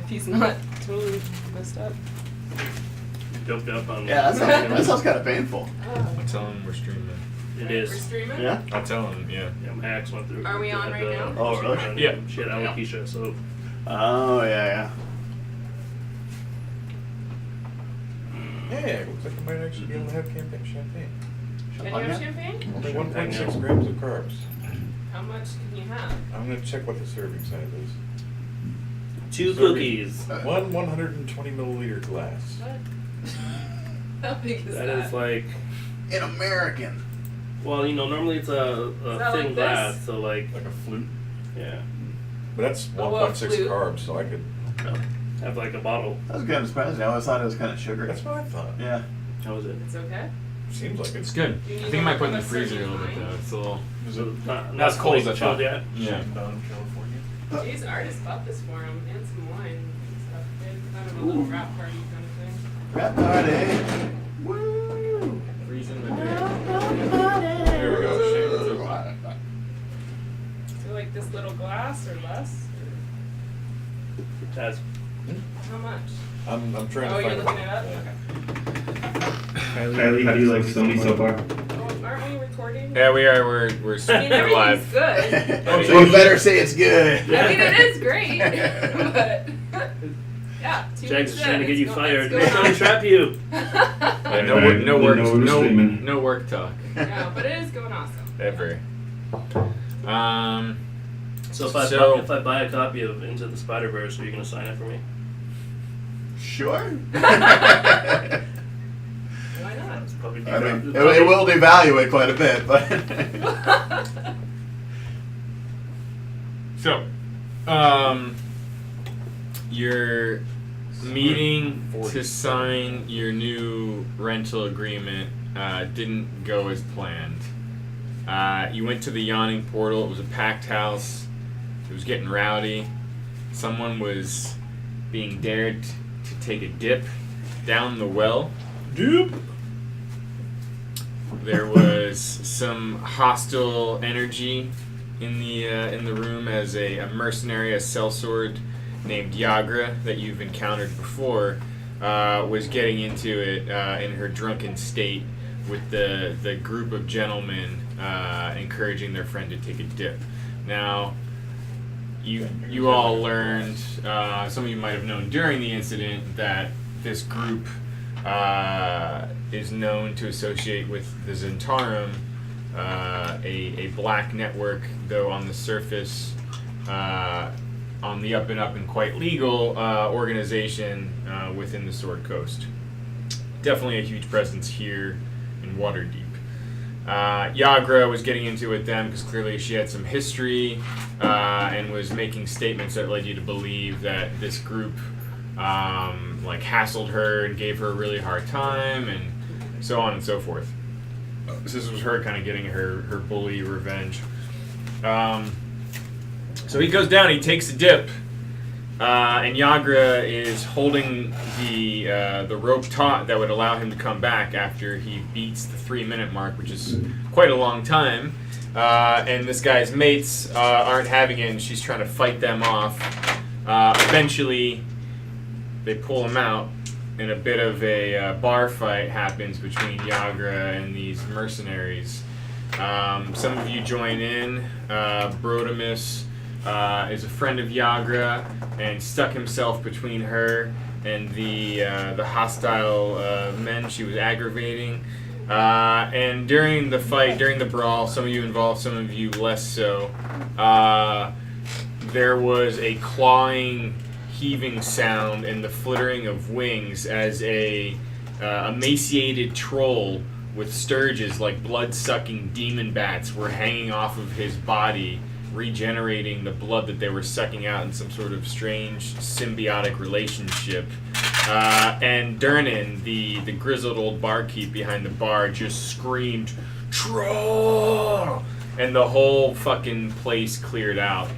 he's not totally messed up. Doped up on. Yeah, that sounds kind of painful. I'll tell him we're streaming. It is. We're streaming? Yeah? I'll tell him, yeah. Yeah, my ex went through. Are we on right now? Oh, really? Yeah. She had alopecia, so. Oh, yeah. Yeah, it looks like I might actually be able to have campaign champagne. Can you have champagne? Only 1.6 grams of carbs. How much can you have? I'm going to check what the serving size is. 2 Serving- cookies. One 120 milliliter glass. What? How big is that? That is like. In American. Well, normally it's a that thin like glass, this? so like. Like a flute. Yeah. But that's Oh, well, 1.6 flute. carbs, so I could. Have like a bottle. That was kind of surprising. I always thought it was kind of sugary. That's what I thought. Yeah. How was it? It's okay? Seems like It's it's good. Do you I need think I might put it in the a freezer a certain little bit kind? though. It's a little. So not Not as cold as I chilled thought. yet. Yeah. Down California. Jeez, artist bought this for him and some wine and stuff. They had kind of a little wrap party kind of thing. Rap party. Woo! Freezing the There we go. So like this little glass or less? That's Or how much? I'm trying Oh, to you're find looking it up? Okay. Kylie, how do you like Sony so far? Oh, aren't we recording? Yeah, we are. We're I mean, we're everything's live. good. So you better say it's good. I mean, it is great, but yeah. 2 Jack's weeks trying to in, get you it's fired. going They're trying to trap you. Yeah, no Right, work, no didn't work, know we were streaming. no work talk No, but it is going awesome. ever. So So- if I buy a copy of Into the Spider-Verse, are you gonna sign it for me? Sure. Why not? That's probably I mean, it will devalue it quite a bit, but. So, your meeting to sign your new rental agreement didn't go as planned. You went to the yawning portal. It was a packed house. It was getting rowdy. Someone was being dared to take a dip down the well. Dupe. There was some hostile energy in the room as a mercenary, a sellsword named Yagra that you've encountered before was getting into it in her drunken state with the group of gentlemen encouraging their friend to take a dip. Now, you all learned, some of you might have known during the incident, that this group is known to associate with the Zentarum, a black network, though on the surface, on the up and quite legal organization within the Sword Coast. Definitely a huge presence here in Waterdeep. Yagra was getting into it with them because clearly she had some history and was making statements that led you to believe that this group hassled her and gave her a really hard time and so on and so forth. So this was her kind of getting her bully revenge. So he goes down, he takes a dip, and Yagra is holding the rope taut that would allow him to come back after he beats the 3-minute mark, which is quite a long time. And this guy's mates aren't having it, and she's trying to fight them off. Eventually, they pull him out, and a bit of a bar fight happens between Yagra and these mercenaries. Some of you join in. Brotimus is a friend of Yagra and stuck himself between her and the hostile men she was aggravating. And during the fight, during the brawl, some of you involved, some of you less so, there was a clawing, heaving sound and the flittering of wings as a emaciated troll with sturges like blood-sucking demon bats were hanging off of his body, regenerating the blood that they were sucking out in some sort of strange symbiotic relationship. And Durnan, the grizzled old barkeep behind the bar, just screamed, "Troll!" And the whole fucking place cleared out.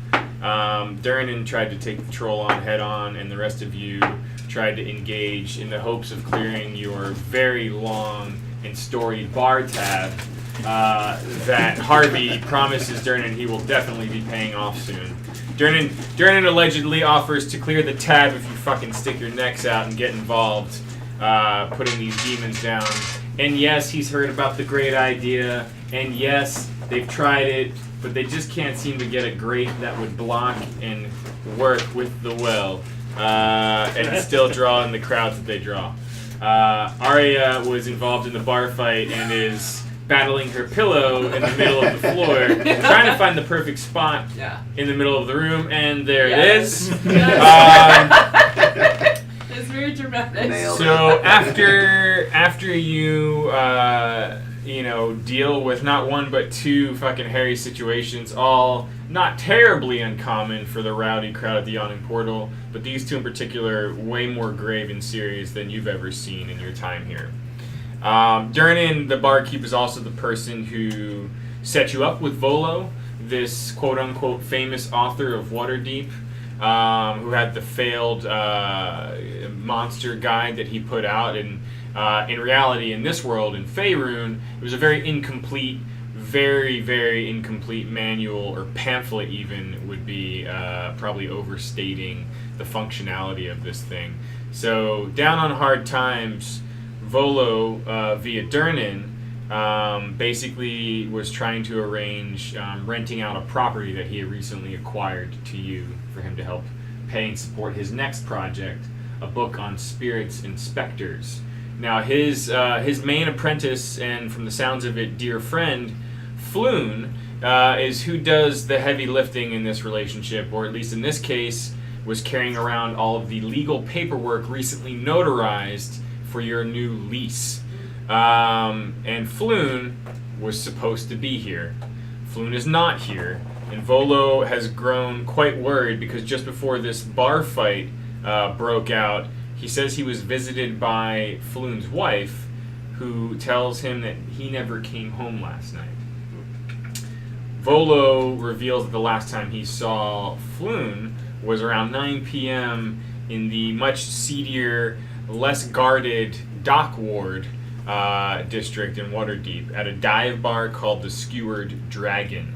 Durnan tried to take the troll on head on, and the rest of you tried to engage in the hopes of clearing your very long and storied bar tab that Harvey promises Durnan he will definitely be paying off soon. Durnan allegedly offers to clear the tab if you fucking stick your necks out and get involved, putting these demons down. And yes, he's heard about the great idea. And yes, they've tried it, but they just can't seem to get a grate that would block and work with the well, and still draw in the crowds that they draw. Arya was involved in the bar fight and is battling her pillow in the middle of the floor, trying to find the perfect spot in the middle of the room, and there it is. It's very dramatic. So after you deal with not one but two fucking hairy situations, all not terribly uncommon for the rowdy crowd at the Yawning Portal, but these two in particular way more grave and serious than you've ever seen in your time here. Durnan, the barkeep, is also the person who set you up with Volo, this quote-unquote famous author of Waterdeep, who had the failed monster guide that he put out. And in reality, in this world, in Faerun, it was a very incomplete, very, very incomplete manual, or pamphlet even, would be probably overstating the functionality of this thing. So, down on hard times, Volo, via Durnan, basically was trying to arrange renting out a property that he had recently acquired to you for him to help pay and support his next project, a book on spirits and specters. Now, his main apprentice, and from the sounds of it, dear friend, Floon, is who does the heavy lifting in this relationship, or at least in this case, was carrying around all of the legal paperwork recently notarized for your new lease. And Floon was supposed to be here. Floon is not here, and Volo has grown quite worried because just before this bar fight broke out, he says he was visited by Floon's wife, who tells him that he never came home last night. Volo reveals that the last time he saw Floon was around 9 p.m. in the much seedier, less guarded Dock Ward district in Waterdeep at a dive bar called the Skewered Dragon.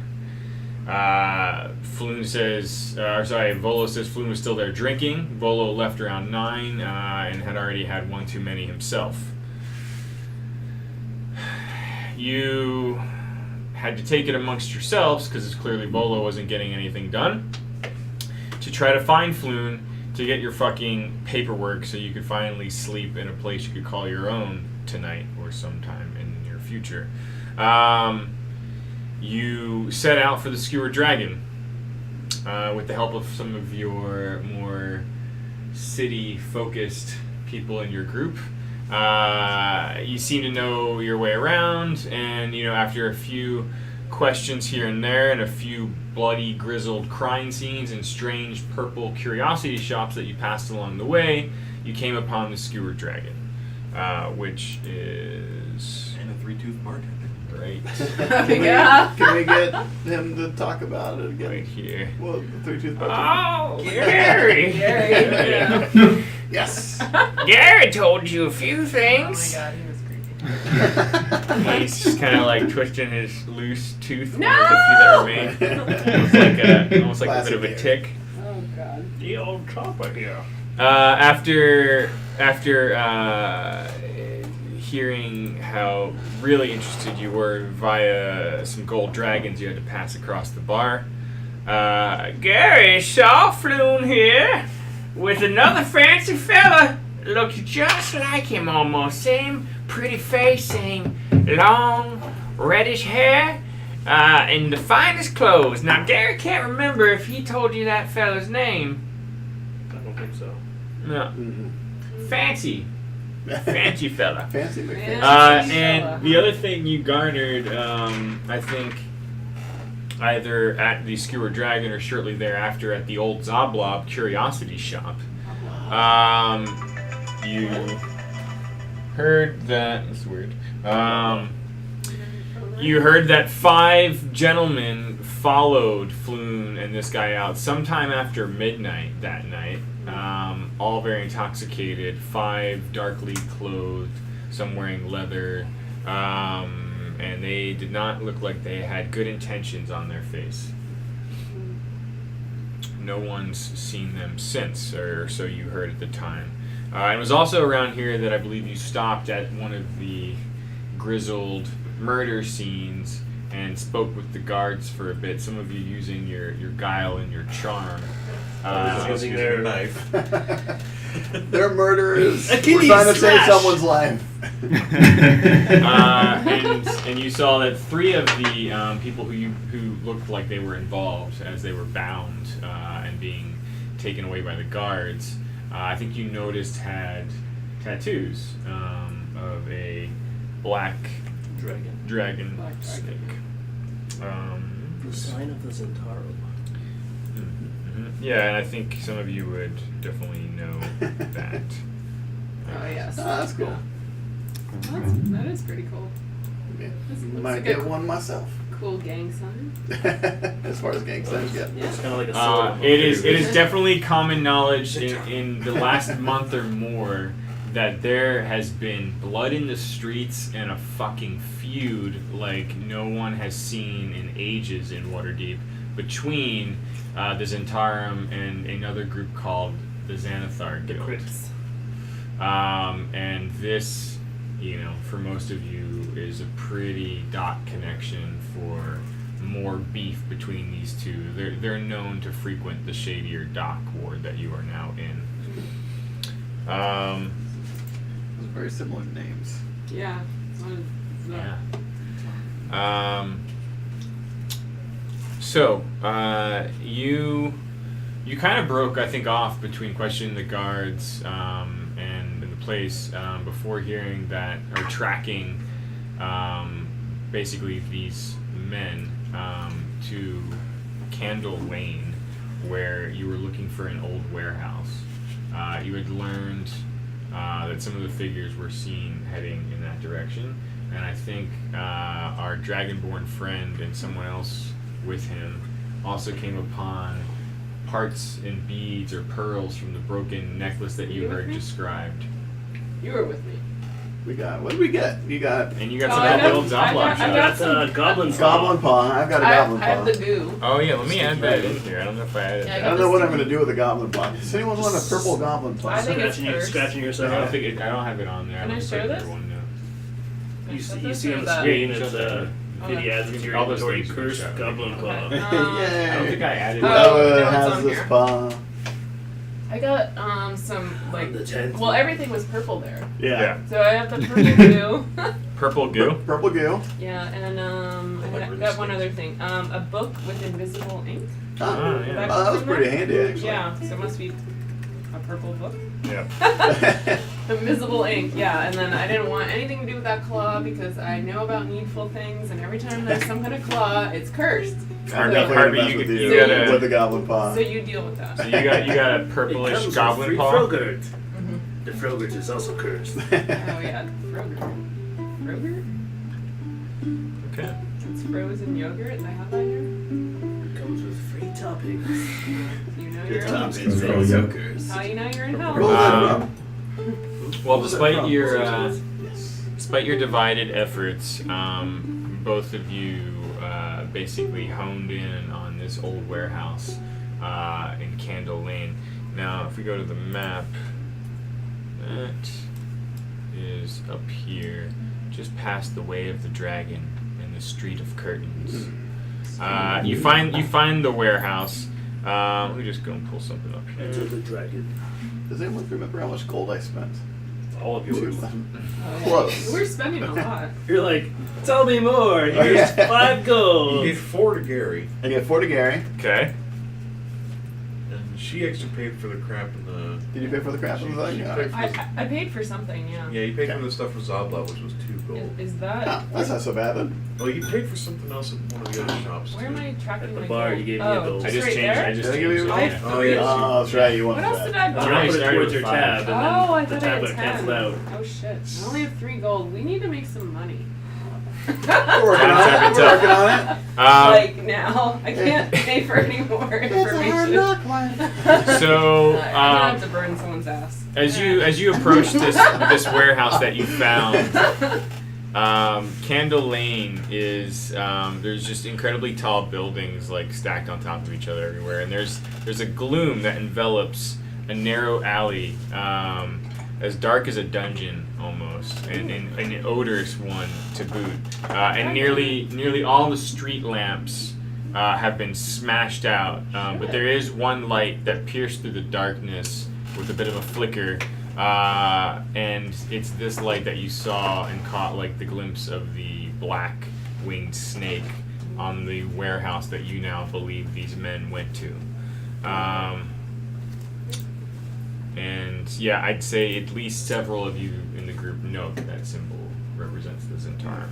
Volo says Floon was still there drinking. Volo left around 9 and had already had one too many himself. You had to take it amongst yourselves, because it's clearly Volo wasn't getting anything done, to try to find Floon to get your fucking paperwork so you could finally sleep in a place you could call your own tonight or sometime in the near future. You set out for the Skewered Dragon with the help of some of your more city-focused people in your group. You seem to know your way around, and after a few questions here and there and a few bloody, grizzled crime scenes and strange purple curiosity shops that you passed along the way, you came upon the Skewered Dragon, which is... And a three-tooth bartender. Right. Can we get him to talk about it again? Right here. Well, the three-tooth bartender. Oh, Gary! Gary. Yes! Gary told you a few Oh my things. god, he was creepy. He's just kind of like twisting his loose tooth. No! One of the few that remain. Almost like a bit of a Classic tick. Oh god. The old chopper here. After hearing how really interested you were via some gold dragons you had to pass across the bar, Gary saw Floon here with another fancy fella. Looked just like him almost. Same pretty face, same long reddish hair, and the finest clothes. Now, Gary can't remember if he told you that fella's name. I don't think so. No. Mm-hmm. Fancy. Fancy fella. Fancy McFancy. And the other thing you garnered, I think, either at the Skewered Dragon or shortly thereafter at the old Zoblob Curiosity Shop, you heard that... That's weird. You heard that 5 gentlemen followed Floon and this guy out sometime after midnight that night. All very intoxicated, 5 darkly clothed, some wearing leather, and they did not look like they had good intentions on their face. no one's seen them since, or so you heard at the time. It was also around here that I believe you stopped at one of the grizzled murder scenes and spoke with the guards for a bit. Some of you using your guile and your charm. Using their knife. They're murderers. We're Achilles trying to save smash! someone's life. And you saw that 3 of the people who looked like they were involved as they were bound and being taken away by the guards, I think you noticed had tattoos of a black dragon Black snake. The sign of the Zentarum. Yeah, and I think some of you would definitely know that. Oh yes. Oh, that's cool. Well, that is pretty cool. Yeah. This looks Might like get a one myself. cool gang sign. As far as gang signs go. Yeah. It's kind of like a sword. It is definitely common knowledge in the last month or more that there has been blood in the streets and a fucking feud like no one has seen in ages in Waterdeep between the Zentarum and another group called the Xanathar Guild. Crips. And this, for most of you, is a pretty dot connection for more beef between these two. They're known to frequent the shadier dock ward that you are now in. Those are very similar names. Yeah. Yeah. So you kind of broke, I think, off between questioning the guards and the place before hearing that, or tracking basically these men to Candle Lane, where you were looking for an old warehouse. You had learned that some of the figures were seen heading in that direction, and I think our Dragonborn friend and someone else with him also came upon parts and beads or pearls from the broken necklace that you You with heard me? described. You were with me. What did we get? You got And you got Oh, some I of that got- little I Zoblok got- I shot. got That's Goblin Goblin Paw. I've got a Goblin I have Paw. the goo. Oh yeah, let me add that in here. I don't know if I added Yeah, I that. don't know what I'm going to do with a Goblin Paw. Does anyone want a purple Goblin Paw? I think it's cursed. Scratching I yourself. don't think I don't have it on there. Can I don't share think this? everyone knows. You Shut see this on or the that? screen, Yeah, it's shut that. It adds to your All those inventory things you cursed showed. Goblin Claw. Okay. Yay. I don't think I added Oh, it. no, Noah it's has on this here. paw. I got some like The 10th. well everything was purple there. Yeah. So I have the purple goo. Purple goo. Purple goo. Yeah, and like I got one other thing. A book with invisible ink. Oh, yeah. that was pretty handy, actually. Yeah, so it must be a purple book. Yeah. Invisible ink, yeah. And then I didn't want anything to do with that claw because I know about needful things, and every time there's some kind of claw, it's cursed. I'm definitely Harvey, gonna mess you with could- you you gotta- with the Goblin Paw. So you deal with that. So you got a It purplish comes goblin with free paw. Frogurt. Mhm. The Frogurt is also cursed. Oh yeah, Frogurt. Frogurt? Okay. It's frozen yogurt. I have that here. Comes with free toppings. You know The you're in toppings Oh, is yeah. so cursed. How you know you're in Roll hell? that Um, up. Well, What was that despite from? your Yes. despite your divided efforts, both of you basically honed in on this old warehouse in Candle Lane. Now, if we go to the map, that is up here, just past the Way of the Dragon and the Street of Curtains. You find the warehouse. Let me just go and pull something up Enter here. the dragon. Does anyone remember how much gold I spent? All of yours. Close. We're spending a lot. You're like, tell me more. Here's 5 You gold. gave 4 to Gary, I get 4 to Gary. Okay. and she actually paid for the crap in the. Did you pay for the crap in the thing? She All paid right. for I paid for something, yeah. Yeah, you paid for the stuff for Zabla, which was 2 gold. Is that Ah, that's not so bad then. Oh, you paid for something else at one of the other shops where too. am I tracking At the my bar, gold? you gave me oh, a gold. I just right changed. there? I just Did I changed. give you a it, gold? yeah. Oh, yeah. Oh, that's right. You What wanted else that. did I You buy? want to put it started towards with your 5. tab, and Oh, then I the thought I had tablet 10. cancels out. Oh shit. I only have 3 gold. We need to make some money. We're working on it. Time's We're up. working on it. Like now. I can't pay for any more information. So, I'm gonna have to burn someone's ass. as you approach this warehouse that you found, Candle Lane is there's just incredibly tall buildings like stacked on top of each other everywhere, and there's a gloom that envelops a narrow alley, as dark as a dungeon almost, and an odorous one to boot. And nearly all the street lamps have been smashed out, but there is one light that pierced through the darkness with a bit of a flicker. And it's this light that you saw and caught like the glimpse of the black winged snake on the warehouse that you now believe these men went to. And yeah, I'd say at least several of you in the group know that symbol represents the Zentarum.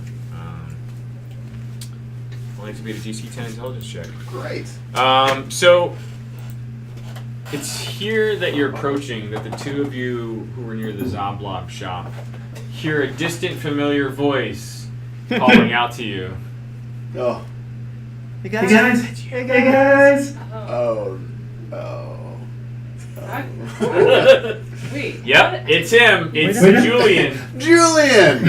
I'll need to be a DC 10 intelligence check. Great. So it's here that you're approaching that the two of you who were near the Zoblob shop hear a distant familiar voice calling out to you. Oh. Hey guys! Hey guys! Oh. Wait. Yep, it's him. It's Wait. Julian. Julian!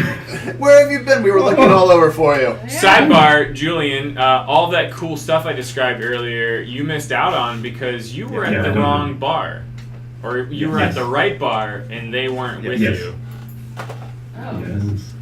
Where have you been? We were looking all over for you. Sidebar, Julian, all that cool stuff I described earlier, you missed out on because you were Yeah, at the I know. wrong bar. Or you were at Yes. the right bar and they weren't with Yes. you. Oh. Yes.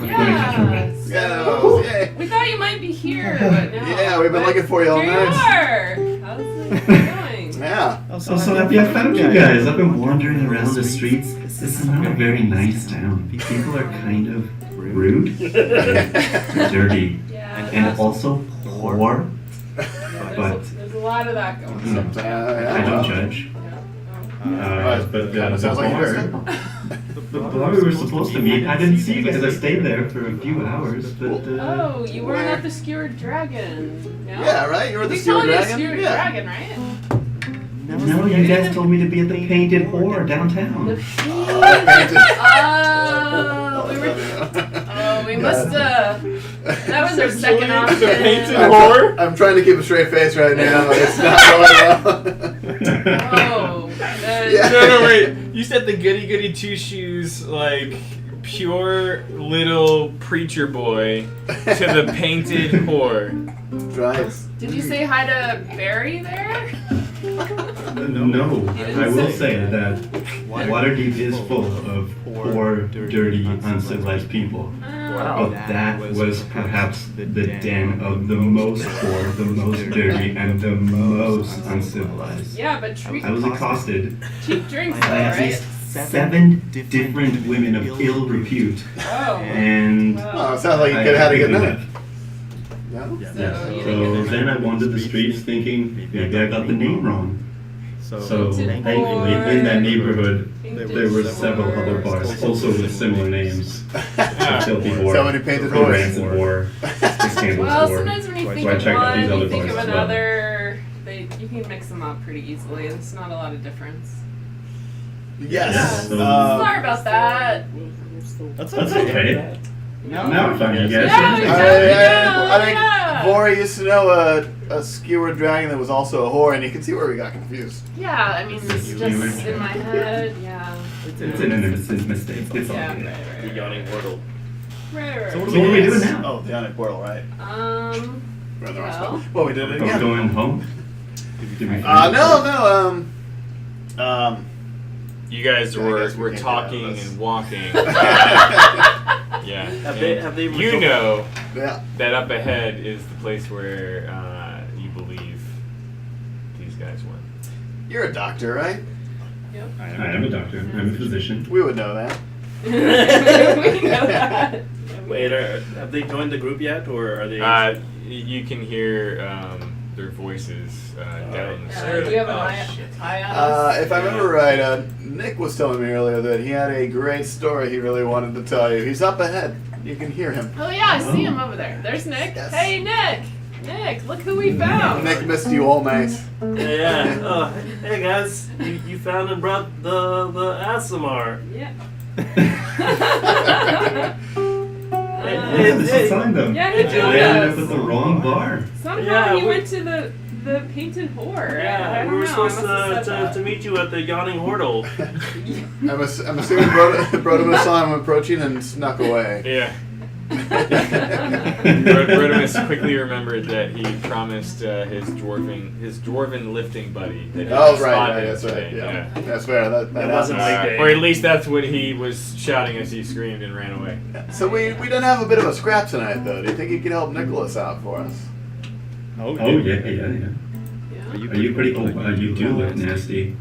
Yeah. Yeah, yay. We thought you might be here, but no. Yeah, we've been looking for you all Here night. you are. How's it going? Yeah. So happy I found you guys. I've been wandering around the streets. This is not a very nice town. People are kind of rude, dirty, Yeah. and also poor. There's a lot of that going on. I don't judge. But sounds like you the bar we were supposed to meet, I didn't see because I stayed there for a few hours. But Oh, you weren't at the Skewered Dragon. No? Yeah, right? You were the We told Steel you the Dragon? Skewered Yeah. Dragon, right? no, you guys told me to be at the Painted Whore downtown. We must have. That was our second option. I'm trying to keep a straight face right now. It's not going well. Oh. Yeah. No, wait. You said the goody goody two shoes, like pure little preacher boy to the painted whore. Right. Did you say hi to Barry there? No, I will say that Waterdeep is full of poor, dirty, uncivilized people. But that was perhaps the den of the most poor, the most dirty, and the most uncivilized. Yeah, but treat I was accosted cheap drinks, though, by at right? least 7 different women of ill repute. Oh. And Oh, it sounds like you could have had a good night. No? So then I wandered the streets thinking maybe I got the name wrong. So thankfully in that neighborhood there were several other bars also with similar names. Filthy Whore, So many painted the whores. Rancid Whore, the Scandalous Well, Whore. sometimes when you think So I of checked out these one, other you think of bars as well. another. You can mix them up pretty easily. There's not a lot of difference. Yes. So- Sorry about that. That's okay. No. Now I'm finding you guys. Yeah, we I think Yeah. Vori used to know a skewered dragon that was also a whore, and you can see where we got confused. Yeah, I mean, it's just in my head. Yeah. It's an innocent mistake. It's all Yeah, good. right. The yawning portal. Right. So what are we doing now? Oh, the Onyx portal, right? We're in the wrong Well. spot. Well, we did it Are we again. going home? Did we No. You guys Yeah, I guess we were can't get talking out of this. and walking. Yeah. Have they You know Yeah. that up ahead is the place where you believe these guys went. You're a doctor, right? I am a doctor. I'm a physician. We would know that. We know that. Wait, have they joined the group yet, or are they? You can hear their voices down the Do stairs. you have an eye on us? If I remember right, Nick was telling me earlier that he had a great story he really wanted to tell you. He's up ahead. You can hear him. Oh yeah, I see him over there. There's Nick. Yes. Hey Nick. Nick, look who we found. Nick missed you all night. Yeah. Oh, hey guys, you found and brought the Asimar. Yeah. This is a sign though. Yeah, he I joined ended us. up at the wrong bar. Somehow Yeah, he we- went to the the painted whore. I Yeah, don't we were know. I supposed must have said to meet you at the Yawning Hordle. I'm assuming Brotimus saw him approaching and snuck away. Yeah. Rodimus quickly remembered that he promised his dwarven lifting buddy that he Oh, had right, spotted that's right. today. Yeah. That's fair. That It wasn't happens. Big Day. Or at least that's what he was shouting as he screamed and ran away. So we didn't have a bit of a scrap tonight, though. Do you think you could help Nicholas out for us? Oh yeah. Yeah. Are you pretty? Oh, you do look nasty.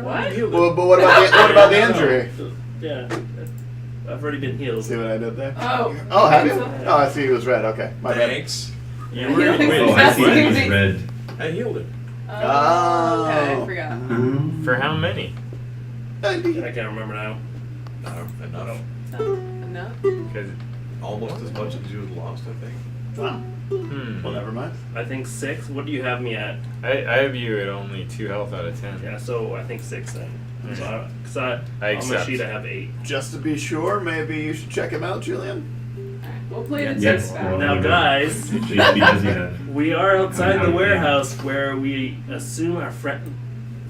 What? Well, but what about the injury? Yeah, I've already been healed. See what I did there? Oh. Oh, have you? Oh, I see. He was red. Okay, my bad. Thanks. You were Oh, I see. It was red. I healed it. Oh, okay, I forgot. For how many? I can't remember now. Enough. Enough? Because Almost as much as you had lost, I think. Wow. Well, never mind. I think 6. What do you have me at? I have you at only 2 health out of 10. Yeah, so I think 6 then. So because I on my accept. sheet I have 8. Just to be sure, maybe you should check him out, Julian. Alright, we'll play the Yes. six back. Now, guys, Please be busy have. we are outside the Okay. warehouse where we assume our friend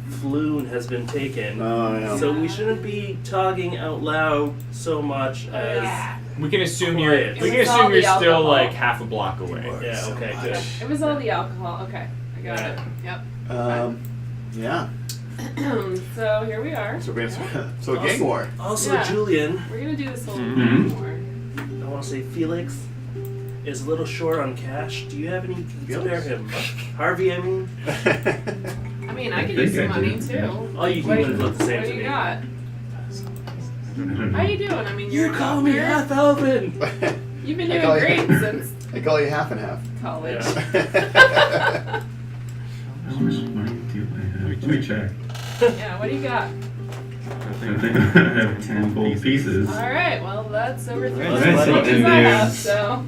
Floon has been taken. Oh, yeah. So we shouldn't be talking out loud so much as. Yeah. We can assume Quiet. we It can was all assume you're the still alcohol. like half a block away. Yeah. Okay. Good. It was all the alcohol. Okay, I got it. Yep. Yeah. So here we are. So a gang war. Also, Yeah. Julian, We're gonna do this whole Mhm. war. I want to say Felix is a little short on cash. Do you have any to spare Felix? him? Harvey, I mean. I mean, I could I use think some I money do, too. yeah. Oh, you What can look the same What to do you me. got? I don't How know. you doing? I mean, you're You a call me doctor. half elven. You've been I doing call you- great since I call you half and half. college. Yeah. How much money do I have? Let me check. Yeah, what do you got? I think I have 10 gold pieces. All right, well that's over 3 Alright, as so much as then I have. there's- So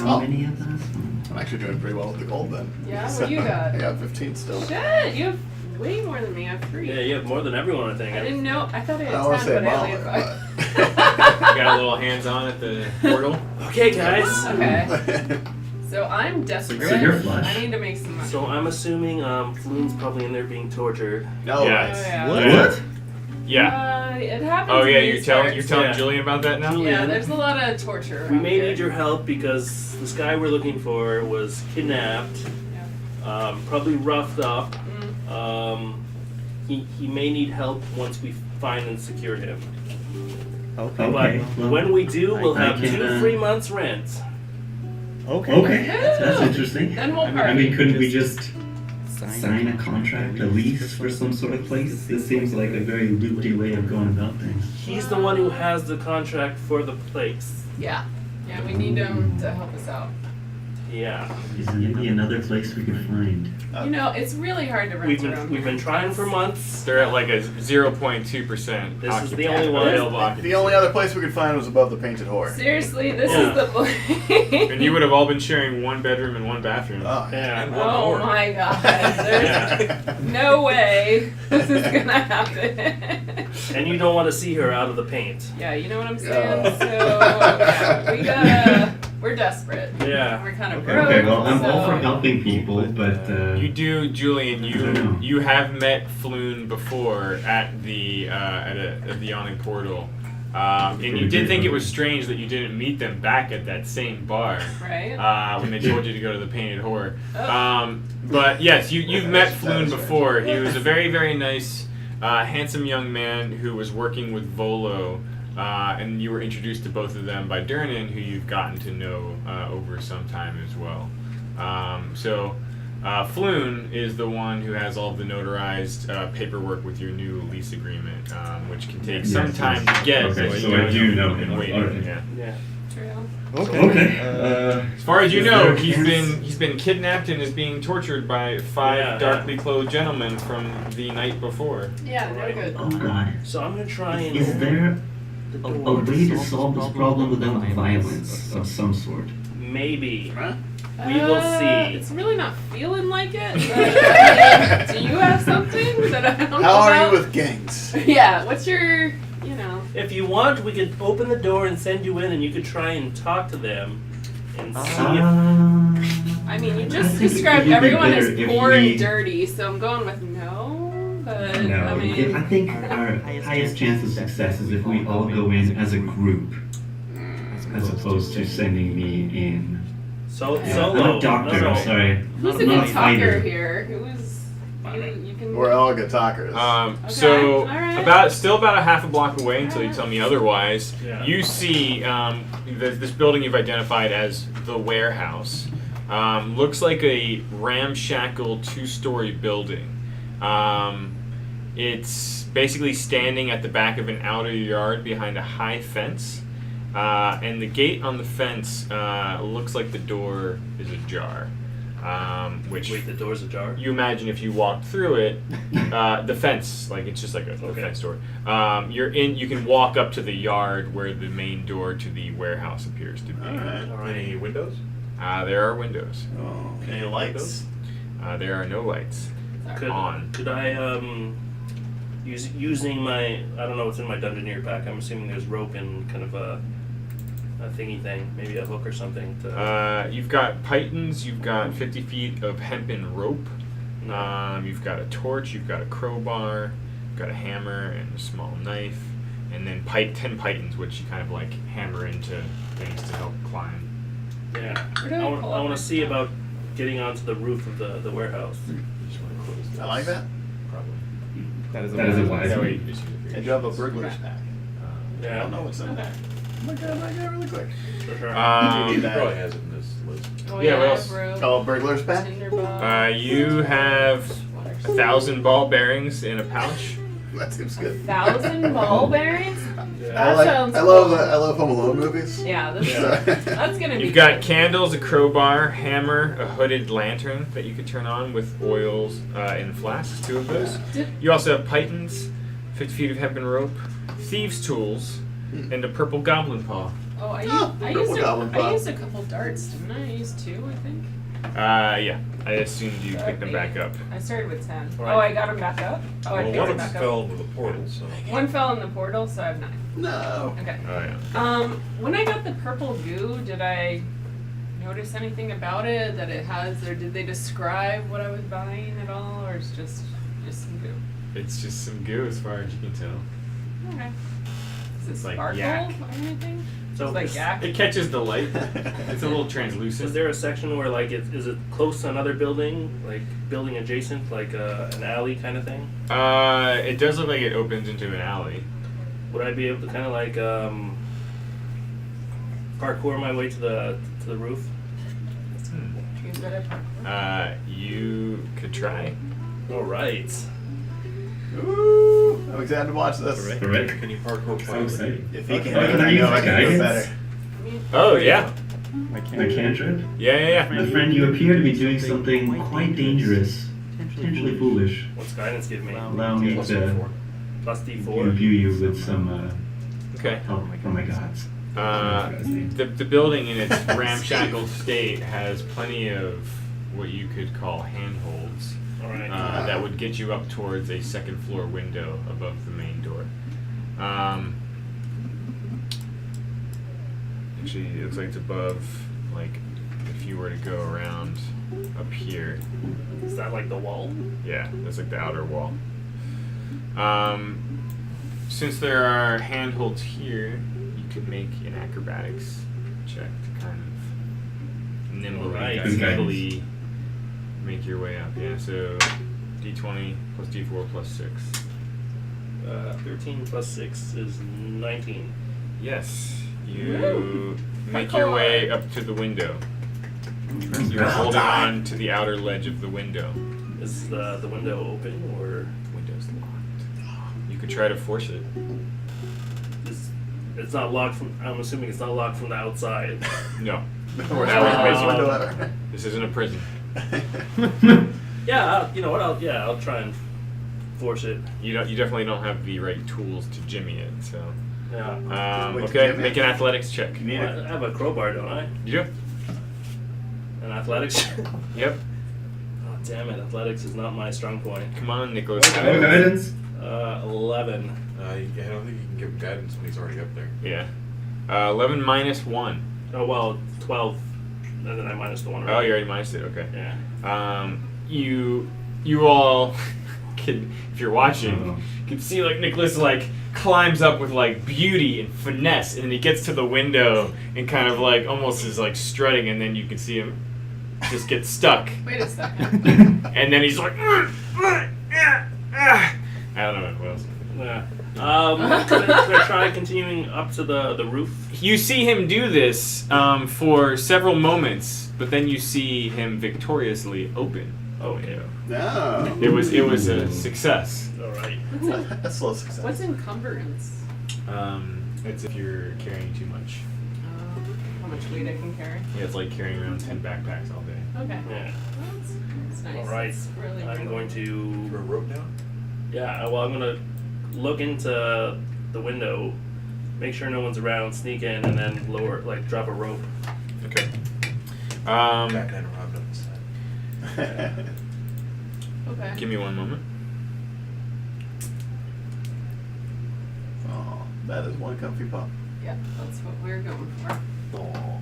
How many of those? I'm actually doing pretty well with the gold then. Yeah, what do you got? I got 15 still. shit, you have way more than me. I have 3. Yeah, you have more than everyone, I think. I didn't know. I thought I I had don't want 10, to say but I Mahler, only had 5. Got a little hands on at the portal. Okay, guys. Okay. but So I'm desperate. So you're flush. I need to make some money. So I'm assuming Floon's probably in there being tortured. no. Yeah. yeah. What? Yeah. It happens. Oh yeah, when you're you telling start- Yeah. Julian about that now? Julian. Yeah, there's a lot of torture. We around may here. need your help because this guy we're looking for was kidnapped, probably roughed up. Mm. He may need help once we find and secure him. Okay. But well, when we do, we'll I have can, 2 free months rent. Okay. That's Yeah. interesting. Then we'll I party. mean, couldn't we just sign a contract, a lease for some sort of place? This seems like a very loopy way of going about things. He's the one who has the contract for the place. Yeah. Yeah, we need him to help us out. Yeah. Is there maybe another place we could find? You know, it's really hard to rent We've around been here. trying for months. They're at like a 0.2% This is the only one. available occupancy. The only other place we could find was above the painted whore. Seriously, this Yeah. is the place. And you would have all been sharing 1 bedroom and 1 bathroom. Oh, Yeah. And one Oh more. my god. There's no way this is gonna happen. And you don't want to see her out of the paint. Yeah, you know what I'm saying? Yeah. So, yeah, we're desperate. Yeah. We're kind of Okay. broke. Okay, well, I'm so. all for helping people, but You do, Julian. I don't know. You have met Floon before at the at the Yawning Portal, and you did think it was strange that you didn't meet them back at that same bar Right? when they told you to go to the Painted Whore. Oh. But yes, you've met Floon before. He was a very very nice, handsome young man who was working with Volo. And you were introduced to both of them by Durnan, who you've gotten to know over some time as well. Floon is the one who has all of the notarized paperwork with your new lease agreement, which can take some Yes, time yes. to get. Okay, but so you I do know and him. wait, Alright. yeah. Yeah. True. Okay. As far as you Is know, there a he's chance- been kidnapped and is being tortured by 5 Yeah, darkly clothed gentlemen from the night before. Yeah, they're good. Oh God. So I'm gonna try and Is there the a door. way to solve this problem without violence of some sort? Maybe. Huh? We will see. It's really not feeling like it. But, do you have something that I don't know How are about? you with gangs? Yeah, what's your, you know. If you want, we could open the door and send you in, and you could try and talk to them and see if. I mean, you I just think described it'd be everyone as better if poor we- and dirty, so I'm going with no. But No, I mean, I think our highest chance of success is if we all go in as a group, as opposed to sending me in. Solo. I'm a doctor, No. I'm sorry. who's a I'm not good a talker fighter. here? You can. We're all good talkers. So alright. still about a half a block away until you tell me otherwise. Yeah. You see this building you've identified as the warehouse. Looks like a ramshackle 2-story building. It's basically standing at the back of an outer yard behind a high fence. And the gate on the fence looks like the door is ajar. Which Wait, the door's ajar? you imagine if you walked through it, the fence, like it's just like a fence door. You can walk up to the yard where the main door to the warehouse appears to be. Alright. Any windows? There are windows. Oh, any lights? There are no lights on. Could I using my, I don't know what's in my Dungeoneer pack. I'm assuming there's rope and kind of a thingy thing, maybe a hook or something. You've got pythons. You've got 50 feet of hempen rope. You've got a torch. You've got a crowbar. You've got a hammer and a small knife, and then 10 pythons, which you kind of like hammer into things to help climb. Yeah. Where do I I pull want up to see about getting onto the roof of the warehouse. I like that. That is a wise That way one. you can just use it for And your- you have a burglar's pack. I Yeah. don't know what's in there. I'm gonna get it really quick. For sure. You need He that. probably has it in this list. Oh, Yeah, what I else? have rope, Oh, burglar's pack? tinderbox, You have water 1,000 ball bearings in a pouch. That seems good. 1,000 ball bearings? I That sounds I love cool. I love Home Alone movies. Yeah, Yeah. that's gonna be You've got good. candles, a crowbar, hammer, a hooded lantern that you could turn on with oils in flasks, 2 of those. You also have pythons, 50 feet of hempen rope, thieves' tools, and a purple goblin paw. Oh, I purple used goblin I pot. used a couple darts, didn't I? I used 2, I think. Yeah, I assumed you picked them back up. I started with 10. Right. Oh, I got them back up? Oh, I Well, picked one them of them back fell up. into the portal, so. One fell in the portal, so I have 9. No. Okay. Oh yeah. When I got the purple goo, did I notice anything about it that it has, or did they describe what I was buying at all, or it's just some goo? It's just some goo as far as you can tell. Okay. Does it It's like sparkle yak. or anything? So It's like yak. It catches the light. It's a little translucent. Is there a section where like is it close to another building, like building adjacent, like an alley kind of thing? It does look like it opens into an alley. Would I be able to kind of like parkour my way to the roof? You good at parkour? You could try. All right. Ooh, I'm excited to watch this. Correct. Can you parkour So quietly? excited. If he can Oh, do it, can I I use know I can do it guidance? better. Oh yeah. A cantrip? Yeah. My friend, you appear to be doing something quite dangerous, potentially foolish. What's guidance give me? Allow me Plus to four. Plus D4. imbue you with some Okay. help from my gods. The building in its ramshackle state has plenty of what you could call handholds All right. that would get you up towards a second floor window above the main door. Actually, it looks like it's above, like, if you were to go around up here. Is that like the wall? Yeah, that's like the outer wall. Since there are handholds here, you could make an acrobatics check to kind of nimbly, Alright. nimbly make your way up. Yeah, so D20 plus D4 plus 6. 13 plus 6 is 19. Yes, you Woo! make your way up to the window. You're holding on to the outer ledge of the window. Is the window open or The window's locked. You could try to force it. it's not locked from? I'm assuming it's not locked from the outside. No, We're That was not basically- window ever. this isn't a prison. Yeah, you know what? I'll try and force it. You definitely don't have the right tools to jimmy it. So, Yeah. Wait, okay, jimmy it? make an athletics check. You need Well, it. I have a crowbar, don't I? You do? An athletics. Yep. Oh, damn it! Athletics is not my strong point. Come on, Nicholas. No guidance? 11. I don't think you can give him guidance when he's already up there. Yeah. 11 minus 1. Oh well, 12. and then I minus the one. Oh, you already minused it. Okay. Yeah. You all can, if you're watching, can see like Nicholas like climbs up with like beauty and finesse, and then he gets to the window and kind of like almost is like strutting, and then you can see him just get stuck, Wait a second. and then he's like, I don't know what else. Yeah. Could I try continuing up to the roof? You see him do this for several moments, but then you see him victoriously open a window. No. It was a success. All right. That's a little success. What's encumbrance? It's if you're carrying too much. How much weight I can carry? Yeah, it's like carrying around 10 backpacks all day. Okay. Yeah. Well, that's nice. All right. It's really I'm going For a to. rope down? Yeah. Well, I'm gonna look into the window, make sure no one's around, sneak in, and then drop a rope. Okay. Batman robbed on the side. Okay. Give me one moment. Oh, that is one comfy pup. Yep, that's what we're going for. Oh,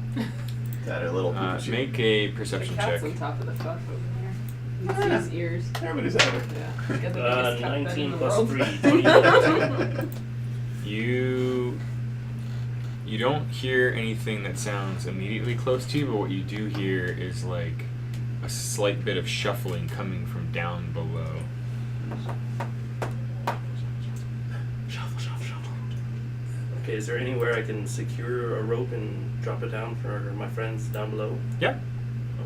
that her little Pikachu. Make a The perception cat's check. on top of the fuck over there. You can see his ears. Everybody's at her. Yeah. He's got the biggest cat bed in 19 the plus world. 3. You don't hear anything that sounds immediately close to you, but what you do hear is like a slight bit of shuffling coming from down below. Okay. Is there anywhere I can secure a rope and drop it down for my friends down below? Yeah.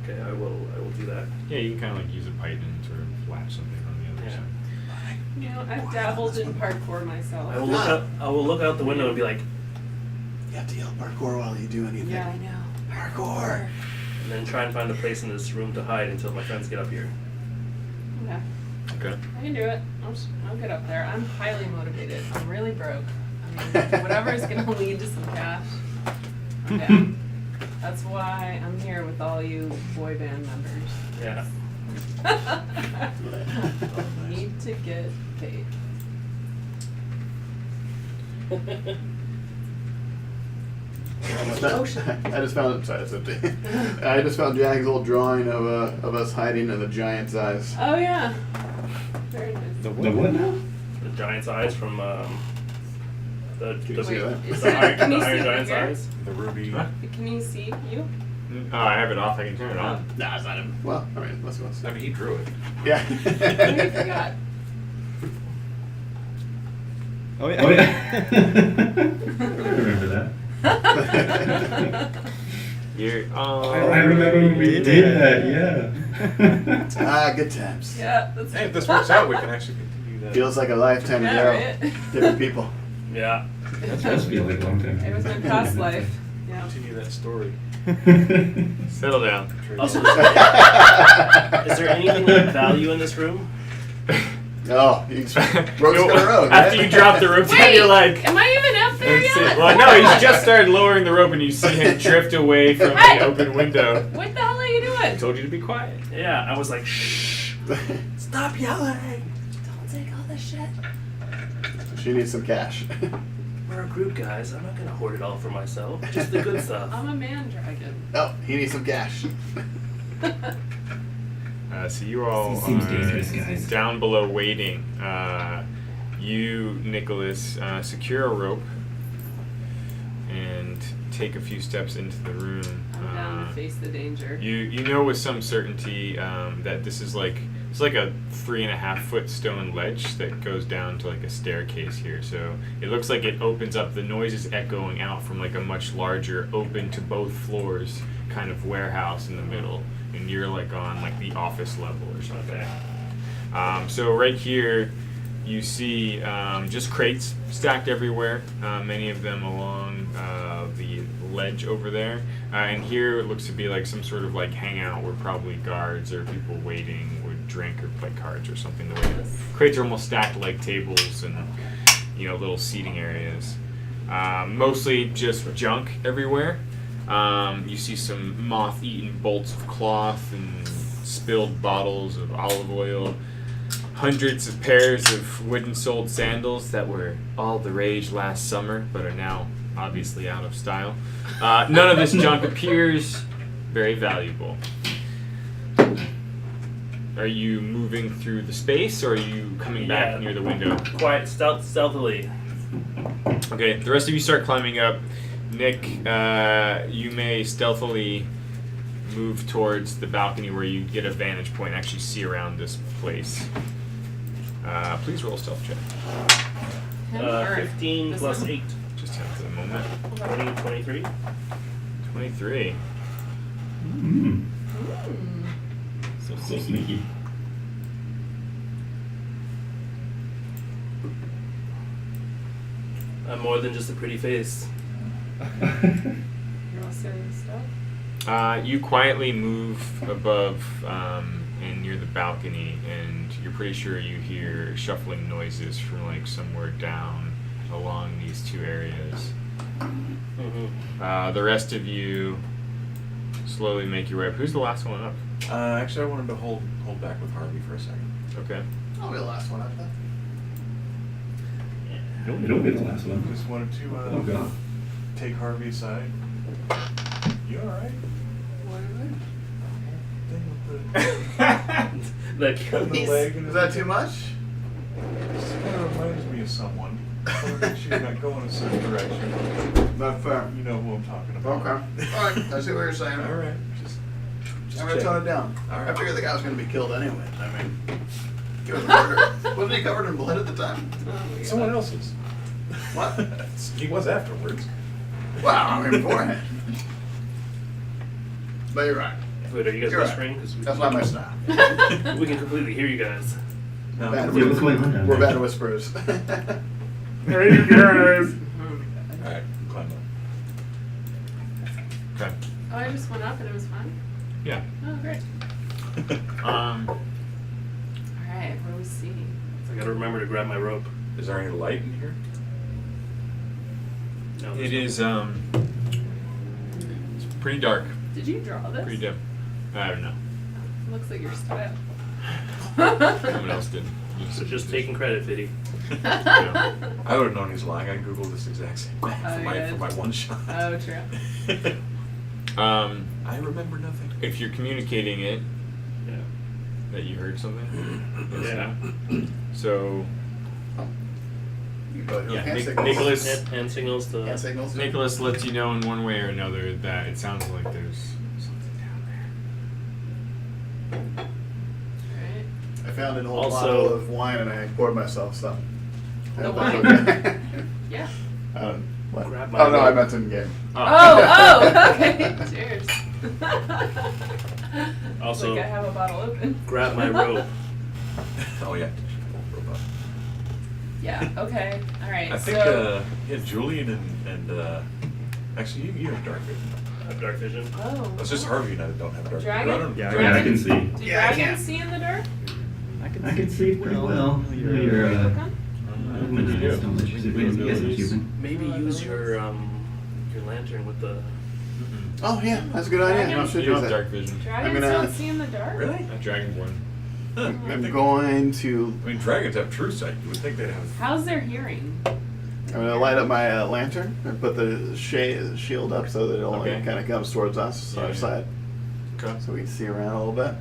Okay. I will do that. Yeah, you can kind of like use a pipe and sort of latch something on the other Yeah. side. You know, I've dabbled in parkour myself. I will look out the window and be like, You have to yell parkour while you do anything. Yeah, I know. Parkour. and then try and find a place in this room to hide until my friends get up here. Okay. Okay. I can do it. I'll get up there. I'm highly motivated. I'm really broke. I mean, whatever is going to lead to some cash. Yeah. That's why I'm here with all you boy band members. Yeah. Need to get paid. I just found. Sorry, it's empty. I just found Jack's old drawing of us hiding in the giant's eyes. Oh yeah. Very nice. The what now? The giant's eyes from the Can you see that? Is the it- iron, can the you see iron it giant's here? eyes. The ruby. Huh? Can you see you? Oh, I have it off. I can turn it on. Nah, it's not him. Well, I mean, let's go. I mean, he drew it. Yeah. I forgot. Oh yeah. Oh yeah. I remember that. You're. I remember we did that. Yeah. Good times. Yeah, that's Hey, if this works out, we can actually continue that. Feels like a lifetime Yeah, ago. right? Different people. Yeah. That does feel like a long time. It was my past life. Yeah. Continue that story. Settle down. Also, is there anything of value in this room? Oh, you just broke the road. After you drop the rope down, Wait, you're like. am I even up there That's it. yet? Well, no, he's just started lowering the rope, and you see him drift away from Hey! the open window. What the hell are you I doing? told you to be quiet. Yeah, I was like, shh. Stop yelling. Don't take all this shit. She needs some cash. We're a group, guys. I'm not gonna hoard it all for myself. Just the good stuff. I'm a man dragon. Oh, he needs some cash. So you all Seems are dangerous, guys. down below waiting. You, Nicholas, secure a rope and take a few steps into the room. I'm down to face the danger. You know with some certainty that this is like it's like a 3.5 foot stone ledge that goes down to like a staircase here. So it looks like it opens up. The noise is echoing out from like a much larger, open to both floors kind of warehouse in the middle, and you're like on like the office level or something. So right here, you see just crates stacked everywhere, many of them along the ledge over there. And here it looks to be like some sort of like hangout where probably guards or people waiting would drink or play cards or something. The way the crates are almost stacked like tables and little seating areas. Mostly just junk everywhere. You see some moth-eaten bolts of cloth and spilled bottles of olive oil. Hundreds of pairs of wooden-soled sandals that were all the rage last summer, but are now obviously out of style. None of this junk appears very valuable. Are you moving through the space, or are you coming back Yeah. near the window? Quiet, stealthily. Okay, the rest of you start climbing up. Nick, you may stealthily move towards the balcony where you get a vantage point and actually see around this place. Please roll a stealth check. Him or 15 this plus one? 8. Just have the moment. 20, 23. 23. Mm. Mm. So sneaky. I'm more than just a pretty face. Real serious stuff. You quietly move above and near the balcony, and you're pretty sure you hear shuffling noises from like somewhere down along these two areas. Mm-hmm. The rest of you slowly make your way up. Who's the last one up? Actually, I wanted to hold back with Harvey for a second. Okay. I'll be the last one up then. It'll be the last one. Just wanted to Oh god. take Harvey aside. You alright? What is it? The Cutting the leg and Is that too much? This kind of reminds me of someone. She's not going a certain direction. Not fair. You know who I'm talking about. Okay. Alright, I see what you're saying. Alright. Just I'm gonna tone it down. Alright. I figured the guy was gonna be killed anyway. I mean, he was murdered. Wasn't he covered in blood at the time? Someone else's. What? He was afterwards. Wow, I mean beforehand. But you're right. Wait, are you guys You're right. whispering? 'Cause That's not my style. we can completely hear you guys. No. Bad What's going on down We're there? bad whisperers. Hey guys. Alright, climb up. Okay. Oh, I just went up and it was fun. Yeah. Oh, great. All right, what do we see? I gotta remember to grab my rope. Is there any light in here? No, It is it's pretty dark, Did you draw this? pretty dim. I don't know. Looks like your style. No one else did. So just taking credit, Fiddy. Yeah. I would have known he's lying. I googled this exact same map Oh, for my one shot. Oh, true. I remember nothing. If you're communicating it, Yeah. that you heard something. Yeah. So You both yeah, hand Nic- signals. Nicholas. Hand signals to. Hand signals. Nicholas lets you know in one way or another that it sounds like there's something down there. Alright. I found an old Also- bottle of wine and I poured myself some. I The hope that's wine? okay. Yeah. What? Grab my Oh no, I rope. meant in game. Oh, okay. Cheers. Also- like I have a bottle open. Grab my rope. Oh yeah. Robot. Yeah, okay. Alright, I think so... yeah, Julian and actually you have dark vision. I have dark vision. Oh. It's just Harvey and I that don't have dark Dragon? vision. Yeah, Dragon? I can see. Do Yeah, I dragons can. see in the dark? I can see pretty well. You're Okay. human. Don't let you see when you guys are human. Maybe use your lantern with the. Oh yeah, that's a good idea. Dragon? I should You use don't have that. dark vision. Dragons gonna- don't see in the dark? Really? Not dragonborn. I'm going to. I mean, dragons have true sight. You would think they'd have. How's their hearing? I'm gonna light up my lantern and put the shield up so that it only Okay. kind of comes towards us, Yeah, our yeah. side, Okay. so we can see around a little bit.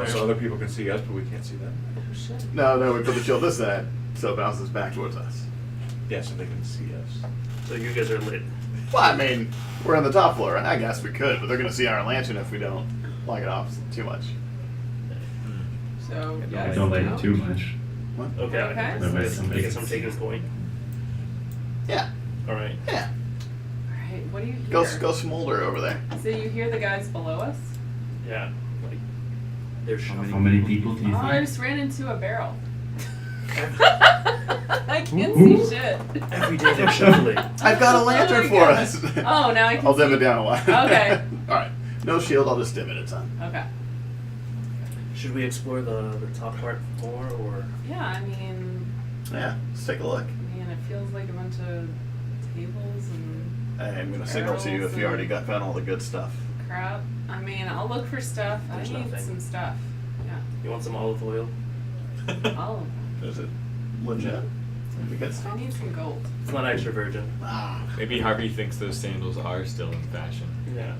So other people can see us, but we can't see them. Oh, shit. No, we put the shield this side, so it bounces back towards us. Yeah, so they can see us. So you guys are lit. Well, I mean, we're on the top floor. I guess we could, but they're gonna see our lantern if we don't light it off too much. So, yes, Don't light no? it too much. What? Okay. Okay. I guess I'm taking his point. Yeah, All right. yeah. Alright, what do you hear? Go smolder over there. So you hear the guys below us? Yeah. Like they're shuffling. How many people do you Oh, I think? just ran into a barrel. I can't see shit. Every day they're shuffling. I've got a lantern my for God. us. Oh, now I can I'll dim see. it down a while. Okay. All right. No shield. I'll just dim it a ton. Okay. Should we explore the top part more, or Yeah, I mean, Yeah. Let's take a look. it feels like a bunch of tables and I'm gonna signal to you if you already got found all the good stuff. crap. I mean, I'll look for stuff. There's I need nothing. some stuff. Yeah. you want some olive oil? All of them. Is it legit? We got stuff. I need some gold. It's not extra virgin. Ah. Maybe Harvey thinks those sandals are still in fashion. Yeah.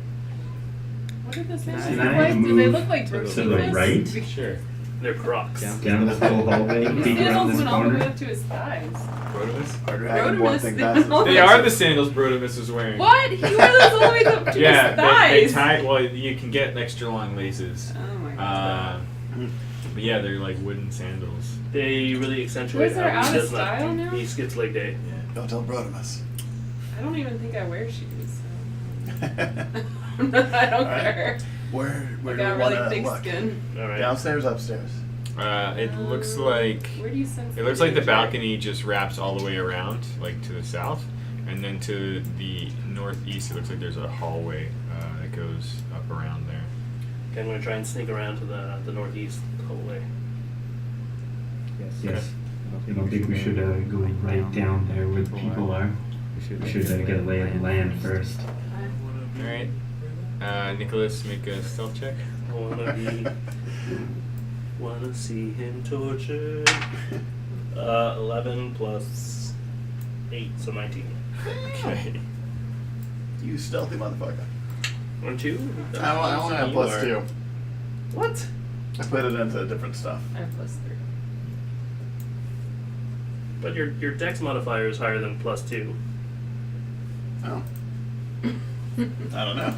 What are the sandals Can look I like? Do they move look like to Brooks the Necklace? right? Sure. They're Crocs. Down this whole hallway, The peek around sandals this went all the way corner. up to his thighs. Rodimus? Our dragonborn Rodimus, thing they passes. don't- They are the sandals Brotimus is wearing. What? He wore those all the way up to Yeah, his thighs. they tie. Well, you can get extra long laces. Oh my god. But yeah, they're like wooden sandals. They really accentuate Those are how out he of does not. style now? He skips leg day. Don't tell Brotimus. I don't even think I wear shoes. So. I don't care. Where I do got we want really to thick look? skin. All right. Downstairs, upstairs. It looks like Where do you sense it looks like the danger? balcony just wraps all the way around, like to the south, and then to the northeast. It looks like there's a hallway that goes up around there. Okay, I'm gonna try and sneak around to the northeast hallway. Yes. I don't think we should go right down there where the people are. We should get a lay of the land first. All right, Nicholas, make a stealth check. Wanna see him tortured. 11 plus 8, so 19. Okay. You stealthy motherfucker. 1, 2. I want to have plus 2. What? I put it into different stuff. I have +3. But your dex modifier is higher than plus 2. Oh. I don't know.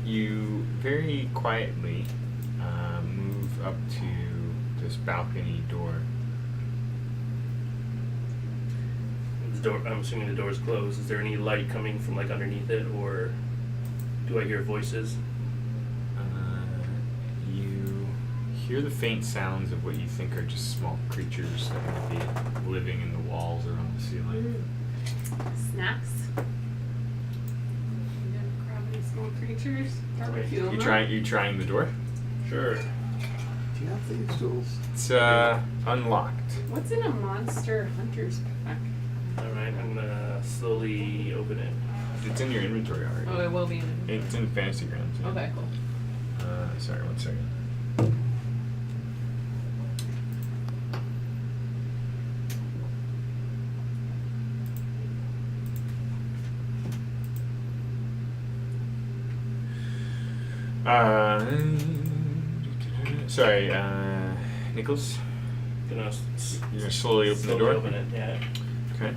You very quietly move up to this balcony door. The door. I'm assuming the door is closed. Is there any light coming from like underneath it, or do I hear voices? You hear the faint sounds of what you think are just small creatures that might be living in the walls or on the ceiling. Snacks. You gonna grab any small creatures? Barbecue them up? You trying the door? Sure. Do you have these tools? It's unlocked. What's in a monster hunter's pack? All right. I'm gonna slowly open it. It's in your inventory already. Oh, it will be in it. It's in Fantasy Grounds. Yeah. Okay, cool. Sorry, 1 second. Sorry, Nicholas? Gonna You're gonna slowly open the slowly door? open it. Yeah. Okay.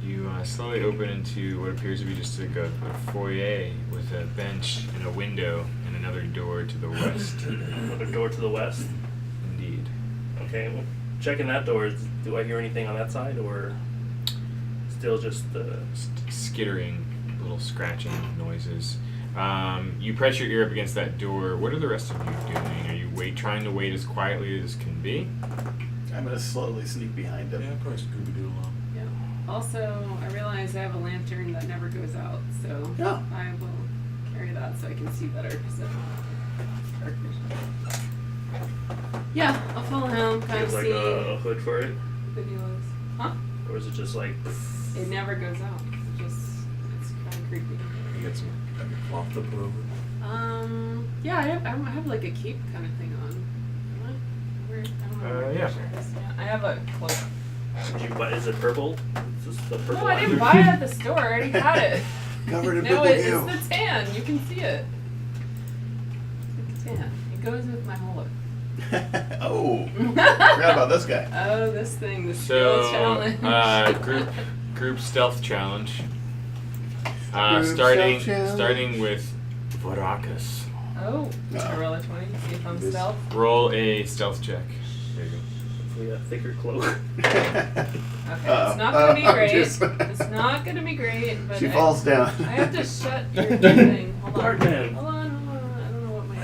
You slowly open into what appears to be just like a foyer with a bench and a window and another door to the west. Another door to the west. Indeed. Okay. Well, checking that door. Do I hear anything on that side, or still just Skittering, little scratching noises. You press your ear up against that door. What are the rest of you doing? Are you trying to wait as quietly as can be? I'm going to slowly sneak behind him. Yeah, probably Scooby-Doo along. Yeah. Also, I realize I have a lantern that never goes out, so Oh. I will carry that so I can see better because of dark vision. Yeah, I'll follow him, do kind you of have like see a hood for it, what video is. Huh? or is it just like? It never goes out. It's kind of creepy. You get some cloth to put over. Yeah, I have like a cape kind of thing on. What? Where? I don't know. Where yeah. the picture is. Yeah, I have a cloak. Did you buy? Is it purple? Is this the purple? No, I didn't either? buy it at the store. I already had it. Covered in No, purple it's goo. the tan. You can see it. It's the tan. It goes with my whole look. Oh. Forgot about this guy. Oh, this thing, the skill So, challenge. group stealth challenge. Group Starting stealth challenge. starting with Varakas. Oh, I roll a 20. See if I'm stealth. Roll a stealth check. There you go. Hopefully a thicker cloak. Okay, it's not gonna be great. It's not gonna be great, but She falls down. I have to shut your thing. Hold on. Hardman. Hold on. I don't know what my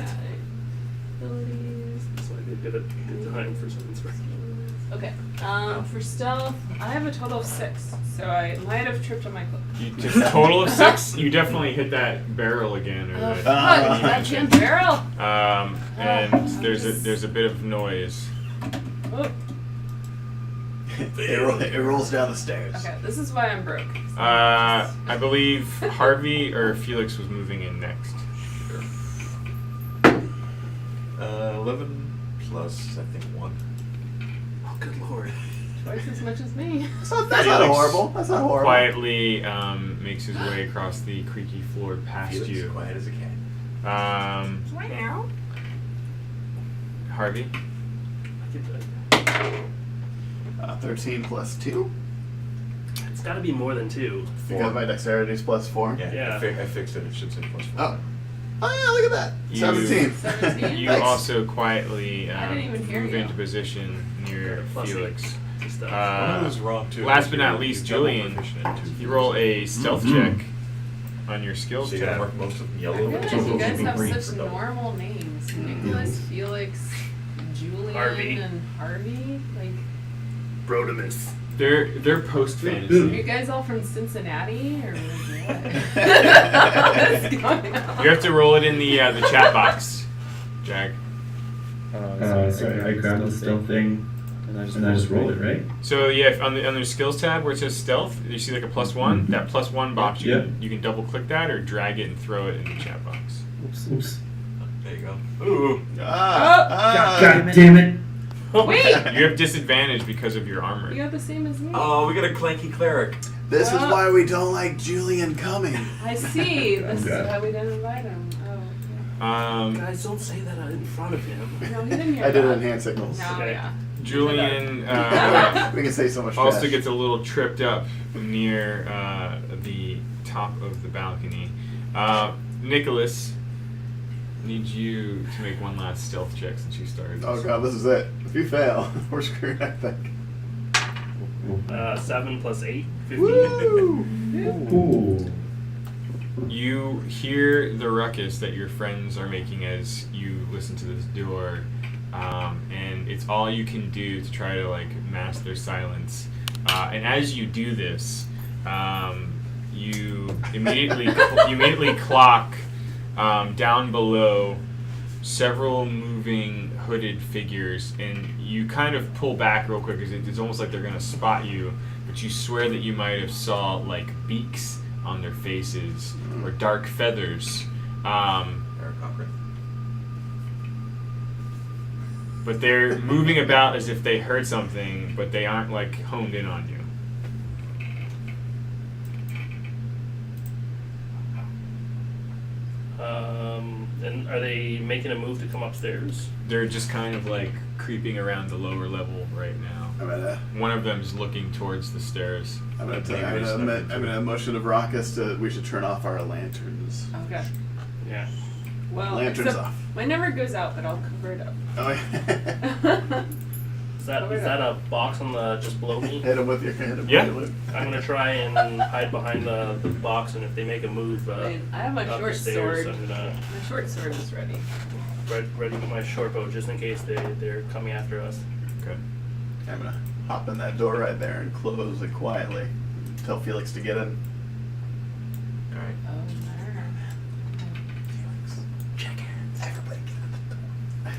abilities. This might be a good time for something. Okay. For stealth, I have a total of 6, so I might have tripped on my cloak. You just total of 6. You definitely hit that barrel again, or that. Fuck, that tin barrel. And there's a bit of noise. Oh, It rolls down the stairs. okay, this is why I'm broke. I believe Harvey or Felix was moving in next. 11 plus, I think, 1. Oh, good lord. Twice as much as me. That's not Felix horrible. That's not horrible. Quietly makes his way across the creaky floor past Felix is you. quiet as a cat. Harvey. 13 plus 2. It's got to be more than 2. Because my dexterity is plus 4. Yeah, Yeah. I fixed it. It should say plus 4. Oh. Oh yeah, look at that. You- 17. 17? You Thanks. also quietly I didn't even hear move you. into position near Plus Felix. Stuff. One of those is wrong too. Last but not You're least, double Julian, proficient in 2. you roll a stealth check on your skills So you gotta tab. mark most of them I yellow. realize Some of you those guys should be have green such for double. normal names. Nicholas, Felix, Julian, Harvey. and Harvey. Like, Brotimus. They're post are fantasy. you guys all from Cincinnati or what? What's going on? You have to roll it in the chat box, Jag. Sorry, I grabbed the stealth thing and I just roll it, right? So yeah, if on the skills tab where it says stealth, you see like a +1. That +1 box, you Yeah. you can double click that or drag it and throw it in the chat box. Oops. There you go. Ooh. God damn it! Wait, You have disadvantage because of your armor. you got the same as me. Oh, we got a clanky cleric. This is why we don't like Julian coming. I see. This is Okay. why we didn't invite him. Oh, Guys, don't say that in front of him. okay. No, he didn't hear I did that. it in hand signals. No, Okay. yeah. Julian We can say so much also trash. gets a little tripped up near the top of the balcony. Nicholas, need you to make one last stealth check since you started. Oh god, this is it. If you fail, we're screwed, I think. 7 plus 8, 15. Woo! Ooh. You hear the ruckus that your friends are making as you listen to this door, and it's all you can do to try to like mask their silence. And as you do this, you immediately clock down below several moving hooded figures, and you kind of pull back real quick because it's almost like they're gonna spot you, but you swear that you might have saw like beaks on their faces or dark feathers, Eric Cochran. but they're moving about as if they heard something, but they aren't like honed in on you. And are they making a move to come upstairs? They're just kind of like creeping around the lower level right now. One of them is looking towards the stairs. I'm gonna motion of Raucous to we should turn off our lanterns. Okay. Yeah. Well, Lanterns except off. mine never goes out, but I'll cover it up. Oh, yeah. Is that a box on the just below me? Hit him with your hand. Yeah. I'm gonna try and hide behind the box, and if they make a move, I have my up short the stairs, sword. I'm gonna My short sword is ready. ready my short bow just in case they're coming after us. Okay. I'm gonna hop in that door right there and close it quietly. Tell Felix to get in. All right. Oh, Check in. Everybody get in the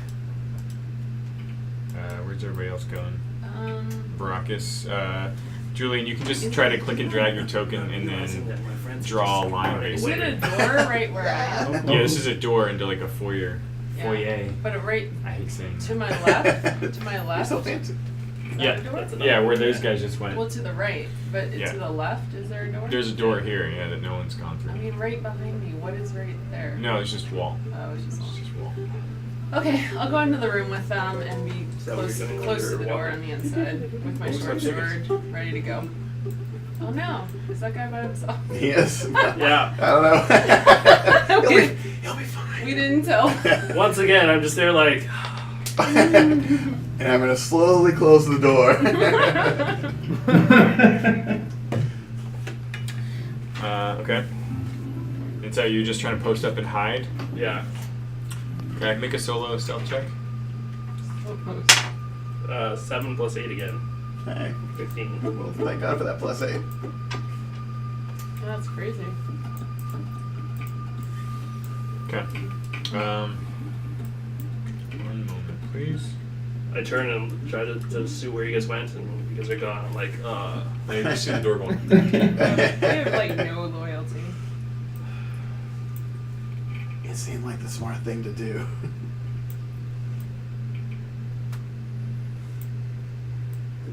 door. Where's everybody else going? no. Baracus. Julian, you can just try to click and drag your token and then draw a line Is it a basically. door right where I am? Yeah, this is a door into like a foyer. Yeah. Foyer. But right I hate saying to that. my left? To my You're left? so fancy. Is that Yeah, a door? that's another Yeah, where one, those yeah. guys just went. Well, to the right, but Yeah. to the left, is there a door? There's a door here, yeah, that no one's gone through. I mean, right behind me. What is right there? No, it's just wall. Oh, it's just. It's just wall. Okay, I'll go into the room with them and be that what close, you're doing close when to the you're door walking? on the inside with my Looks short like chickens. sword ready to go. Oh no, is that guy by himself? Yes. Yeah. I don't know. Okay. He'll be fine. We didn't tell. Once again, I'm just there like. And I'm gonna slowly close the door. Okay. And so you're just trying to post up and hide? Yeah. Okay, make a solo stealth check. 7 plus 8 again. Hey, 15. well, thank God for that +8. That's crazy. Okay. One moment, please. I turn and try to see where you guys went, and you guys are gone. I'm like, I just see the door going. I have like no loyalty. It seemed like the smart thing to do.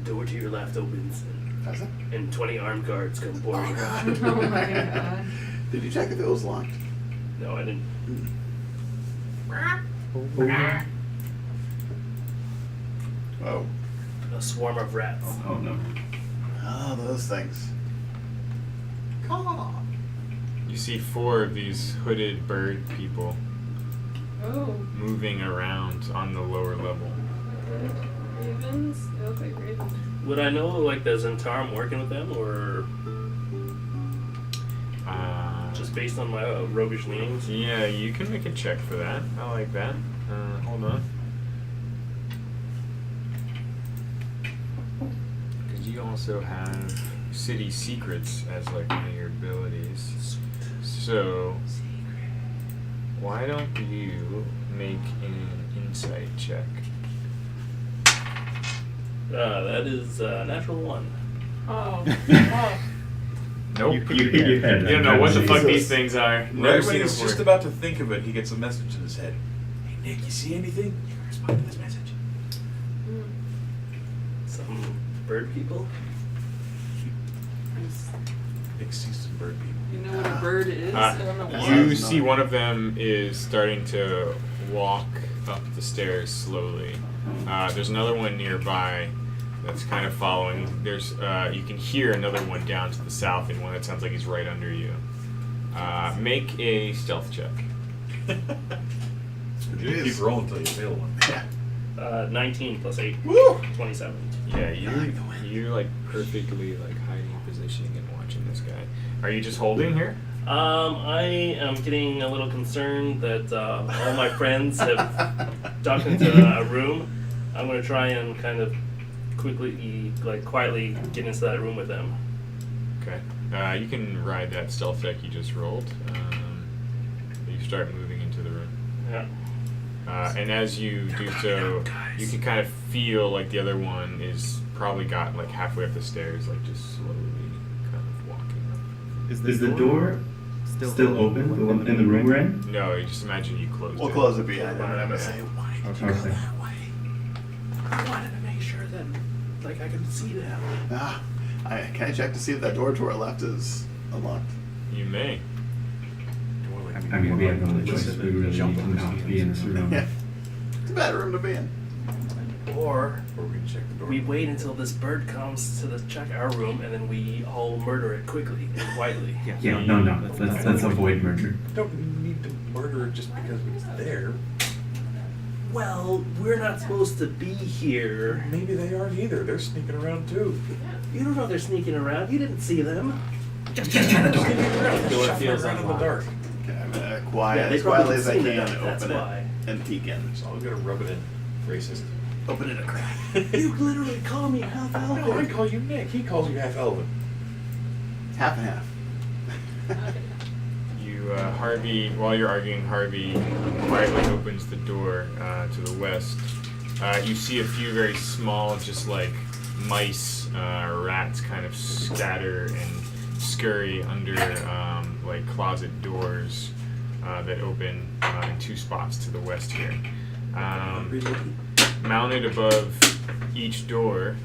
door to your left opens, Does it? and 20 armed guards come pouring. Oh my god. Did you check if it was locked? No, I didn't. Oh. A swarm of rats. Oh no. Oh, those things. You see 4 of these hooded bird people Oh, moving around on the lower level. ravens? They look like ravens. Would I know, like, the Zentarum working with them, or just based on my roguish leanings? Yeah, you can make a check for that. I like that. Hold on. Because you also have city secrets as like one of your abilities. So why don't you make an insight check? That is natural 1. Oh. Oh. Nope. You hit your head. You don't know what the fuck Jesus. these things are. Right Never when seen them he's just before. about to think of it, he gets a message in his head. Hey Nick, you see anything? You can respond to this message. Some bird people? Nice. Nick sees some bird people. You know what a bird is? I don't know what. You see one of them is starting to walk up the stairs slowly. There's another one nearby that's kind of following. There's you can hear another one down to the south, and one that sounds like he's right under you. Make a stealth check. You keep rolling until you fail one. Yeah. 19 plus 8. Woo! 27. Yeah, you're like perfectly like hiding, positioning, and watching this guy. Are you just holding here? I am getting a little concerned that all my friends have ducked into a room. I'm going to try and kind of quietly get into that room with them. Okay. You can ride that stealth check you just rolled. You start moving into the room. Yeah. And as you do so, you can kind of feel like the other one is probably got like halfway up the stairs, like just slowly kind of walking up. Is the door still open? The one in the room we're in? No, you just imagine you closed We'll it. close it behind him. I'm gonna say, Why did you go that way? I wanted to make sure that, like, I could see them. can I check to see if that door to our left is unlocked? You may. I mean, we have no other choice. We really need to not be in this room. Yeah. It's a bad room to be in. Or we can check the door. We wait until this bird comes to check our room, and then we all murder it quickly and quietly. Yeah, no. Let's avoid murder. Don't need to murder it just because it's there. Well, we're not supposed to be here. Maybe they aren't either. They're sneaking around too. You don't know they're sneaking around. You didn't see them. Just shut the door. Sneaking around. Door Shuffling feels around in the unlocked. dark. Okay, I'm gonna Yeah, they as probably quietly as I seen can it, that's open why. it and peek in. So I'm gonna rub it in. Racist. Open it a crack. You literally call me half elf. No, I call you Nick. He calls you half elven. Half and half. You, Harvey, while you're arguing, Harvey quietly opens the door to the west. You see a few very small, just like mice, rats kind of scatter and scurry under like closet doors that open in 2 spots to the west here. Mounted above each door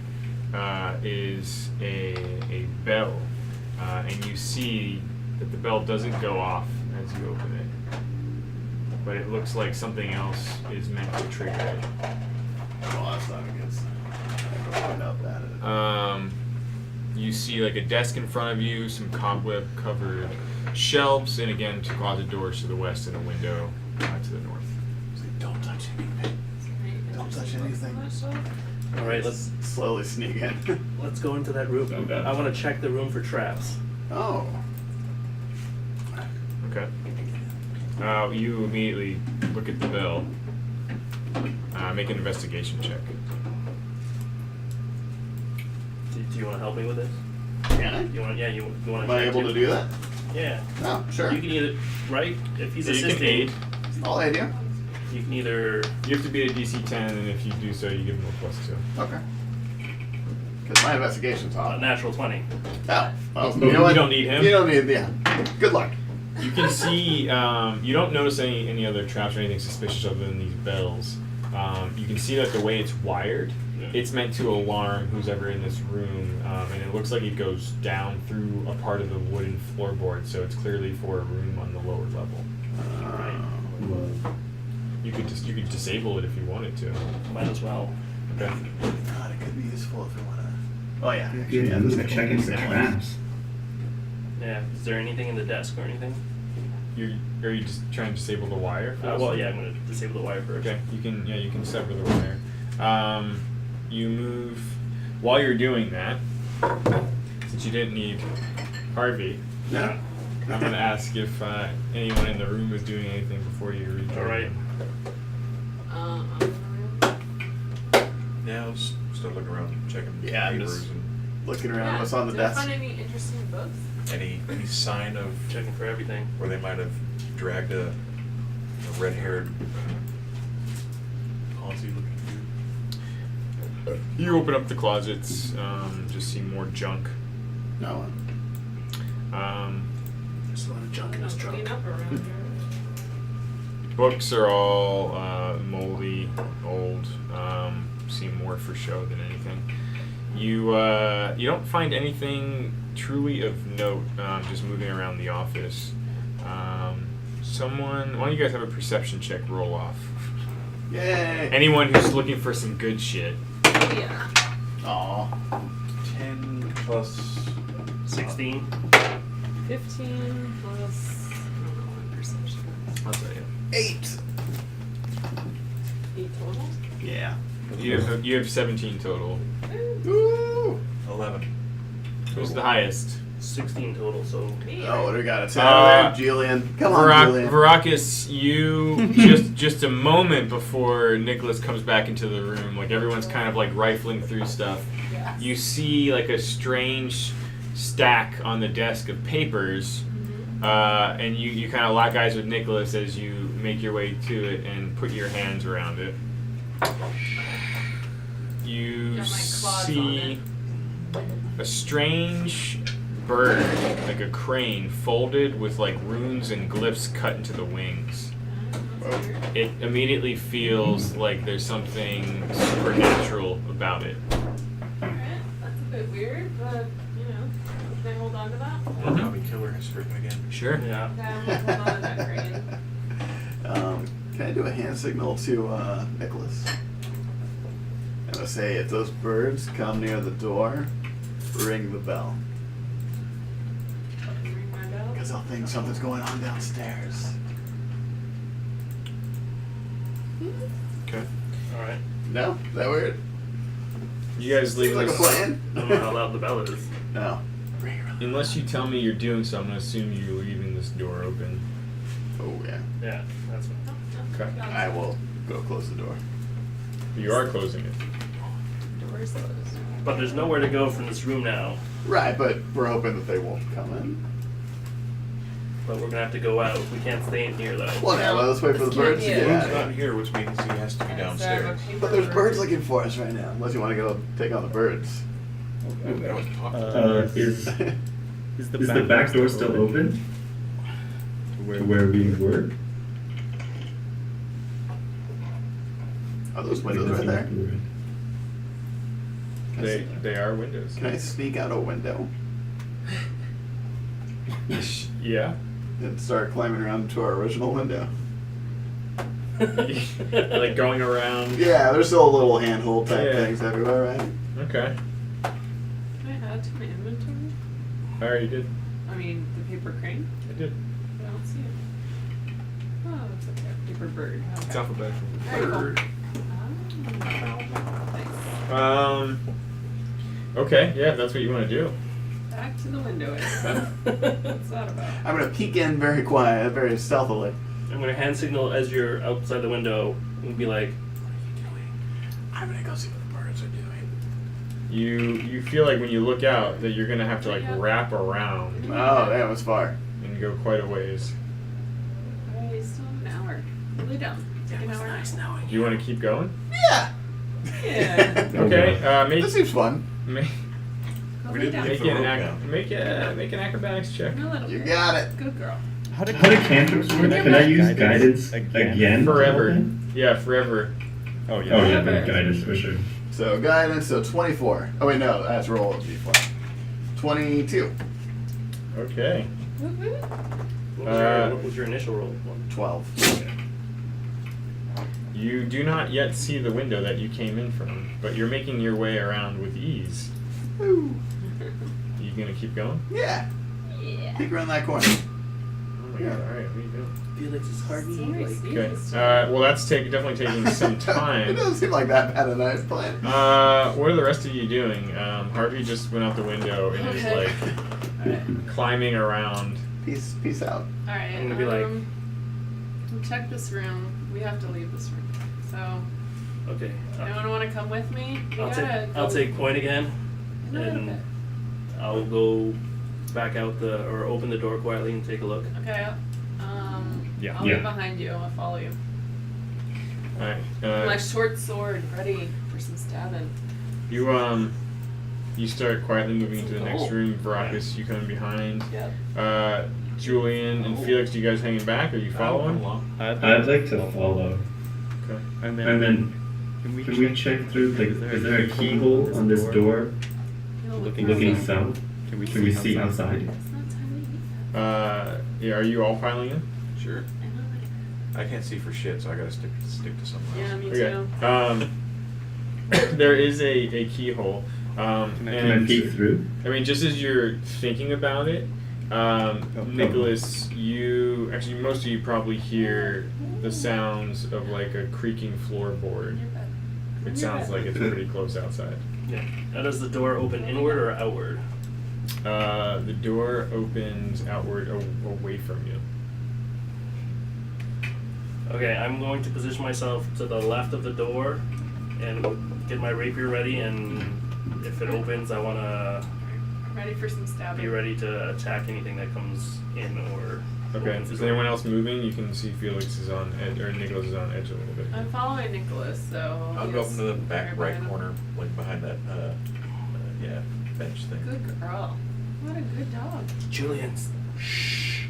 is a bell, and you see that the bell doesn't go off as you open it, but it looks like something else is meant to trigger it. Well, that's not a good sign. I can find out that. You see like a desk in front of you, some cobweb covered shelves, and again 2 closet doors to the west and a window to the north. Don't touch anything. Don't touch anything. All right, let's Slowly sneak in. go into that room. Okay. I want to check the room for traps. Oh. Okay. You immediately look at the bell. Make an investigation check. Do you want to help me with this? Can I? You want? Yeah, you want Am to? I able to do that? Yeah. No, sure. You can either if he's So you can assisting. aid. I'll aid you. You can either. You have to beat a DC 10, and if you do so, you give him a +2. Okay. Because my investigation's A off. natural 20. Oh. Well, You you know what? don't need him. You don't need, yeah. Good luck. You can see, you don't notice any other traps or anything suspicious other than these bells. You can see that the way it's wired, it's meant to alarm who's ever in this room, and it looks like it goes down through a part of the wooden floorboard, so it's clearly for a room on the lower level. You could disable it if you wanted to. Might as well. Okay. God, it could be useful if we want to. Oh yeah. Yeah, I'm gonna check into the traps. Yeah. Is there anything in the desk or anything? Are you just trying to disable the wire? Well, yeah, I'm gonna disable the wire first. Okay, you can sever the wire. You move while you're doing that. Since you didn't need Harvey, No. I'm gonna ask if anyone in the room is doing anything before you rejoin. All right. them. Yeah, I'll just start looking around, checking Yeah, I'm papers just and looking around what's on the Did I desk. find any interesting books? any sign of Checking for everything. where they might have dragged a red-haired Ponzi-looking dude. You open up the closets, just see more junk. No one. There's a lot of junk in this Clean truck. up around here. Books are all moldy, old. Seem more for show than anything. You don't find anything truly of note. Just moving around the office. Why don't you guys have a perception check roll off? Yay! Anyone who's looking for some good shit. Yeah. Aw. 10 plus 16. 15 plus, I don't know what perception is. I'll tell you. 8. 8 total? Yeah. You have 17 total. Woo! 11. Who's the highest? 16 total, so Me. Oh, what do we got? It's Julian. Come on, Julian. Varakis, you just a moment before Nicholas comes back into the room, like everyone's kind of like rifling through stuff. Yes. You see like a strange stack on the desk of papers, and you kind of lock eyes with Nicholas as you make your way to it and put your hands around it. You Got my claws see on a strange bird, like a crane, folded with like runes and glyphs cut into the wings. That's weird. It immediately feels like there's something supernatural about it. Alright, that's a bit weird, but, you know, can I hold on to that? Hobby killer has spoken again. Sure. yeah. Okay, I'm gonna hold on to that crane. Can I do a hand signal to Nicholas? I'm gonna say, if those birds come near the door, ring the bell. Fucking ring my bell. Because they'll think something's going on downstairs. Okay. All right. No? Is that weird? You guys leave Seems like a this. plan. I don't know how loud the bell is. No. Ring it around. Unless you tell me you're doing so, I'm gonna assume you're leaving this door open. Oh, yeah. Yeah, that's fine. Okay. I will go close the door. You are closing it. Door's closed. But there's nowhere to go from this room now. Right, but we're hoping that they won't come in. But we're gonna have to go out. We can't stay in here though. Well, now let's wait for the This birds to can't get be out Floon's of not here. here, which means he has to be downstairs. But there's birds looking for us right now. Unless you want to go take on the birds. That was talk. Is the back door still open? To where we were? Are those windows right there? Can I see- They are windows. Can I sneak out a window Yeah. and start climbing around to our original window? Like going around. Yeah, there's still little handhold type Yeah. things everywhere, right? Okay. Can I add to my inventory? I already did. I mean, the paper crane? I did. I don't see it. Oh, it's okay. Paper bird. Okay. It's alphabetical. Very cool. Bird. Nice. Okay, yeah, if that's what you want to do. Back to the window. What's that about? I'm gonna peek in very quiet, very stealthily. I'm gonna hand signal as you're outside the window and be like, I'm gonna go see what the birds are doing. You feel like when you look out that you're gonna have to like wrap around Oh, that was far. and go quite a ways. Alright, still have an hour. Lay down. Take an hour. knowing Do you want to keep going? Yeah. Yeah. Okay. Make This seems fun. make Go We lay didn't down. leave make the an rope ac- down. make an acrobatics check. A little You bit. got it. Good girl. How do cantrips work? Can I use guidance again? Forever. to help me? Yeah, forever. Oh, Oh yeah, the guidance for sure. So guidance, so 24. Oh wait, no, that's roll of d4. 22. Okay. What was your initial roll? 12. You do not yet see the window that you came in from, but you're making your way around with ease. Woo. You gonna keep going? Yeah. Yeah. Peek around that corner. Oh my god, alright, what are you doing? Felix is Harvey. Okay. Well, that's definitely taking some It time. doesn't seem like that bad a nice plan. What are the rest of you doing? Harvey just went out the window and is Okay. like Alright. climbing around. Peace out. Alright. I'm gonna be like- we'll check this room. We have to leave this room. So, Okay. anyone want to come with me? We gotta I'll go take point again, in a little and bit. I'll go back out or open the door quietly and take a look. Okay. Yeah. I'll Yeah. be behind you. I'll follow you. Alright. My short sword ready for some stabbing. You start quietly moving into the next Oh. room. Veracruz, you come behind. Yep. Julian and Felix, you guys hanging back? Are you following? I'd like to follow. Okay. And then can we check through? Like, is there a keyhole on this door You'll look looking around. south? Can we see outside? It's not time to eat Yeah. Are you all filing in? Sure. that. I know. I can't see for shit, so I gotta stick to something Yeah, else. me too. There is a keyhole. Can I peek through? I mean, just as you're thinking about it, Nicholas, most of you probably hear the sounds of like a creaking floorboard. You're bad. It sounds like it's pretty close outside. Yeah. Now, does the door open inward or outward? The door opens outward away from you. Okay, I'm going to position myself to the left of the door and get my rapier ready, and if it opens, I want to Ready for some stabbing. be ready to attack anything that comes in or Okay. opens the Is door. anyone else moving? You can see Felix is on edge, or Nicholas is on edge a little bit. I'm following Nicholas, so. I'll go up he's into the back right behind him. corner, like behind that, bench thing. Good girl. What a good dog. Julian.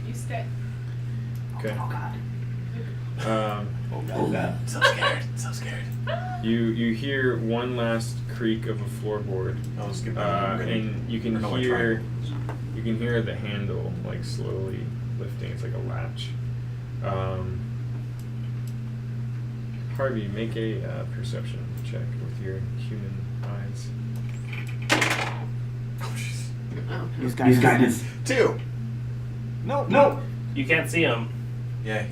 You stay. Okay. Oh God. Oh god. So scared. So scared. You hear one last creak of a floorboard, I'll skip and you can I know I hear tried. the handle like slowly lifting. It's like a latch. Harvey, make a perception check with your human eyes. Oh jeez. Oh. Use guidance. 2. No, you can't see him. Yeah,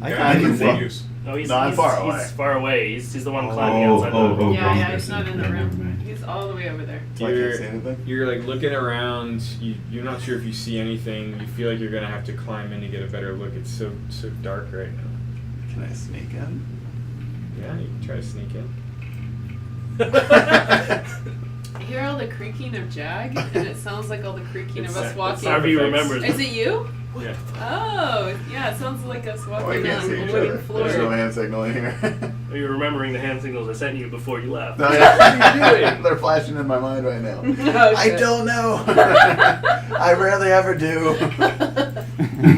I can see. use. No, he's No, I'm far away. He's far away. He's the one climbing outside the door. Yeah, wrong yeah, he's person. not in the Never room. mind. He's all the way over there. So I can't see anything? You're like looking around. You're not sure if you see anything. You feel like you're gonna have to climb in to get a better look. It's so dark right now. Can I sneak in? Yeah, you can try to sneak in. I hear all the creaking of Jag, and it sounds like all the creaking of us walking. Harvey remembers. Is it you? Yeah. Oh, yeah, it sounds like us Oh, I walking can't on see a each wooden other. floor. There's no hand signal in here. Are you remembering the hand signals I sent you before you left? No, yeah, what are you doing? They're flashing in my mind right now. Oh, I shit. don't know. I rarely ever do.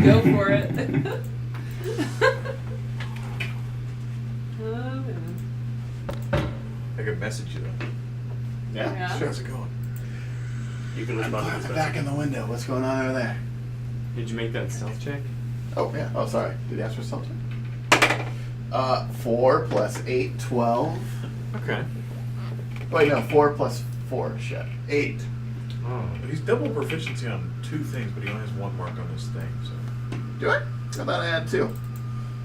Go for it. Oh, man. I could message you though. Yeah. Sure. How's it going? You can I'm respond to this back in the window. What's going on over there? Did you make that stealth check? Oh, yeah. Oh, sorry. Did you ask for something? 4 plus 8, 12. Okay. Wait, no, 4 plus 4. Shit. 8. Oh. He's double proficiency on 2 things, but he only has 1 mark on his thing, so. Do I? I thought I had 2.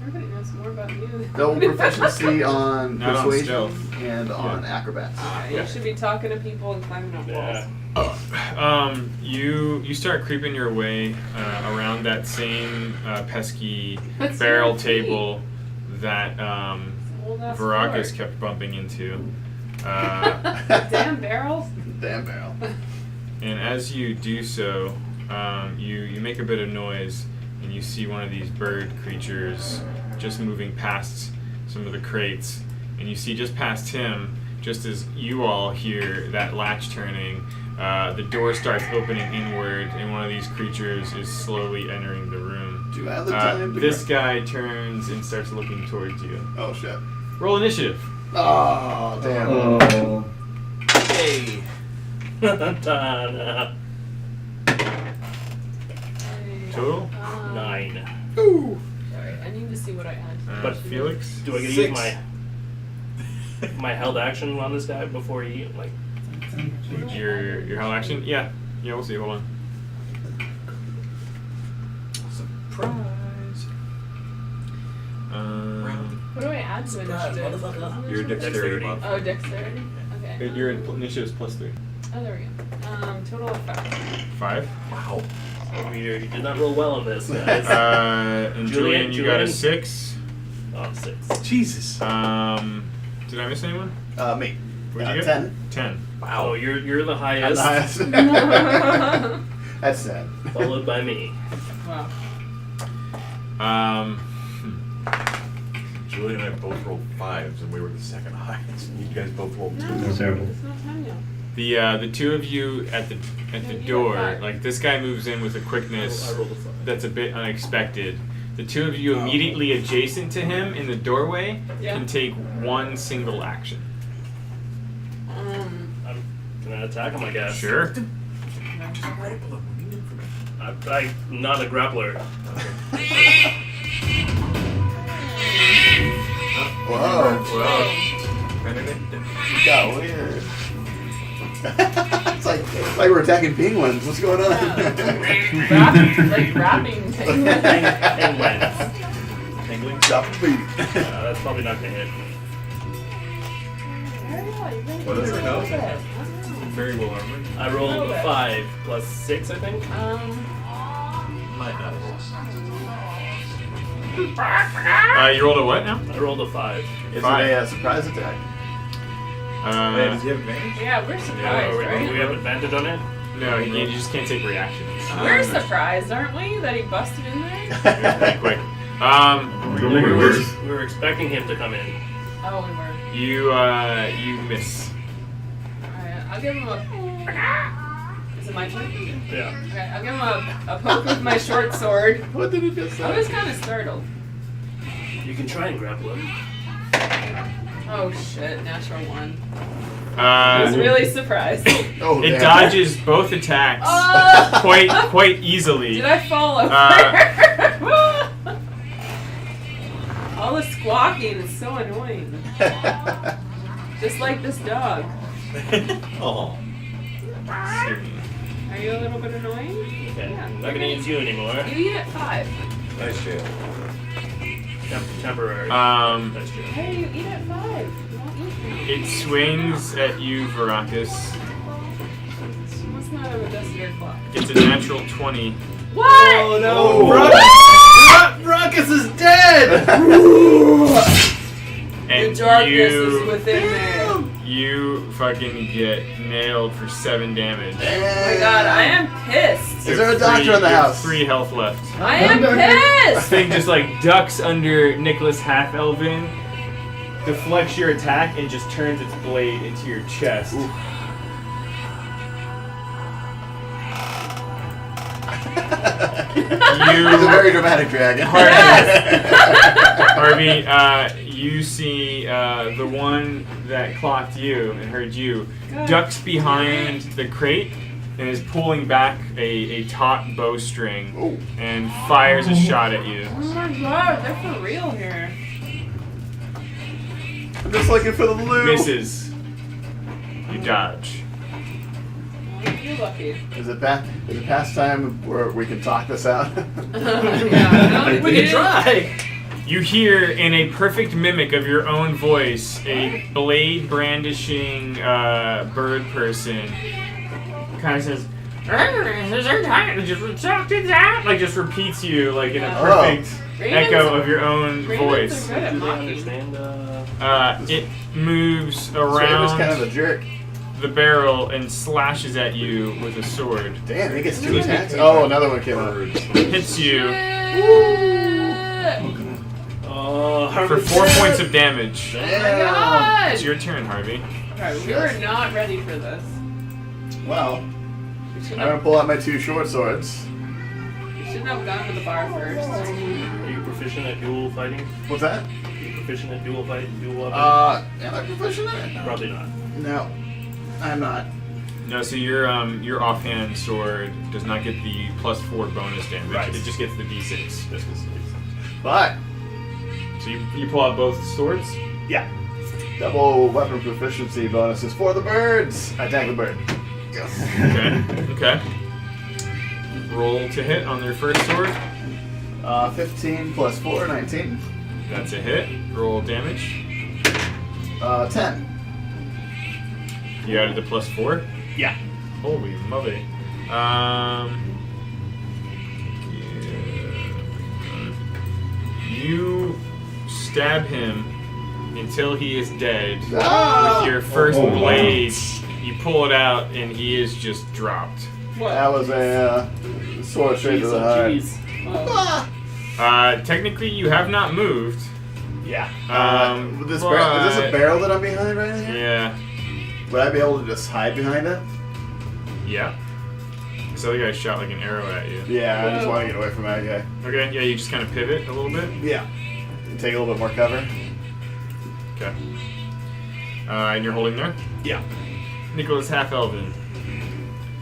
Everybody knows more about you than Double proficiency on Not on persuasion stealth. and on acrobats. Yeah, you should be talking to people and climbing up walls. Yeah. You start creeping your way around that same pesky What's barrel your feet? table that Old-ass Veracruz floor. kept bumping into. Damn barrels. Damn barrel. And as you do so, you make a bit of noise, and you see one of these bird creatures just moving past some of the crates, and you see just past him, just as you all hear that latch turning, the door starts opening inward, and one of these creatures is slowly entering the room. Do I have the time to This guy turns and starts looking towards you. Oh, shit. Roll initiative. Oh, damn. Oh. Hey. Ta-da. Total? 9. Ooh. Sorry, I need to see what I had. But Felix? Do I get to 6. use my held action on this guy before he like? Your hell action? Yeah. Yeah, we'll see. Hold on. Surprise. What do I add to initiative? Your dexterity. Oh, dexterity? Okay. Your initiative is +3. Oh, there we go. Total of 5. 5. Wow. You did not roll well on this, guys. And Julian, you got a Julian? 6. Oh, 6. Jesus. Did I miss anyone? Me. What'd you get? 10. 10. Wow, you're the I'm highest, the highest. That's sad. followed by me. Wow. Julie and I both rolled 5s, and we were the second highest. You guys both rolled 2s. That's terrible. It's not time yet. The two of you at the door, like this guy moves in with a quickness I rolled a 5. that's a bit unexpected. The two of you immediately adjacent to him in the doorway Yeah. can take one single action. I'm gonna attack him, I guess. Sure. I'm not a grappler. Whoa. Well, It got weird. It's like we're attacking penguins. What's going on? Like rapping thing. Penguins. Tingling. Drop the beat. That's probably not gonna hit. What is it? No. very well armored. I rolled a 5 plus 6, I think. Might not. You rolled a what now? I rolled a 5. Is it 5. a surprise attack? Wait, does he have advantage? Yeah, we're surprised, Do we have right? advantage on it? No, you just can't take reactions. We're surprised, aren't we, that he busted in there? It's pretty quick. We were expecting him to come in. Oh, we were. You miss. Alright, I'll give him a... Is it my turn? Yeah. Okay, I'll give him a poke with my short sword. What did it just say? I was kind of startled. You can try and grapple him. Oh shit, natural 1. Uh, I was really surprised. Oh, It damn. dodges both attacks Oh! quite easily. Did I fall over? All the squawking is so annoying. Just like this dog. Oh. Are you a little bit annoying? Okay. Yeah. I'm not gonna use you anymore. You eat at 5. Nice jail. Temporary. Um, Hey, you eat at 5. You won't eat now. It swings at you, Veracus. You must not have adjusted your clock. It's a natural 20. What? Oh no! Ruckus is dead! And The darkness is you, within there. you fucking get nailed for 7 damage. Oh my god, I am pissed. Is there a doctor in the You have house? 3 health left. I am This pissed. thing just like ducks under Nicholas Half-Elven, deflects your attack, and just turns its blade into your chest. He's a very dramatic dragon. Harvey, you see the one that clocked you and heard you ducks behind the crate and is pulling back a taut bowstring Oh. and fires a shot at you. Oh my god, they're for real here. I'm just looking for the loot. Misses. You dodge. You're lucky. Is it past time where we can talk this out? Yeah, no, We can try. You hear in a perfect mimic of your own voice a blade brandishing bird person kind of says, like just repeats you like in a perfect echo of your own voice. Are good at Do they mocking. understand? It moves So he was kind of a around jerk. the barrel and slashes at you with a sword. Damn, he gets 2 attacks. Oh, another one came out. Hits you Oh, for 4 points of damage. Oh my god! It's your turn, Harvey. Okay, we were not ready for this. Well, We I'm shouldn't gonna have, pull out my 2 short swords. we shouldn't have gone to the bar first. Are you proficient at dual fighting? What's that? Are you proficient in dual weapon? Am I proficient in it? Probably not. No, I'm not. No, so your offhand sword does not get the +4 bonus damage. Right. It just gets the d6. But So you pull out both swords. Yeah. double weapon proficiency bonuses for the birds. Attack the bird. Okay. Okay. Roll to hit on their first sword. 15 plus 4, 19. That's a hit. Roll damage. 10. You added the +4. Yeah. Holy moly. You stab him until he is dead. Ah! With your first Oh, wow. blade, you pull it out and he is just dropped. What? That was a sword straight to the heart. Jeez. Oh. Technically, you have not moved. Yeah. Is this a barrel that I'm behind right here? Yeah. Would I be able to just hide behind it? Yeah. So the guy shot like an arrow at you. Yeah, I just want to get away from that guy. Okay, yeah, you just kind of pivot a little bit. Yeah. Take a little bit more cover. Okay. And you're holding there? Yeah. Nicholas Half Elven.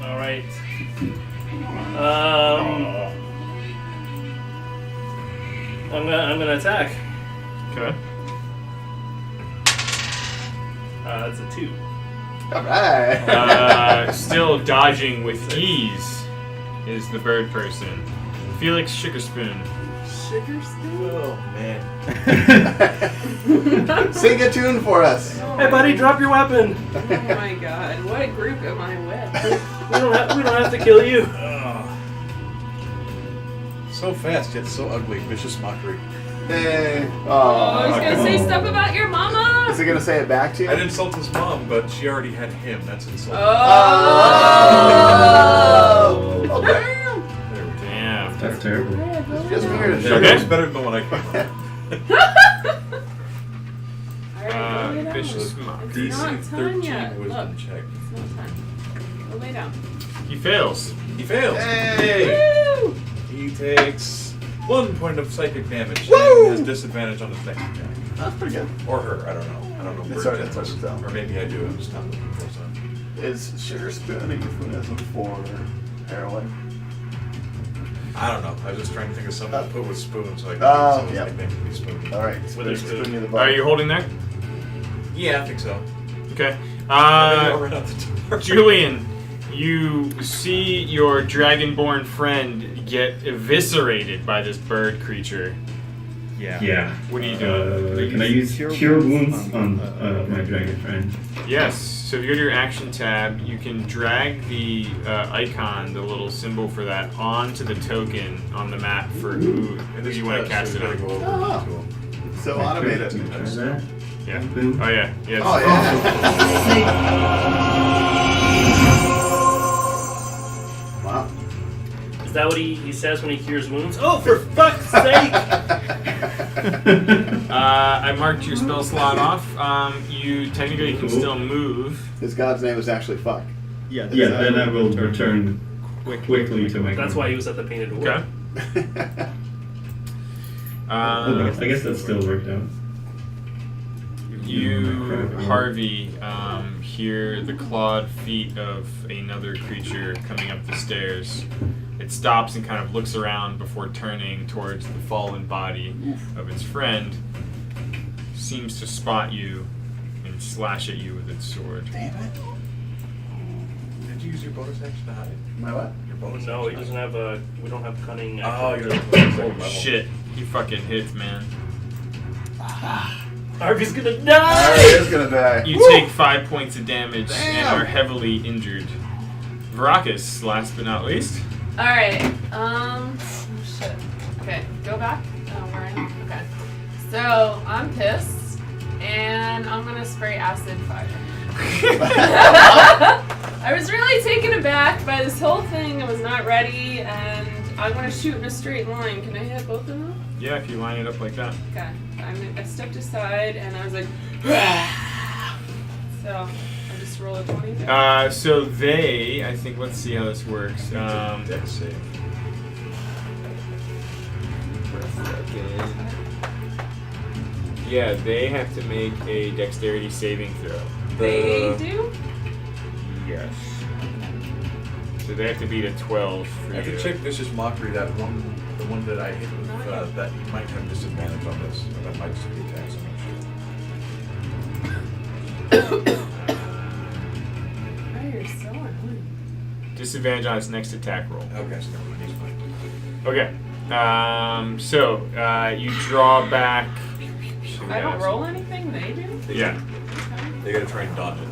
All right. I'm gonna attack. Okay. That's a 2. Alright. Still dodging with ease is the bird person. Felix Sugarspoon. Sugar spoon? Oh man. Sing a tune for us. Hey, buddy, drop your weapon. Oh my god, what group am I with? We don't have to kill you. So fast yet so ugly. Vicious mockery. Hey. Oh, he's gonna say Oh. stuff about your mama! Is he gonna say it back to you? I'd insult his mom, but she already had him. That's insulting. Oh. Oh, damn. There we go. Damn. That's terrible. It's just weird. That Okay. was better than the one I came up with. Alright, Vicious it's mockery. not DC time 13 yet. Look, wisdom check. it's not time. Go lay down. He fails. He fails. Hey. Woo! He takes 1 point of psychic damage. Woo! And has disadvantage on his next attack. That's pretty good. Or her. I don't know. I don't know. It's where hard- it it's hard to is. tell. Or maybe I do. I'm just not looking close enough. Is sugar spooning for heroin? I don't know. I was just trying to think of something to put with spoons, so I could Oh, think yeah. of something to be spoon. All right. With a spoon. Spoon you the Are butt. you holding there? Yeah, I think so. Okay. I'll run out the door. Julian, you see your dragonborn friend get eviscerated by this bird creature. Yeah. What are you doing? Can I use Cure Wounds on my dragon friend? Yes. So if you go to your action tab, you can drag the icon, the little symbol for that, onto the token on the map for who you want to cast it on. Go over Oh. to him. So automated. Try that. Yeah. Boom. Oh yeah. Yeah. Oh yeah. Wow. Is that what he says when he cures wounds? Oh, for fuck's sake! I marked your spell slot off. You technically can still move. His god's name is actually fuck. Yeah, then I will return quickly to my. That's why he was at the painted door. Okay. I guess that still worked out. You, Harvey, hear the clawed feet of another creature coming up the stairs. It stops and kind of looks around before turning towards the fallen body of its friend. Seems to spot you and slash at you with its sword. Damn it. Did you use your bonus action to hide? My what? Your bonus No, he action? doesn't have a. We don't have cunning. Oh, action. you're not Oh shit, he fucking hits, man. Harvey's gonna Alright, die! he's gonna die. You take 5 points of damage and Damn. are heavily injured. Varacus, last but not least. Alright, shit. Okay, go back. Where I am. Okay. So, I'm pissed, and I'm gonna spray acid fire. I was really taken aback by this whole thing. I was not ready, and I'm gonna shoot in a straight line. Can I hit both of them? Yeah, if you line it up like that. Okay. I stepped aside, and I was like, so I just roll a 20. So they, I think, let's see how this works. Dex save. Yeah, they have to make a dexterity saving throw. They do? Yes. So they have to beat a 12 for I have you. to check Vicious Mockery, the one that I hit with, that you might have disadvantage on this. Or that might just be attacks, I'm not sure. Oh, you're so annoying. Disadvantage on its next attack roll. Okay, so he's fine. Okay. So you draw back. I don't roll anything, they do? Yeah. Okay. They gotta try and dodge it.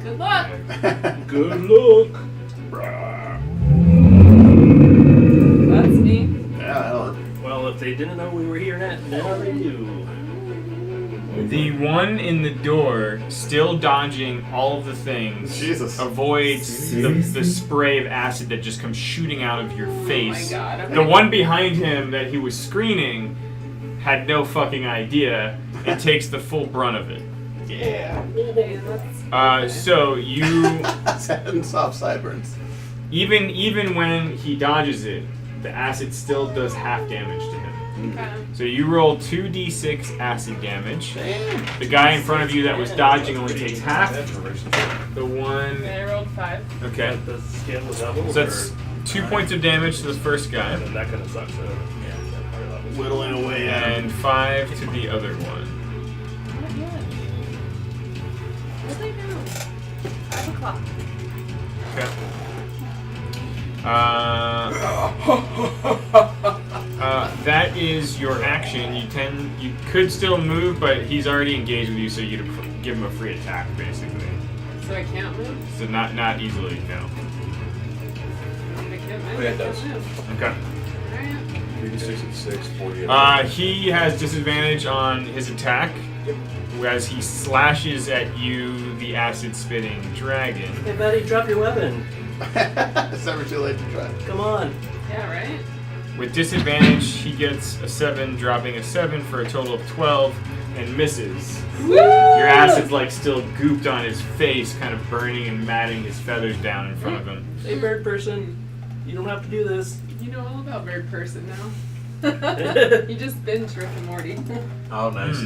Good luck. Good luck. That's me. Yeah, Well, if they didn't know we were here, now they do. The one in the door, still dodging all of the things, Jesus. avoids the spray of acid that just comes shooting out of your face. Oh my God, I'm The gonna- one behind him that he was screening had no fucking idea and takes the full brunt of it. yeah. Man, that's So you, And soft sideburns. even when he dodges it, the acid still does half damage to him. okay. So you roll 2d6 acid damage. Damn. The guy in front of you that was dodging only takes half. That's reverse. The one, And I rolled 5. okay. The scale was double. So that's 2 points of damage to the first guy, And that kind of sucks. Yeah. Higher levels. Whittling away at him. and 5 to the other one. Not yet. What do they do? 5 o'clock. Okay. That is your action. You could still move, but he's already engaged with you, so you'd give him a free attack, basically. So I can't move? So not easily, no. I can't move. Oh, yeah, it I does. can't move. Okay. Alright. 3d6 and 6, 40. He has disadvantage on his attack, as he slashes at you, the acid-spitting dragon. Hey, buddy, drop your weapon. It's never too late to try. Come on. Yeah, right? With disadvantage, he gets a 7, dropping a 7 for a total of 12, and misses. Woo! Your acid's like still gooped on his face, kind of burning and matting his feathers down in front of him. Hey, bird person. You don't have to do this. You know all about bird person now. You just binge Rick and Morty. Oh, nice.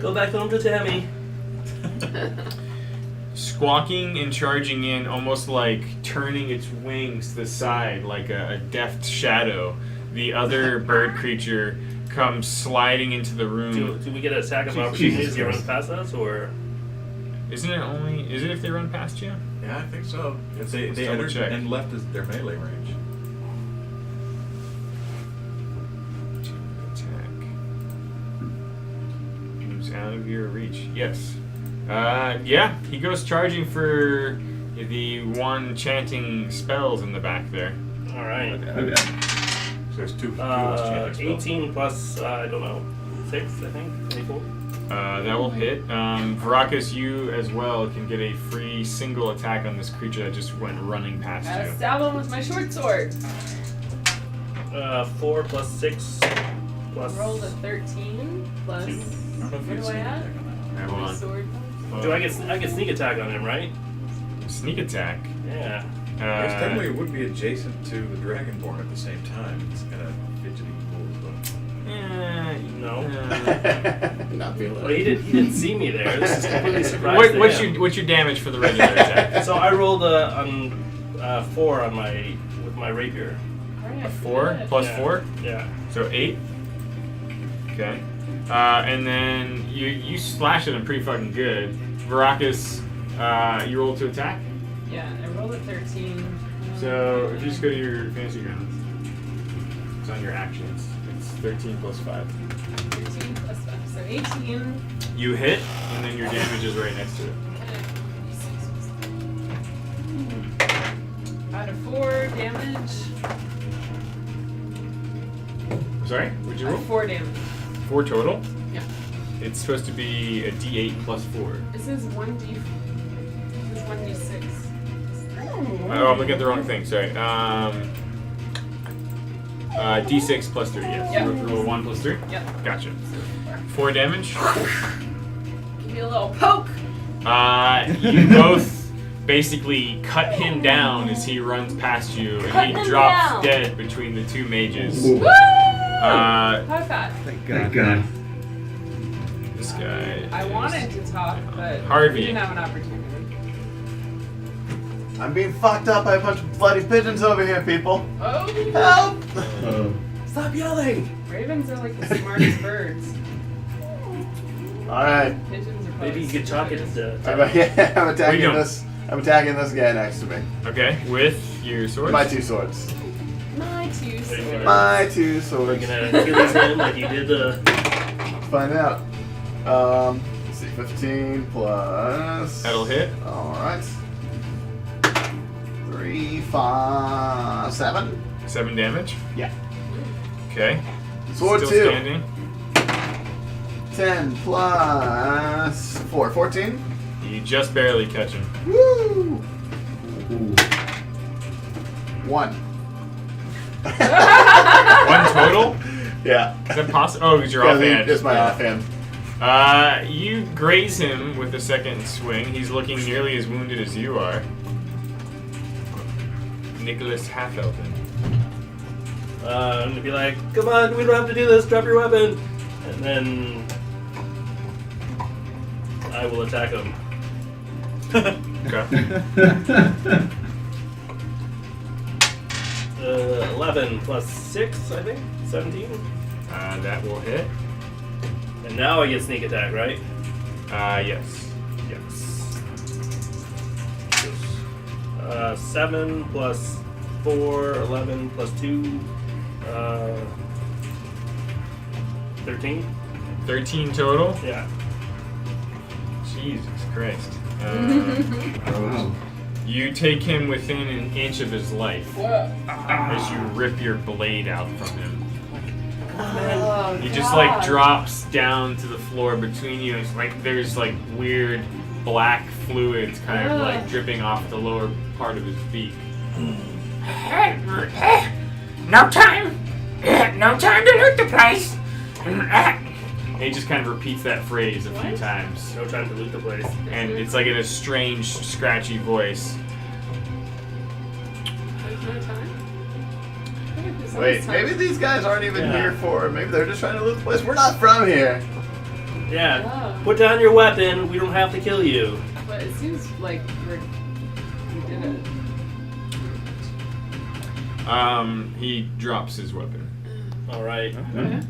Go back home to Tammy. Squawking and charging in, almost like turning its wings to the side like a deft shadow. The other bird creature comes sliding into the room. Do we get an attack of Jesus opportunity as he runs Christ. past us, or? Is it if they run past you? Yeah, I think so. If they Let's double entered check. and left their melee range. Attack. Moves out of your reach. Yes. Yeah, he goes charging for the one chanting spells in the back there. All right. Okay. So there's two less chanting spells. 18 plus, I don't know, 6, I think, 24. That will hit. Varakas, you as well can get a free single attack on this creature that just went running past Gotta you. stab him with my short sword. 4 plus 6 plus. I rolled a 13 plus. I don't know if What you do I see add? anything Alright, hold My on. sword. I get sneak attack on him, right? Sneak attack. Yeah. I guess technically it would be adjacent to the Dragonborn at the same time. It's kind of fidgety cool, No. Not feeling Well, it. he didn't see me there. This is completely surprising. to What's him. your damage for the regular attack? So I rolled a 4 on with my rapier. Alright, A 4 good. plus Yeah. 4, Yeah. so 8. Okay. And then you slash at him pretty fucking good. Varakas, you roll to attack. Yeah, I rolled a 13. So if you just go to your fantasy grounds, it's on your actions. It's 13 plus 5. 13 plus 5, so 18. You hit, and then your damage is right next to it. Out of 4 damage. Sorry, what'd you Out roll? of 4 damage. 4 total. Yeah. It's supposed to be a D8 plus 4. This is 1d. This is 1d6. Oh, I'm looking at the wrong thing. Sorry. D6 plus 3. Yes. Yeah. Roll 1 plus 3. Yep. Gotcha. 4 damage. Give you a little poke. You both basically cut him down as he runs past you, and Cutting he him drops down. dead between the two mages. Ooh. Woo! High five. Thank God. this guy. I is- wanted to talk, but Harvey. we didn't have an opportunity. I'm being fucked up by a bunch of bloody pigeons over here, people. Oh! Help! Stop yelling! Ravens are like the smartest birds. Alright. Pigeons are probably Maybe you could chalk it to. I'm attacking doing? this. I'm attacking this guy next to me. Okay, with your sword. My 2 swords. My two swords. My 2 Are swords. you gonna kill his name like you did Find out. Let's see, 15 plus. That'll hit. Alright. 3, 5, 7. 7 damage. Yeah. Okay. Sword Still 2. standing. 10 plus 4, 14. You just barely catch him. Woo! Ooh. 1. 1 total? Yeah. Is that possible? Oh, because you're Yeah, offhand. it's my offhand. You graze him with a second swing. He's looking nearly as wounded as you are. Nicholas Halfelton. I'm gonna be like, come on, we don't have to do this, drop your weapon. And then I will attack him. Okay. 11 plus 6, I think? 17? That will hit. And now I get sneak attack, right? Yes. Yes. 7 plus 4, 11 plus 2, 13? 13 total? Yeah. Jesus Christ. Wow. You take him within an inch of his life Whoa. as you rip your blade out from him. Oh, He just God. like drops down to the floor between you. It's like there's like weird black fluids kind of like dripping off the lower part of his beak. No time! No time to loot the place! And he just kind of repeats that phrase a few What? times. No time to loot the place. And it's like in a strange, scratchy voice. There's no time? I think there's Wait, always maybe time. these guys aren't even Yeah. here for it. Maybe they're just trying to loot the place. We're not from here. Yeah. Oh. Put down your weapon, we don't have to kill you. But it seems like we did it. He drops his weapon. Alright. Okay.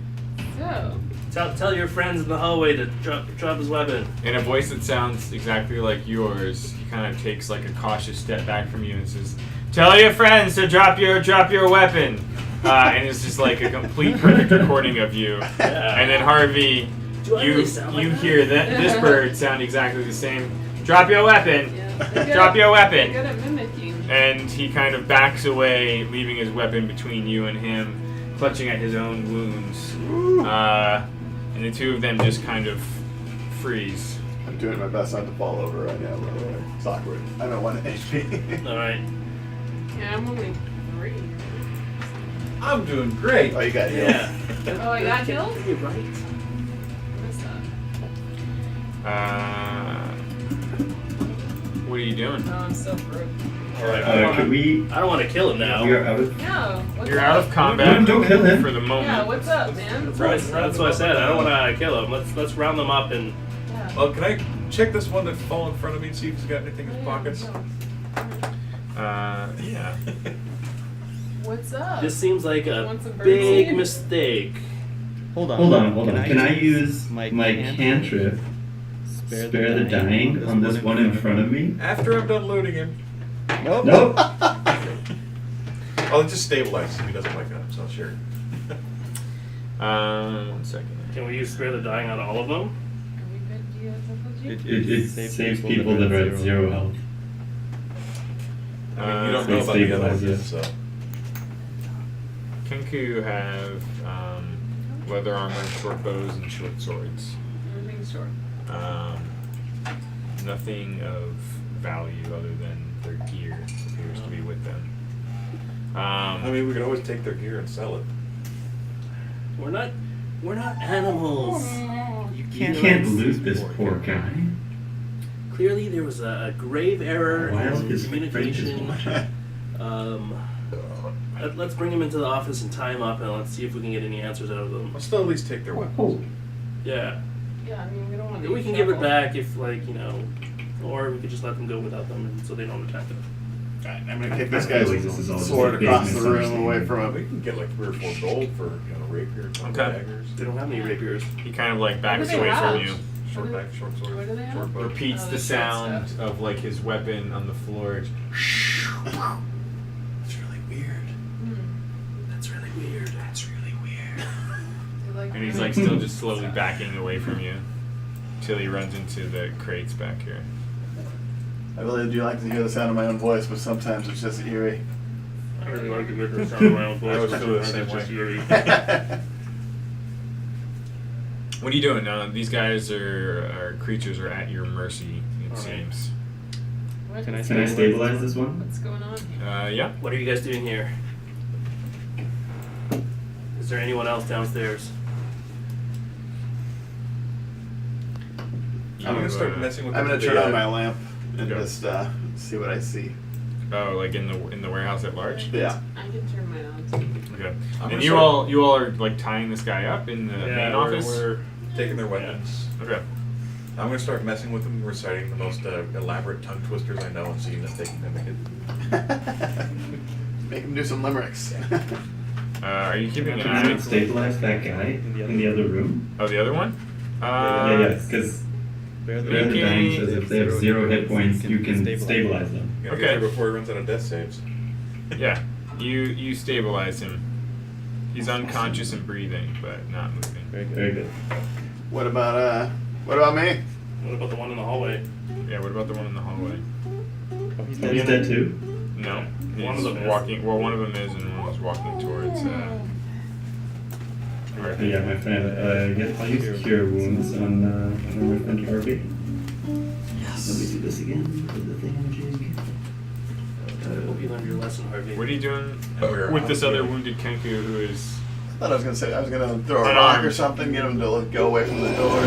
So, Tell your friends in the hallway to drop his weapon. In a voice that sounds exactly like yours, he kind of takes like a cautious step back from you and says, "Tell your friends to drop your weapon." And it's just like a complete perfect recording of you. Yeah. And then Harvey, Do I you really sound like you that? hear that this bird sound exactly the same. Drop your weapon. yeah. They're good Drop at- your they're weapon. good at mimicking. And he kind of backs away, leaving his weapon between you and him, clutching at his own wounds. And the two of them just kind of freeze. I'm doing my best not to fall over right now, by the way. It's awkward. I'm at 1 HP. Alright. Yeah, I'm only 3. I'm doing great. Oh, you got healed. Yeah. Oh, I got killed? You're right. I missed that. What are you doing? Oh, I'm so broke. Alright. Could we? I don't want to kill him now. We are out of. No, what's You're up? out of combat Don't kill him. for the moment. Yeah, what's up, man? That's what I said. I don't want to kill him. Let's round them up and. Yeah. Well, can I check this one that fall in front of me and see if he's got anything in his pockets? Yeah. What's up? This seems like a Want some birdseed? big mistake. Hold on. Can I use my cantrip? Spare the dying on this one in front of me? After I'm done looting him. Nope. I'll just stabilize him. He doesn't like that, so sure. 1 second. Can we use spare the dying on all of them? Are we good? Do you have FLG? It saves people that are at 0 health. I mean, you don't They know about the other stabilize ones, it. so. Kenku have leather armor, short bows, and short swords. Everything's short. Nothing of value other than their gear appears to be with them. I mean, we could always take their gear and sell it. We're not animals. You can't loot this poor guy. Clearly, there was a grave error While in his communication. Let's bring him into the office and tie him up, and let's see if we can get any answers out of them. I'll still at least take their weapons. Oh, Yeah. Yeah, I mean, we don't want to. We can give it back if, like, you know, or we could just let them go without them, and so they don't attack them. Alright, I'm gonna kick this I feel guy's like this is all just sword a big across the room misunderstanding. away from We him. can get like 3 or 4 gold for, you know, rapier, Okay. daggers. They don't have any rapiers. He kind of like backs What do they away have? from you. Short back, short sword, What do they have? short bow. Repeats Oh, the the short sound stuff. of like his weapon on the floor. It's really weird. That's really weird. That's really weird. And he's like still just slowly backing away from you till he runs into the crates back here. I really do like to hear the sound of my own voice, but sometimes it's just eerie. I really like to hear the sound of my own voice. I always feel the Sometimes same it's just way. eerie. What are you doing? These guys are creatures are at your mercy, it Alright. seems. What Can I is- stabilize this one? What's going on here? Yeah. What are you guys doing here? Is there anyone else downstairs? I'm gonna start messing with I'm gonna the, turn on my lamp and Okay. just see what I see. Oh, like in the warehouse at large. Yeah. I can turn mine on too. Okay. I'm And gonna you start- all are like tying this guy up in the main office. We're taking their weapons. Okay. I'm gonna start messing with them, reciting the most elaborate tongue twisters I know and seeing if they can mimic it. Make him do some limericks. Are you keeping an Can I eye? not stabilize that guy in the other room? Oh, the other one. Yeah, because the dying says if they have 0 hit points, you can stabilize them. You gotta Okay. get there before he runs out of death saves. Yeah. You stabilize him. He's unconscious and breathing, but not moving. Very good. What about me? What about the one in the hallway? Yeah. What about the one in the hallway? He's dead too? No. One He's of them is. walking. Well, one of them is, and one is walking towards. Harvey. Yeah, my friend. I'll use Cure Wounds on my friend Harvey. Yes. Let me do this again with the thingamajig. I hope you learned your lesson, Harvey. What are you doing We're with this out other here. wounded Kenku who is? I thought I was gonna say I was gonna throw a Unarmed. rock or something, get him to go away from the door.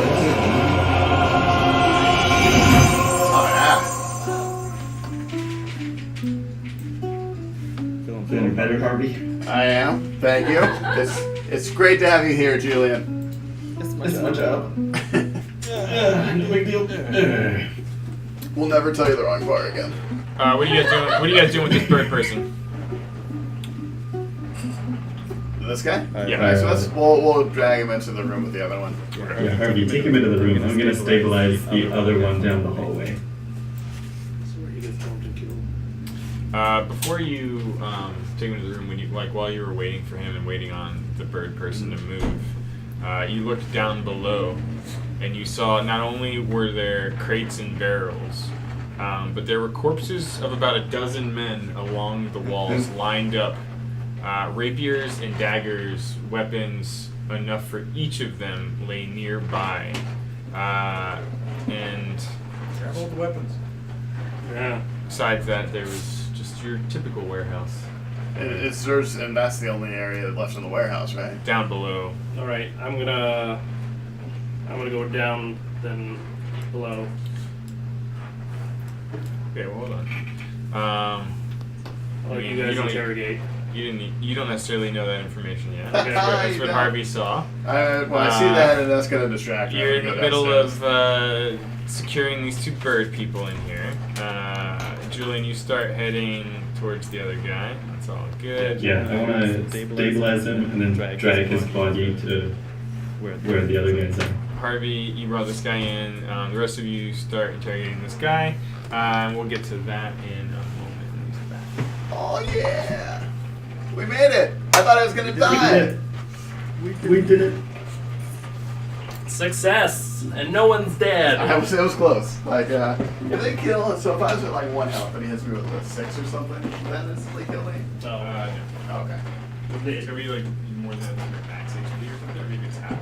Oh Feeling better, Harvey? yeah, I am. Thank you. It's great to have you here, Julian. It's my job. No big deal. We'll never tell you the wrong part again. What are you guys doing? What are you guys doing with this bird person? This guy? Yeah. Alright, so we'll drag him into the room with the other one. Yeah, Harvey, take him into the room. I'm gonna stabilize the other one down the hallway. So where you guys going to kill? Before you take him to the room, when you while you were waiting for him and waiting on the bird person to move, you looked down below, and you saw not only were there crates and barrels, but there were corpses of about a dozen men along the walls, lined up, rapiers and daggers, weapons enough for each of them lay nearby, and Grab all the weapons. Yeah. besides that, there was just your typical warehouse. And that's the only area left in the warehouse, right? Down below. All right. I'm gonna go down then below. Okay, well, hold on. I'll let you You guys don't- interrogate. You don't necessarily know that information yet. Okay. That's You what don't. Harvey saw. I see that, and that's gonna distract me. You're I'm in the gonna middle go downstairs. of securing these 2 bird people in here. Julian, you start heading towards the other guy. That's all good. Yeah, I want to stabilize him and then drag his body to where the other guys are. Harvey, you brought this guy in. The rest of you start interrogating this guy. We'll get to that in a moment when he's back. Oh yeah! We made it! I thought I was gonna die! We did it. Success, and no one's dead. It was close. Like, if they kill, so if I was at like 1 health and he hits me with a 6 or something, does that instantly kill me? No. Okay. So we like more than max HP or something? Or maybe it's half.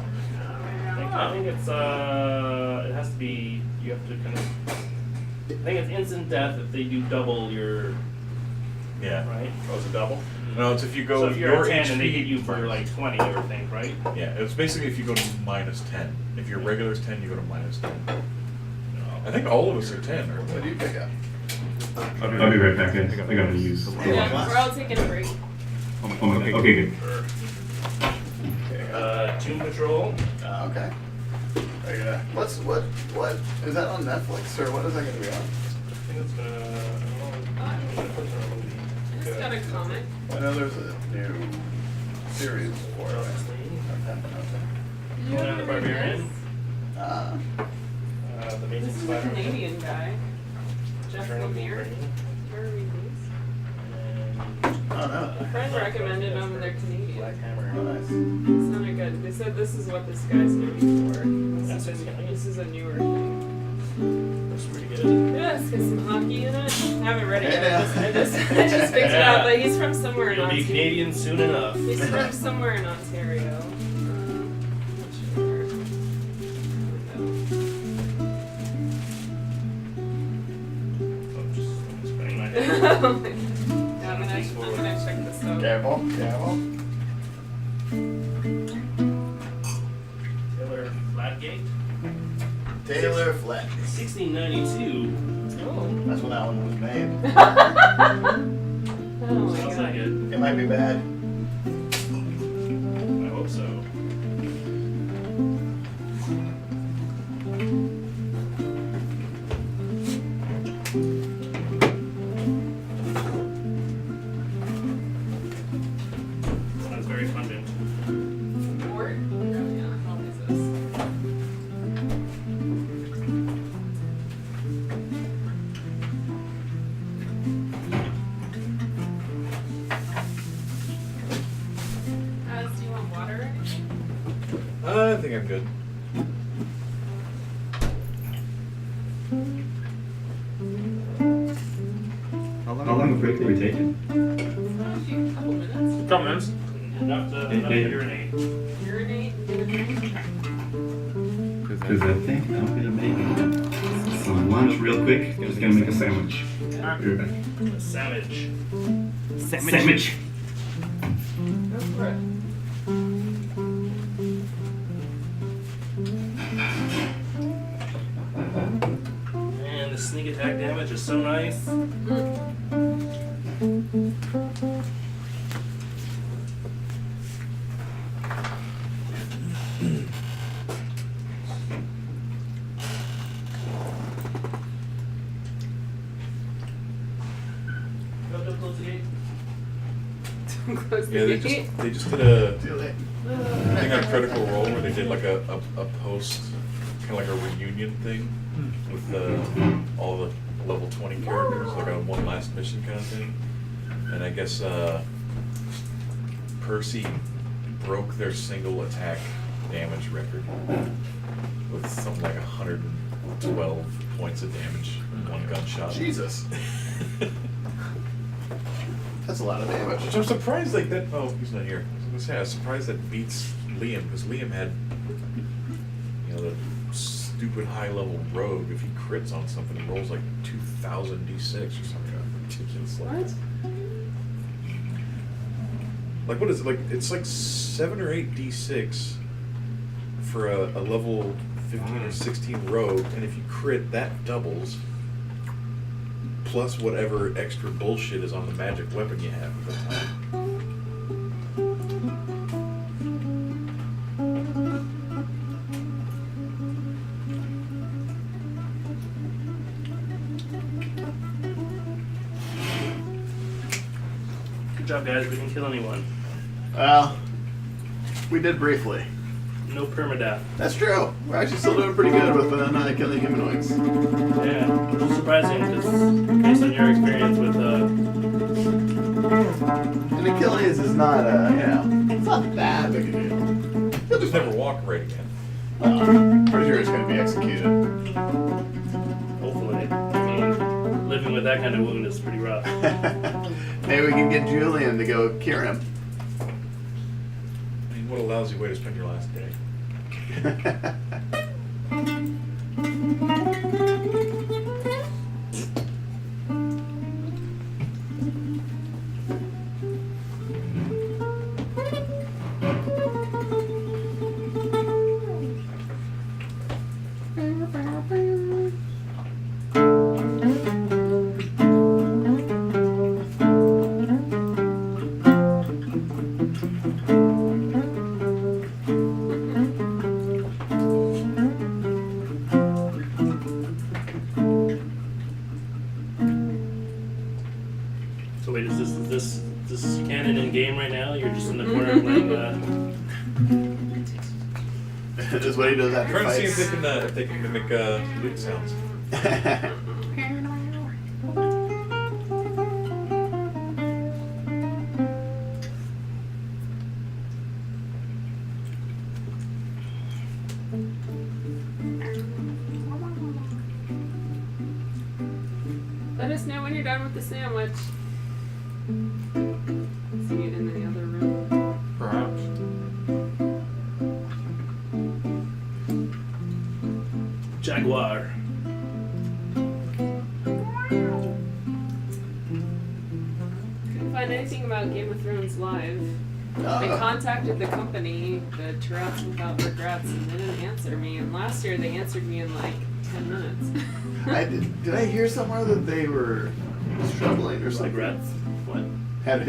I think it's it has to be, you have to kind of, I think it's instant death if they do double your, Yeah. right? Oh, it's a double? No, it's if you go. So if you're your at 10 and they HP hit you for burns. like 20, I would think, right? Yeah, it's basically if you go to -10. If your regular is 10, you go to -10. I think all of us are 10. Or What do you pick up? I'll be right back, guys. I gotta use. Yeah, we're all taking a break. Oh my god. Okay, good. Tomb Patrol. Okay. Are you gonna, what is that on Netflix or what is that gonna be on? I think it's I just got a comic. I know there's a new series for it. Did you Conan ever the read Barbarian. this? The Amazing This is a Spider-Man. Canadian guy. Jeff Eternal Lemire. Brain. Ever read these? Oh no. A friend recommended them. They're Canadian. Black Hammer. Oh nice. It's not a good. They said this is what this guy's known for. That's This is a newer thing. That's pretty good. Yeah, it's got some hockey in it. I haven't read it yet. Yeah. I just picked it up, but he's from somewhere in You'll be Ontario. Canadian soon enough. He's from somewhere in Ontario. Not sure. I'm just spinning my I head. don't know. Yeah, I'm gonna check this out. Careful, careful. Taylor Flatgate. Taylor Flat. 1692. Oh. That's when that one was made. Oh my Sounds god. like it. It might be bad. I hope so. Sounds very pungent. Port? Yeah, how is this? Do you want water? I think I'm good. How long a break are we taking? A couple minutes. Couple minutes. Enough to urinate. Urinate and get a drink. Because I think I'm gonna make some lunch real quick. Just gonna make a sandwich. Be right back. A savage. Sandwich. Go for it. Man, the sneak attack damage is so nice. Don't close the gate. Close the Yeah, gate. they just did a Too late. thing on Critical Role where they did like a post, kind of like a reunion thing with all the level 20 characters, like a one last mission kind of thing. And I guess Percy broke their single attack damage record with something like 112 points of damage in one gunshot. Jesus. That's a lot of damage. Which I'm surprised like that. Oh, he's not here. I was gonna say I was surprised that beats Liam because Liam had, you know, the stupid high level rogue. If he crits on something, he rolls like 2,000 d6 or something ridiculous. Like What? that. Like what is it? Like it's like 7 or 8 d6 for a level 15 or 16 rogue, and if you crit, that doubles. Plus whatever extra bullshit is on the magic weapon you have at the time. Good job, guys. We didn't kill anyone. Well, we did briefly. No permadeath. That's true. We're actually still doing pretty good with not killing humanoids. Yeah, which is surprising because based on your experience with And Achilles is not, it's not that big a deal. He'll just never walk right again. Pretty sure he's going to be executed. hopefully, I mean, living with that kind of wound is pretty rough. Maybe we can get Julian to go cure him. I mean, what a lousy way to spend your last day. Wait, is this canon in game right now? You're just in the corner playing. This is what he does after Trying to see if fights. they can mimic lute sounds. Let us know when you're done with the sandwich. See you in the other room. Perhaps. Jaguar. Couldn't find anything about Game of Thrones Live. I contacted the company, the Tourette's Without Regrets, and they didn't answer me. And last year they answered me in like 10 minutes. Did I hear somewhere that they were struggling or something? Regrets? What?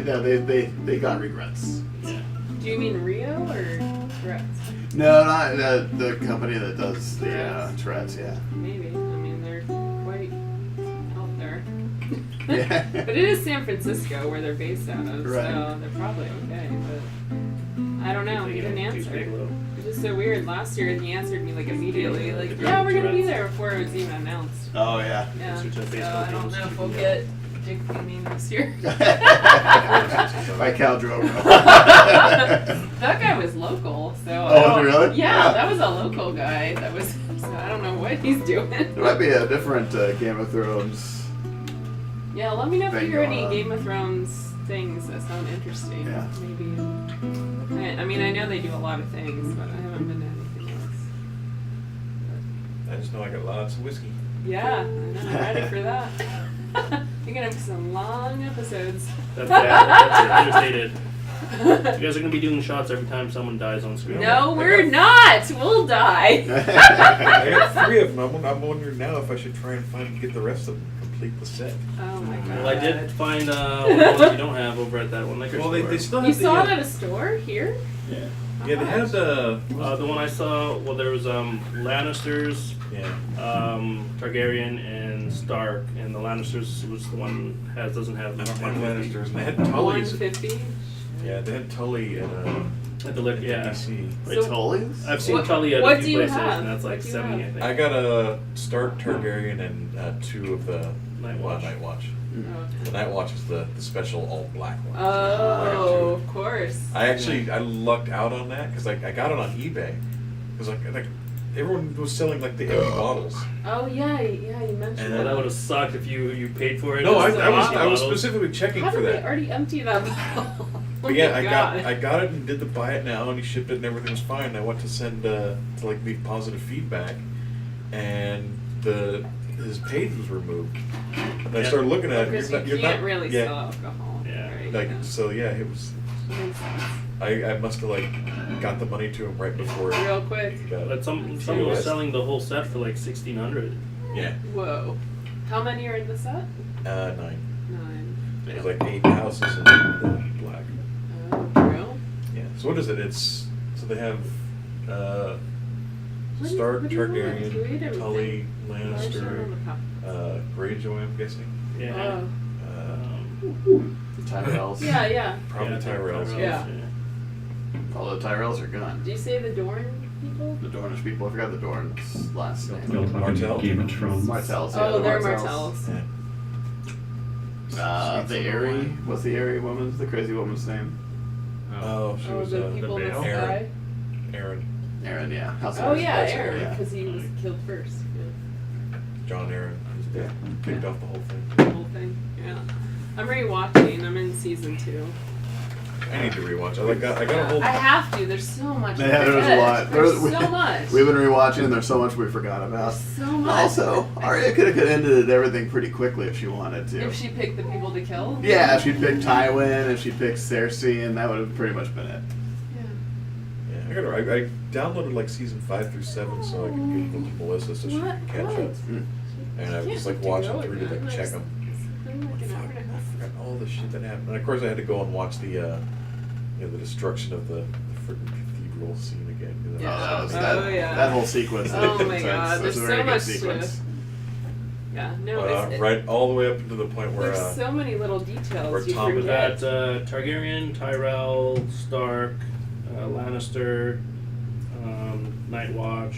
No, they got regrets. Yeah. Do you mean Rio or Tourette's? No, not the company that does the Tourette's. Yeah. Maybe. I mean, they're quite out there. Yeah. But it is San Francisco where they're based out of, Right. so they're probably okay. But I don't know. He didn't answer. Bigelow. It was just so weird. Last year he answered me like immediately, like, yeah, we're gonna be there before it was even announced. Oh yeah. Yeah. Switch to So Facebook I don't games. know if we'll get Jig Theming this year. By Cal Drogo. That guy was local, so. Oh, I was don't- he really? Yeah, Yeah. that was a local guy. That was. So I don't know what he's doing. There might be a different Game of Thrones. Yeah, let me know if you Thing hear going any on. Game of Thrones things that sound interesting. Yeah. Maybe. I mean, I know they do a lot of things, but I haven't been to anything else. I just know I got lots of whiskey. Yeah, I know. I'm ready for that. You're gonna have some long episodes. That's understated. You guys are gonna be doing shots every time someone dies on screen. No, we're not. We'll die. I got 3 of them. I'm wondering now if I should try and get the rest of them, complete the set. Oh my god. Well, I did find one of the ones you don't have over at that one liquor Well, store. they still You have saw it the, at a store here? Yeah. yeah, they had the The one I saw, well, there was Lannisters, yeah. Targaryen, and Stark, and the Lannisters was the one doesn't have. I don't have Lannisters. And they had Tully's. 150. Yeah, they had Tully at At the liquor, yeah. DC. Wait, So- Tully's? I've seen What- Tully at what a do few you places, have? and that's like What do you 70, I have? think. I got a Stark Targaryen and 2 of the Night Watch. Night Watch. Oh. The Night Watch is the special all black one. I got Oh, 2. of course. I lucked out on that because I got it on eBay. Because like everyone was selling like the empty bottles. Oh yeah, you mentioned And Well, that would that. have sucked if you paid for it. No, It's I was bottles. specifically checking How for did they that. already empty that bottle? But yeah, I got it and did the buy it now, and he shipped it, and everything was fine. I went to send to like leave positive feedback, and his page was removed. And I Yeah. started looking at it. Because you can't really sell alcohol. Yeah. Right? Like so, yeah, it was. Makes sense. I must have like got the money to him right before. Real quick. he got it. But someone was selling the whole set for like 1,600. Yeah, Whoa. How many are in the set? 9. 9. It was like 8 houses in the black. Oh, real? Yeah. So what is it? So they have What do- Stark, what do you want? Do you eat Targaryen, everything? Tully, Why is she on Lannister, the cup? Greyjoy, I'm guessing. Yeah. Oh. The Tyrells. Yeah. Probably Yeah, Tyrells. Yeah. All the Tyrells are gone. Do you say the Dorn people? The Dornish people. I forgot the Dorn's last name. Y'all talking Martell? Game of Thrones. Martells. Yeah, Oh, the they're Martells. Martells. Yeah. The Airy. What's the Airy woman's? The crazy woman's name? Oh, she Oh, was the people in the Vale? sky? Aaron. Aaron. Yeah. House of Oh Aaron. yeah, House of Aaron, because he was killed first. John Aaron. Yeah. Kicked off the whole thing. The whole thing. Yeah. I'm rewatching. I'm in season 2. I need to rewatch. I got a whole. I have to. There's so much. Yeah, there's a lot. There's so much. We've been rewatching, and there's so much we forgot about. There's so much. Also, Arya could have ended everything pretty quickly if she wanted to. If she picked the people to kill. Yeah, if she'd picked Tywin, if she picked Cersei, and that would have pretty much been it. Yeah. Yeah, I downloaded like season 5 through 7 so I could give them to Melissa so she What? could catch What? up. And I was just like watching through to like check them. Like an hour and a I half. forgot all the shit that happened. And of course I had to go and watch the the destruction of the freaking cathedral scene again. 'cause Yeah. that was- Oh, yeah. That whole sequence. Oh my It's god, a there's very so good much sequence. Yeah, no, it's, right all the way up to the point where there's so many little where details you Tom is forget. That Targaryen, Tyrell, Stark, Lannister, Night Watch,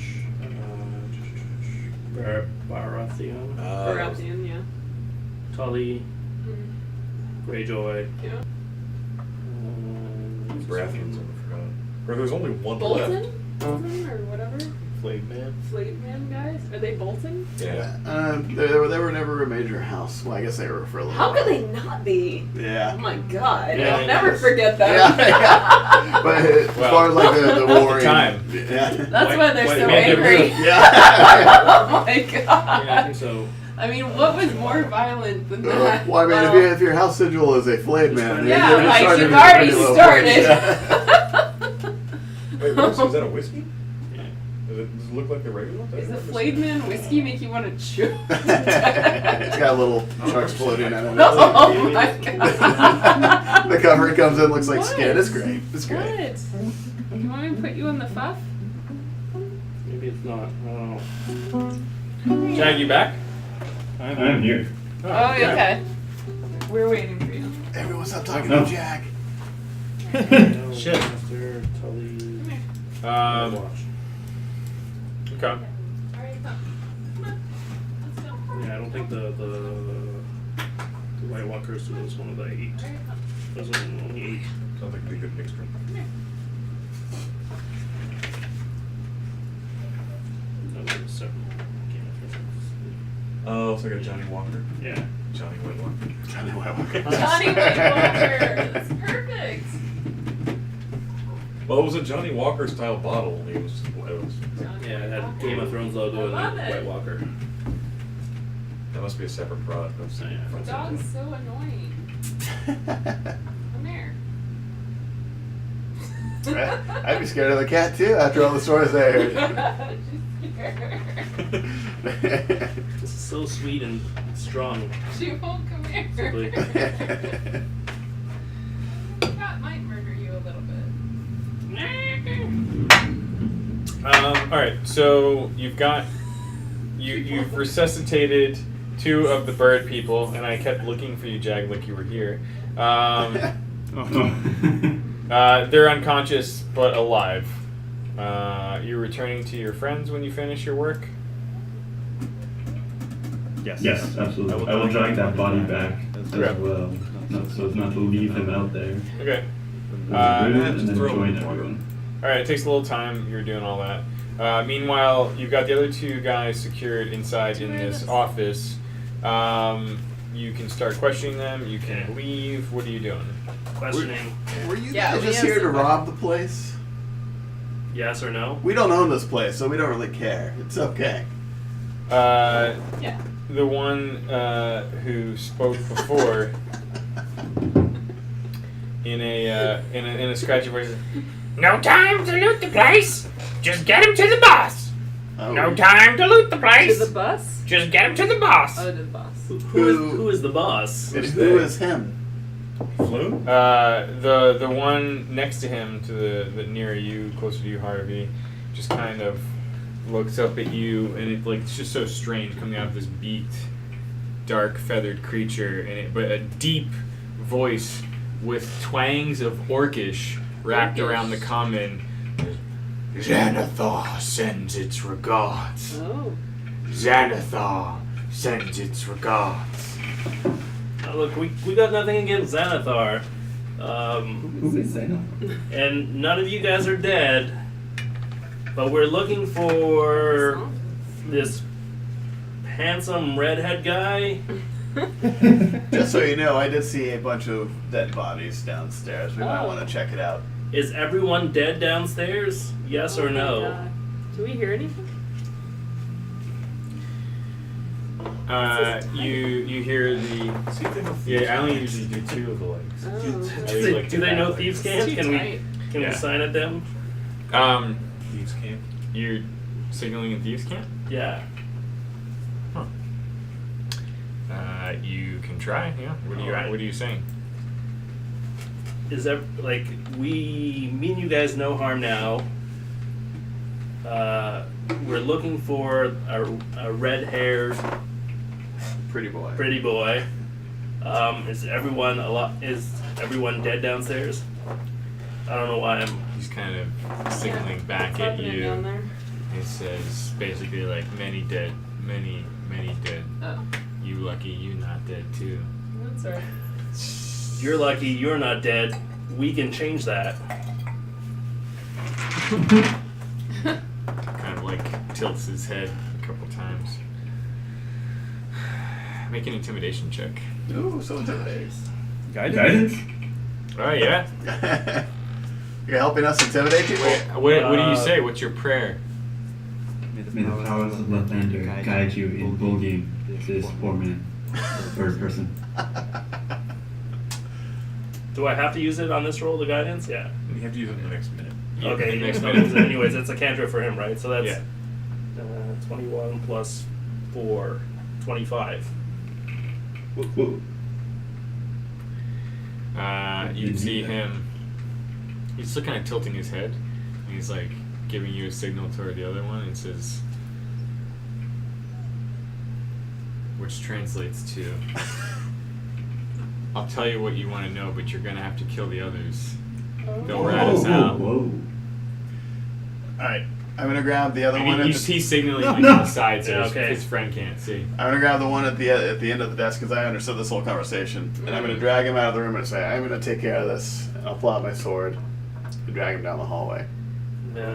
Baratheon, Baratheon, yeah. Tully, Greyjoy. Yeah. Baratheons, I forgot. Or there's only one left. Bolton? Bolton or whatever? Flayed man. Flayed man guys? Are they Bolton? Yeah. They were never a major house. Well, I guess they were for a little How while. could they not be? Yeah. Oh my god. Yeah, I'll never yes. forget them. Yeah. But as far as like the warring. time. Yeah. That's why they're so White- angry. Yeah. Oh my god. Yeah, I think so. I mean, what was more violent than that? Well, I mean, Well, if your house sigil is a flayed man, yeah, you're like starting you've at a already pretty low started. point. Wait, is that a whiskey? Yeah. Does it look like the regular one? Does the flayed man whiskey make you want to chew? It's got little sharks floating in it. Oh my god. The cover comes in, looks like What? skin. It's great. It's great. What? You want me to put you in the fuff? Maybe it's not. I don't know. Jag, you back? I'm here. Oh, okay. We're waiting for you. Everyone stop talking No. to Jack. Shit. Lannister, Tully, Night Watch. Okay. Alright, come. Come on. Let's go. Yeah, I don't think the White Walkers was one of the 8. Alright, come. Wasn't only 8. Sounds like a good mixture. No, there was 7. Oh, it's like a Johnny Walker. Yeah. Johnny White Walker. Johnny White Walker. Johnny White Walker. That's perfect. Well, it was a Johnny Walker style bottle. It was Johnny Yeah, it White had Walker. Game of Thrones logo and Love then it. White Walker. that must be a separate product. That's Yeah. The dog's so annoying. Come here. I'd be scared of the cat too after all the stories I heard. She's scared. This is so sweet and strong. She won't come here. Simply. Cat might murder you a little bit. All right. So you've resuscitated 2 of the bird people, and I kept looking for you, Jag, like you were here. They're unconscious but alive. You're returning to your friends when you finish your work. Yes, absolutely. I will drag that body back as well, so as not to leave him out there. Okay. And then throw join him. everyone. All right. It takes a little time. You're doing all that. Meanwhile, you've got the other 2 guys secured inside in this office. You can start questioning them. You can leave. What are you doing? Questioning. Were you Yeah, guys we just have here to some- rob the place? Yes or no? We don't own this place, so we don't really care. It's okay. Yeah. The one who spoke before in a scratchy voice. No time to loot the place. Just get him to the boss. Oh. No time to loot the To place. the bus? Just get him to the boss. Oh, to the bus. Who is the boss? And Who's who they? is him? Floon? The one next to him, to the near you, closer to you, Harvey, just kind of looks up at you, and it's just so strange coming out of this beaked, dark feathered creature, but a deep voice with twangs of Orcish wrapped Orcish. around the common. Xanathar sends its regards. Oh. Xanathar sends its regards. Look, we got nothing against Xanathar. Who is that? And none of you guys are dead. But we're looking for this handsome redhead guy. Just so you know, I did see a bunch of dead bodies downstairs. We might Oh. want to check it out. Is everyone dead downstairs? Yes Oh or my no? God. Do we hear anything? You hear the See if they know yeah. I only usually do 2 of the legs. Oh. Do they know thieves' camp? Too Can tight. we Yeah. sign at them? Thieves camp. You're signaling a thieves camp. Yeah. You can try. Yeah. What are you Alright. What are you saying? Is that like we mean you guys no harm now? We're looking for a red-haired Pretty boy. Pretty boy. Is everyone dead downstairs? I don't know why I'm. He's kind of signaling back What's at happening you. down there? He says basically like many dead, many dead. Oh, You lucky you not dead too. that's right. You're lucky you're not dead. We can change that. Kind of like tilts his head a couple times. Make an intimidation check. Ooh, so intimidating. Guidance? Oh yeah. You're helping us intimidate people? What do you say? What's your prayer? May the powers of Lathander guide you in bullying this poor man, or person. Do I have to use it on this roll, the guidance? Yeah. You have to use it in the next minute. Yeah, Okay, the next I'll minute. use it anyways, it's a cantrip for him, right? So that's Yeah. 21 plus 4, 25. Whoa. You can see him. He's still kind of tilting his head, and he's like giving you a signal toward the other one. It says, which translates to, "I'll tell you what you want to know, but you're gonna have to kill the others. They'll rat us out." Whoa. Alright, I'm gonna grab the other And one. he's signaling you No. to the side so Yeah, his- okay. his friend can't see. I'm gonna grab the one at the end of the desk because I understood this whole conversation, and I'm gonna drag him out of the room and say, "I'm gonna take care of this." And I'll pull out my sword and drag him down the hallway. Yeah,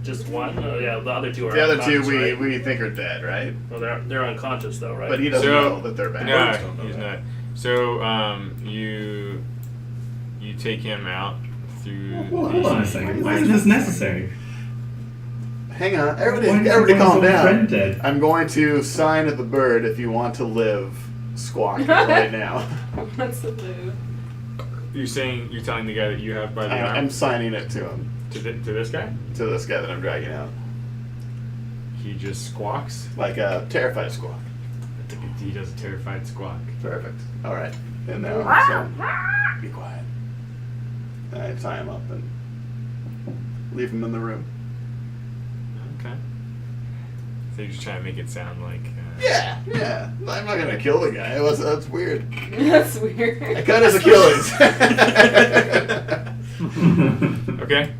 just one? Oh, yeah, the other two are The other two unconscious, right? we think are dead, right? Well, they're unconscious though, right? But he doesn't know that they're bad. No, don't know he's that. not. So you take him out through. Hold on a second. Why is this necessary? Hang on, Why everybody is calm my friend down. dead? I'm going to sign at the bird if you want to live. Squawk right now. What's the blue? You're telling the guy that you have by the arm I'm signing it to him, to this guy. to this guy that I'm dragging out, He just squawks. like a terrified squawk. He does a terrified squawk. Perfect. All right, and now I'm saying, be quiet. And I tie him up and leave him in the room. Okay. So you're just trying to make it sound like. Yeah. I'm not gonna kill the guy. That's weird. That's weird. I cut his Achilles. Okay.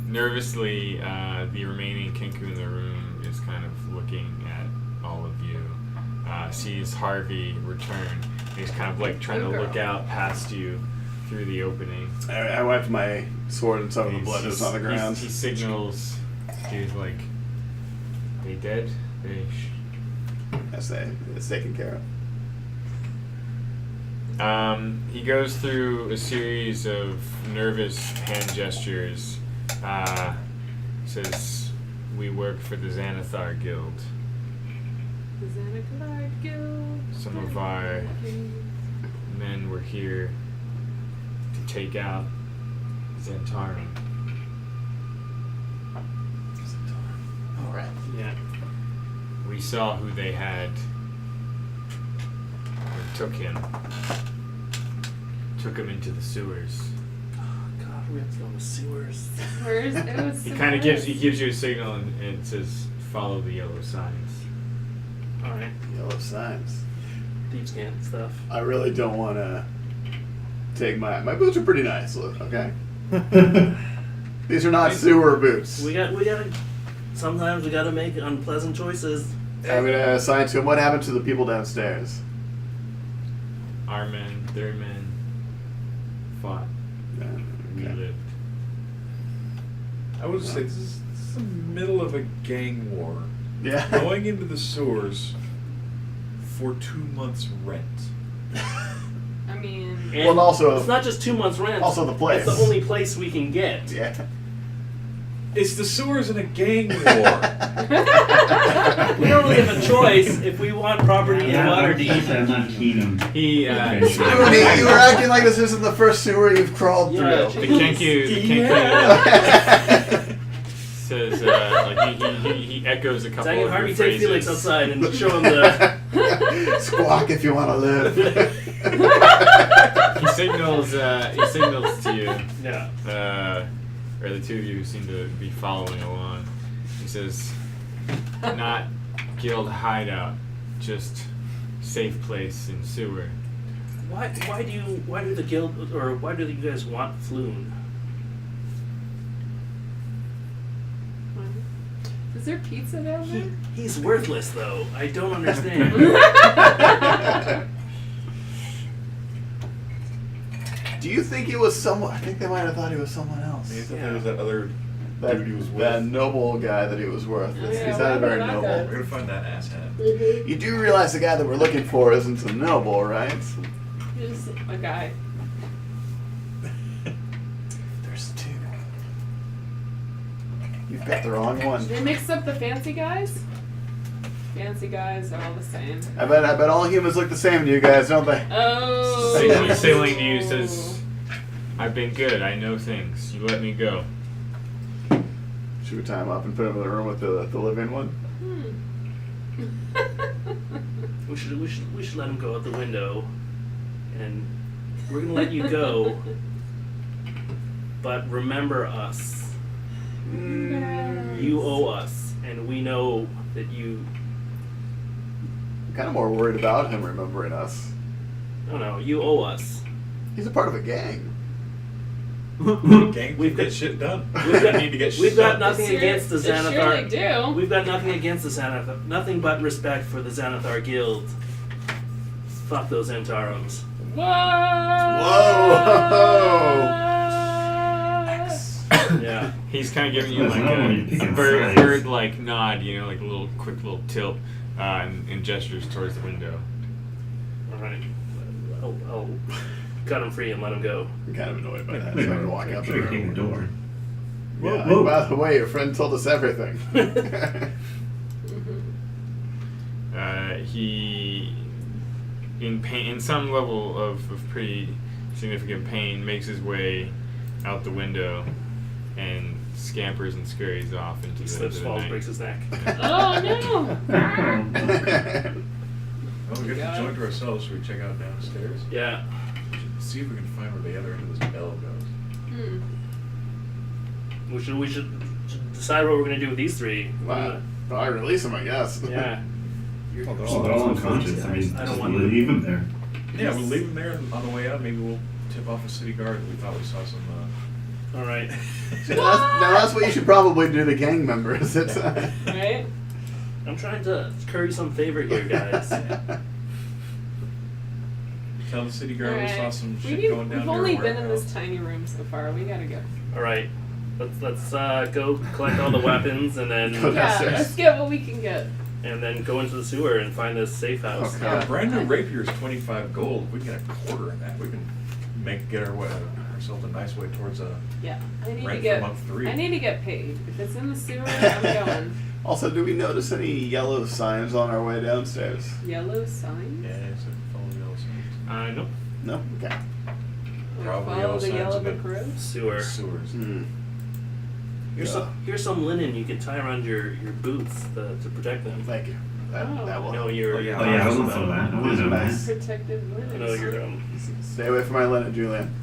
Nervously, the remaining Kenku in the room is kind of looking at all of you. Sees Harvey return. He's kind of like trying to look out past you through the opening. I wiped my sword and some of the blood is on the ground. He signals. He's like, "They dead? Yes, it's taken care of. He goes through a series of nervous hand gestures. Says, "We work for the Xanathar Guild. The Xanathar Guild. Some of our men were here to take out Zentarum." All right. Yeah. We saw who they had. We took him. Took him into the sewers. God, we have to go to the sewers. Where's it was He kind of gives you a signal and it says, "Follow the yellow signs." Alright. Yellow signs. Deep scan stuff. I really don't want to take my boots are pretty nice. Look, okay. These are not sewer boots. We gotta. Sometimes we gotta make unpleasant choices. I'm gonna assign to him. What happened to the people downstairs? Our men, their men, fought. Yeah, We okay. lived. I would say this is the middle of a gang war. Yeah. Going into the sewers for 2 months' rent. I mean, And Well, and also- it's not just 2 months rent. also the place. It's the only place we can get. Yeah. It's the sewers in a gang war. We don't really have a choice if we want property in Waterdeep. I'm not keen on. He, I mean, you were acting like this isn't the first sewer you've crawled Yeah, through. the Kenku Yeah. says, like he echoes a couple Dang it, of Harvey, your take phrases. Felix outside and show him the. Squawk if you want to live. He signals to you. Yeah. Or the two of you seem to be following along. He says, "Not guild hideout, just safe place in sewer. Why do the guild, or why do you guys want Floon? Is there pizza down there? He's worthless, though. I don't understand. Do you think he was someone? I think they might have thought he was someone else. I thought there was that other dude he was with. That noble guy that he was with. Oh, yeah, He sounded why very would that noble. guy? We're gonna find that asshat. You do realize the guy that we're looking for isn't so noble, right? Just a guy. There's two. You've got the wrong one. They mix up the fancy guys. Fancy guys are all the same. I bet all humans look the same to you guys, don't they? Oh. He's sailing to you, says, I've been good, I know things. You let me go. Should we tie him up and put him in the room with the living one? we should let him go out the window, and we're gonna let you go. But remember us. You owe us, and we know that you. I'm kind of more worried about him remembering us. No, you owe us. He's a part of a gang. Gang, We've get got- shit done. We've got, need to get shit we've got done. nothing They against the surely Xanathar. do. We've got nothing against the Xanathar. Nothing but respect for the Xanathar Guild. Fuck those Antarums. Yeah. He's kind of giving you That's like not when you pick a up bird, sides. bird-like nod, you know, like a little quick little tilt and gestures towards the window. All right. I'll cut him free and let him go. I'm kind of annoyed by that. Wait, So I'm gonna walk out the breaking the room. door. Yeah, Whoa. by the way, your friend told us everything. He, in pain, in some level of pretty significant pain, makes his way out the window and scampers and scurries off into He the, slips, into the falls, night. breaks his neck. Oh no! Well, we got Yeah. the joint to ourselves. Should we check out downstairs? Yeah. See if we can find where the other end of this bell goes. We should decide what we're gonna do with these three. Wow. Well, I release him, I guess. Yeah. Well, they're all unconscious. I mean, I don't just want leave them there. Yeah, we'll leave them there, and on the way out, maybe we'll tip off a city guard that we thought we saw some. All right. Now that's what you should probably do to gang members. It's, Right? I'm trying to curry some favor here, guys. Tell the city guard we saw Alright. some shit going down We've there. only been in this tiny room so far. We gotta go. All right. Let's go collect all the weapons and then Go Yeah, downstairs. let's get what we can get. go into the sewer and find this safe house. Okay. A brand new rapier is 25 gold. If we can get a quarter in that, we can get ourselves a nice way towards a Yeah, I need to rent for get. month 3. I need to get paid. If it's in the sewer, I'm going. Also, do we notice any yellow signs on our way downstairs? Yellow signs. Yeah, so follow the yellow signs. Nope. No? Okay. Or Probably follow yellow the signs yellow in the- brick road. Sewer. Sewers. Hmm. Here's some linen you can tie around your boots to protect them. Thank you. That will I know help. you're. Oh, yeah. Oh, yeah, I wouldn't know that. I wouldn't know that. Protective I linens. know you're. Stay away from my linen, Julian.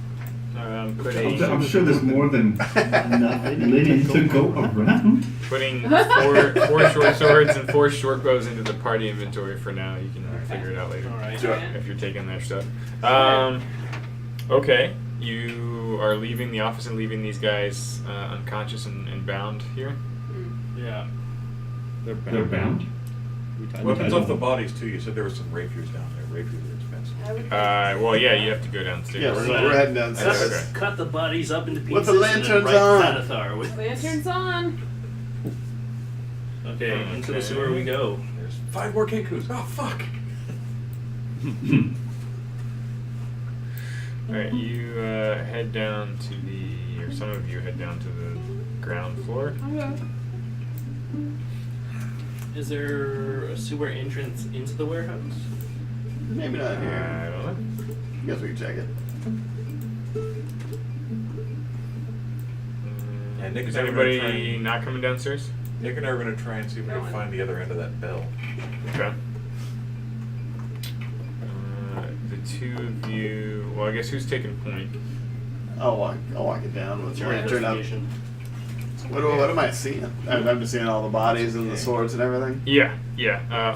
I'm sure there's more than enough linen to go around. Putting four short swords and 4 short bows into the party inventory for now. You can figure it out later. All right. Sure. If you're taking their stuff. Okay. You are leaving the office and leaving these guys unconscious and bound here. Yeah. They're They're bound. Weapons off the bodies too. You said there were some rapiers down there. Rapiers are expensive. I would Well, yeah, you have to go downstairs. Yeah, we're heading downstairs. Okay. Cut the bodies up into pieces. With the lanterns and then on. write Xanathar with. Lanterns on. Okay, into the sewer we go. There's 5 more Kekus. Oh fuck! Alright, you head down to or some of you head down to the ground floor. Okay. Is there a sewer entrance into the warehouse? Maybe not I here. don't know. I guess we can check it. Yeah, Nick Is and I were gonna try anybody and- not coming downstairs? Nick and I are going to try and see if we can find the other end of that bell. Okay. The two of you. Well, I guess who's taking point? I'll walk it down with What's the your lantern up. investigation? What am I seeing? I'm just seeing all the bodies and the swords and everything. Yeah.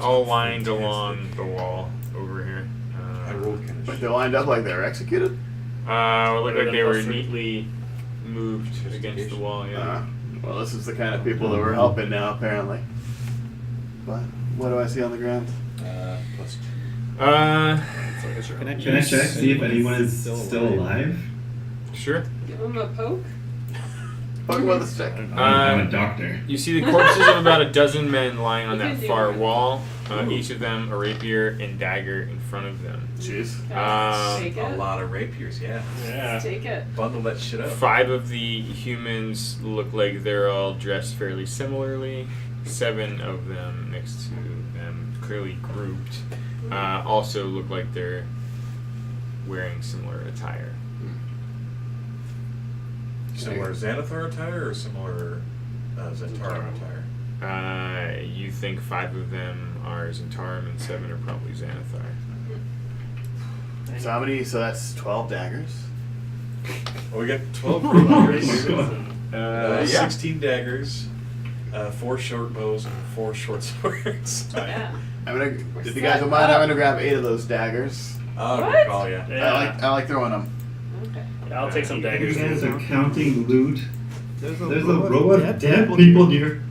All lined along the wall over here. I rolled kind of Like they're lined up like they're executed. Look like they were neatly moved against the wall. Yeah. Well, this is the kind of people that we're helping now, apparently. But what do I see on the ground? +2. Can I check, see if anyone is still alive? Sure. Give him a poke. Fuck about this check. I'm a doctor. You see the corpses of about a dozen men lying on You that can do far it. wall. Each of them a rapier and dagger in front of them. Jeez. Take A it. lot of rapiers, yeah. Yeah. Take it. Bundle that shit up. 5 of the humans look like they're all dressed fairly similarly. 7 of them next to them, clearly grouped, also look like they're wearing similar attire. Similar Xanathar attire or similar Zentarum attire? You think 5 of them are Zentarum and 7 are probably Xanathar. So how many? So that's 12 daggers. Well, we got 12 rapiers, Yeah. 16 daggers, 4 short bows, and 4 short swords. Yeah. If you guys don't mind, I'm gonna grab 8 of those daggers. Oh, What? good call, yeah. Yeah. I like throwing them. Okay. Yeah, I'll take some You daggers. guys are counting loot. There's There's a row of dead people here.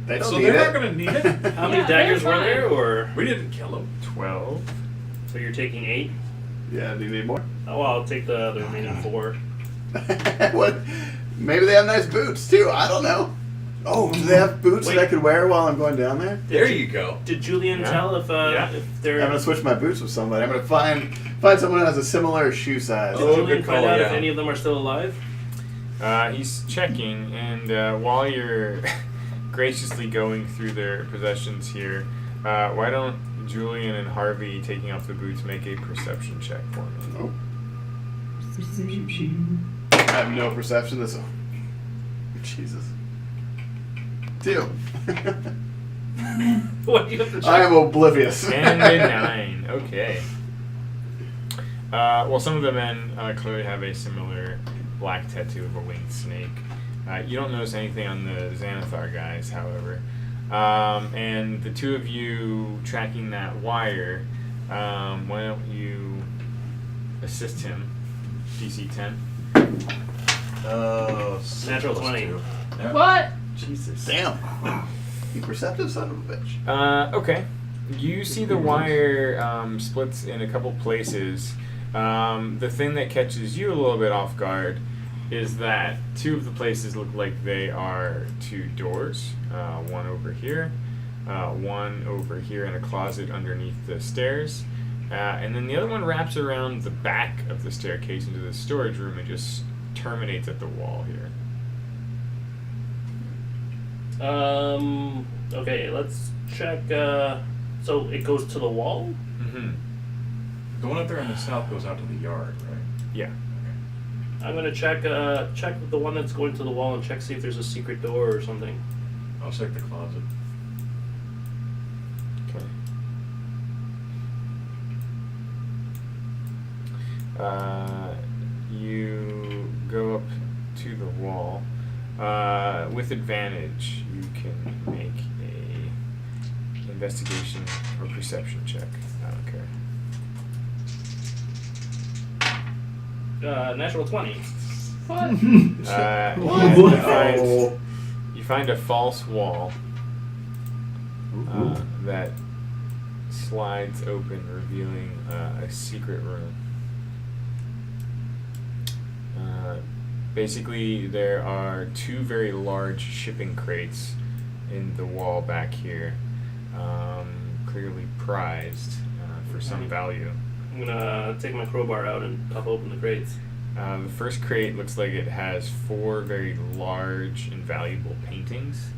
They don't So need they're it. not gonna need it? How many Yeah, daggers they're were there, or We didn't kill them. 12. so you're taking 8? Yeah. Do you need more? Oh, well, I'll take the remaining 4. What? Maybe they have nice boots too. I don't know. Oh, do they have boots that I could wear while I'm going down there? There you go. Did Julian Yeah. tell if Yeah. if I'm they're? gonna switch my boots with somebody. I'm gonna find someone who has a similar shoe size. Did Oh, Julian good find call, out if yeah. any of them are still alive? He's checking, and while you're graciously going through their possessions here, why don't Julian and Harvey, taking off the boots, make a perception check for me? Oh. I have no perception. This. Jesus. 2. What do you have to check? I am oblivious. 10 to 9. Okay. Well, some of the men clearly have a similar black tattoo of a winged snake. You don't notice anything on the Xanathar guys, however. And the 2 of you tracking that wire, why don't you assist him? DC 10. Oh, Natural 20. What? Jesus. Damn. Wow. You perceptive son of a bitch. Okay. You see the wire splits in a couple places. The thing that catches you a little bit off guard is that 2 of the places look like they are 2 doors. One over here, one over here in a closet underneath the stairs. And then the other one wraps around the back of the staircase into the storage room and just terminates at the wall here. Okay, let's check. So it goes to the wall? Mm-hmm. The one up there on the south goes out to the yard, right? Yeah. I'm gonna check the one that's going to the wall and see if there's a secret door or something. I'll check the closet. Okay. You go up to the wall. With advantage, you can make a investigation or perception check. I don't care. Natural 20. What? You find a false wall that slides open, revealing a secret room. Basically, there are 2 very large shipping crates in the wall back here, clearly prized for some value. I'm gonna take my crowbar out and pop open the crates. The first crate looks like it has 4 very large and valuable paintings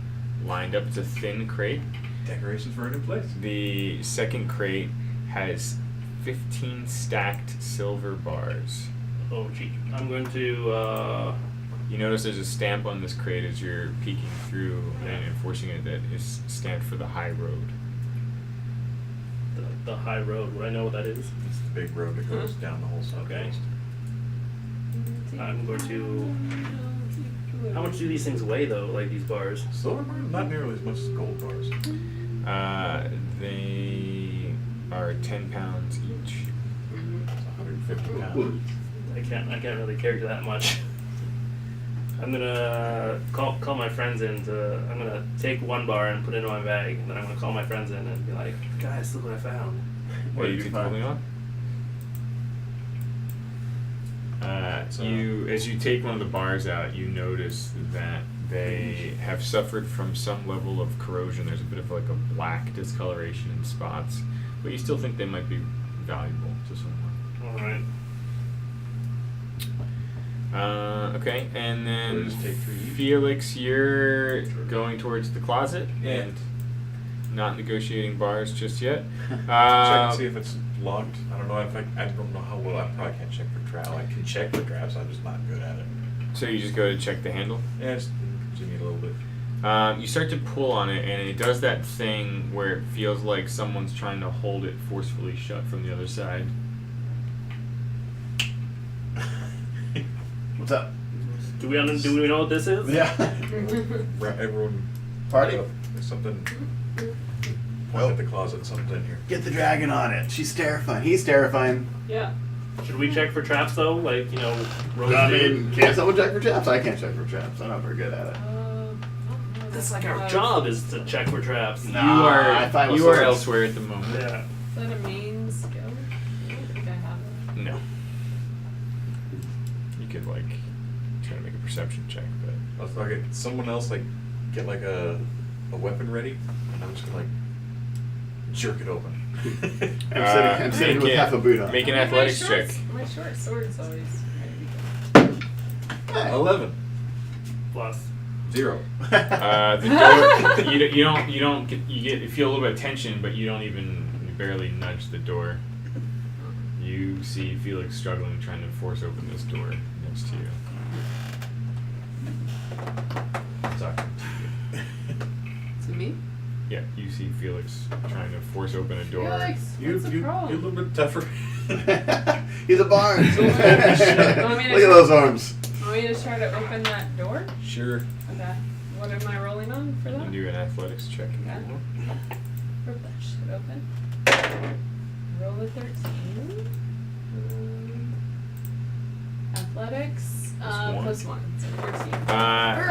lined up. It's a thin crate. Decorations for a new place. The second crate has 15 stacked silver bars. Oh, gee. I'm going to. You notice there's a stamp on this crate as you're peeking through and enforcing it that is stamped for the high road. The high road. Would I know what that is? It's the big road that goes down the whole south Okay. coast. I'm going to How much do these things weigh though? Like these bars? Silver bars, not nearly as much as gold bars. They are 10 pounds each. It's 150 pounds. I can't really carry that much. I'm gonna call my friends in I'm gonna take one bar and put it in my bag, and then I'm gonna call my friends in and be like, guys, look what I found. What are you holding on? As you take one of the bars out, you notice that they have suffered from some level of corrosion. There's a bit of like a black discoloration in spots, but you still think they might be valuable to someone. All right. Okay, and then We'll just take 3 each. Felix, you're going towards the closet Yeah. and not negotiating bars just yet. Check and see if it's locked. I don't know if I don't know how well. I probably can't check for traps. I can check for traps. I'm just not good at it. So you just go to check the handle. Yeah, just give me a little bit. You start to pull on it, and it does that thing where it feels like someone's trying to hold it forcefully shut from the other side. What's up? Do we know what this is? Yeah. Everyone. Party? There's something. Point Well. at the closet. Something's in here. Get the dragon on it. She's terrifying. He's terrifying. Yeah. Should we check for traps though? Like I mean, can't someone check for traps? I can't check for traps. I'm not very good at it. that's like our job is to check for traps. Nah, I find with you are swords. elsewhere at the moment. Yeah. Is that a main skill? I don't think I have it. No. You could like try to make a perception check, but I was like, someone else like get like a weapon ready, and I'm just gonna like jerk it open. I'm sitting with make half a boot on. Make an My athletics short- check. My short sword is always ready to go. 11. Plus. 0. The door. You don't get you feel a little bit of tension, but you barely nudge the door. You see Felix struggling, trying to force open this door next to you. Talking to you. To me? Yeah, you see Felix trying to force open a door. Felix, You what's the a problem? little bit tougher. He's a barn. Look Want me at to- those arms. Want me to try to open that door? Sure. Okay. What am I rolling on for You that? can do an athletics check. if you Okay. want. Rip that shit open. Roll a 13. Athletics. Plus 1. Plus 1.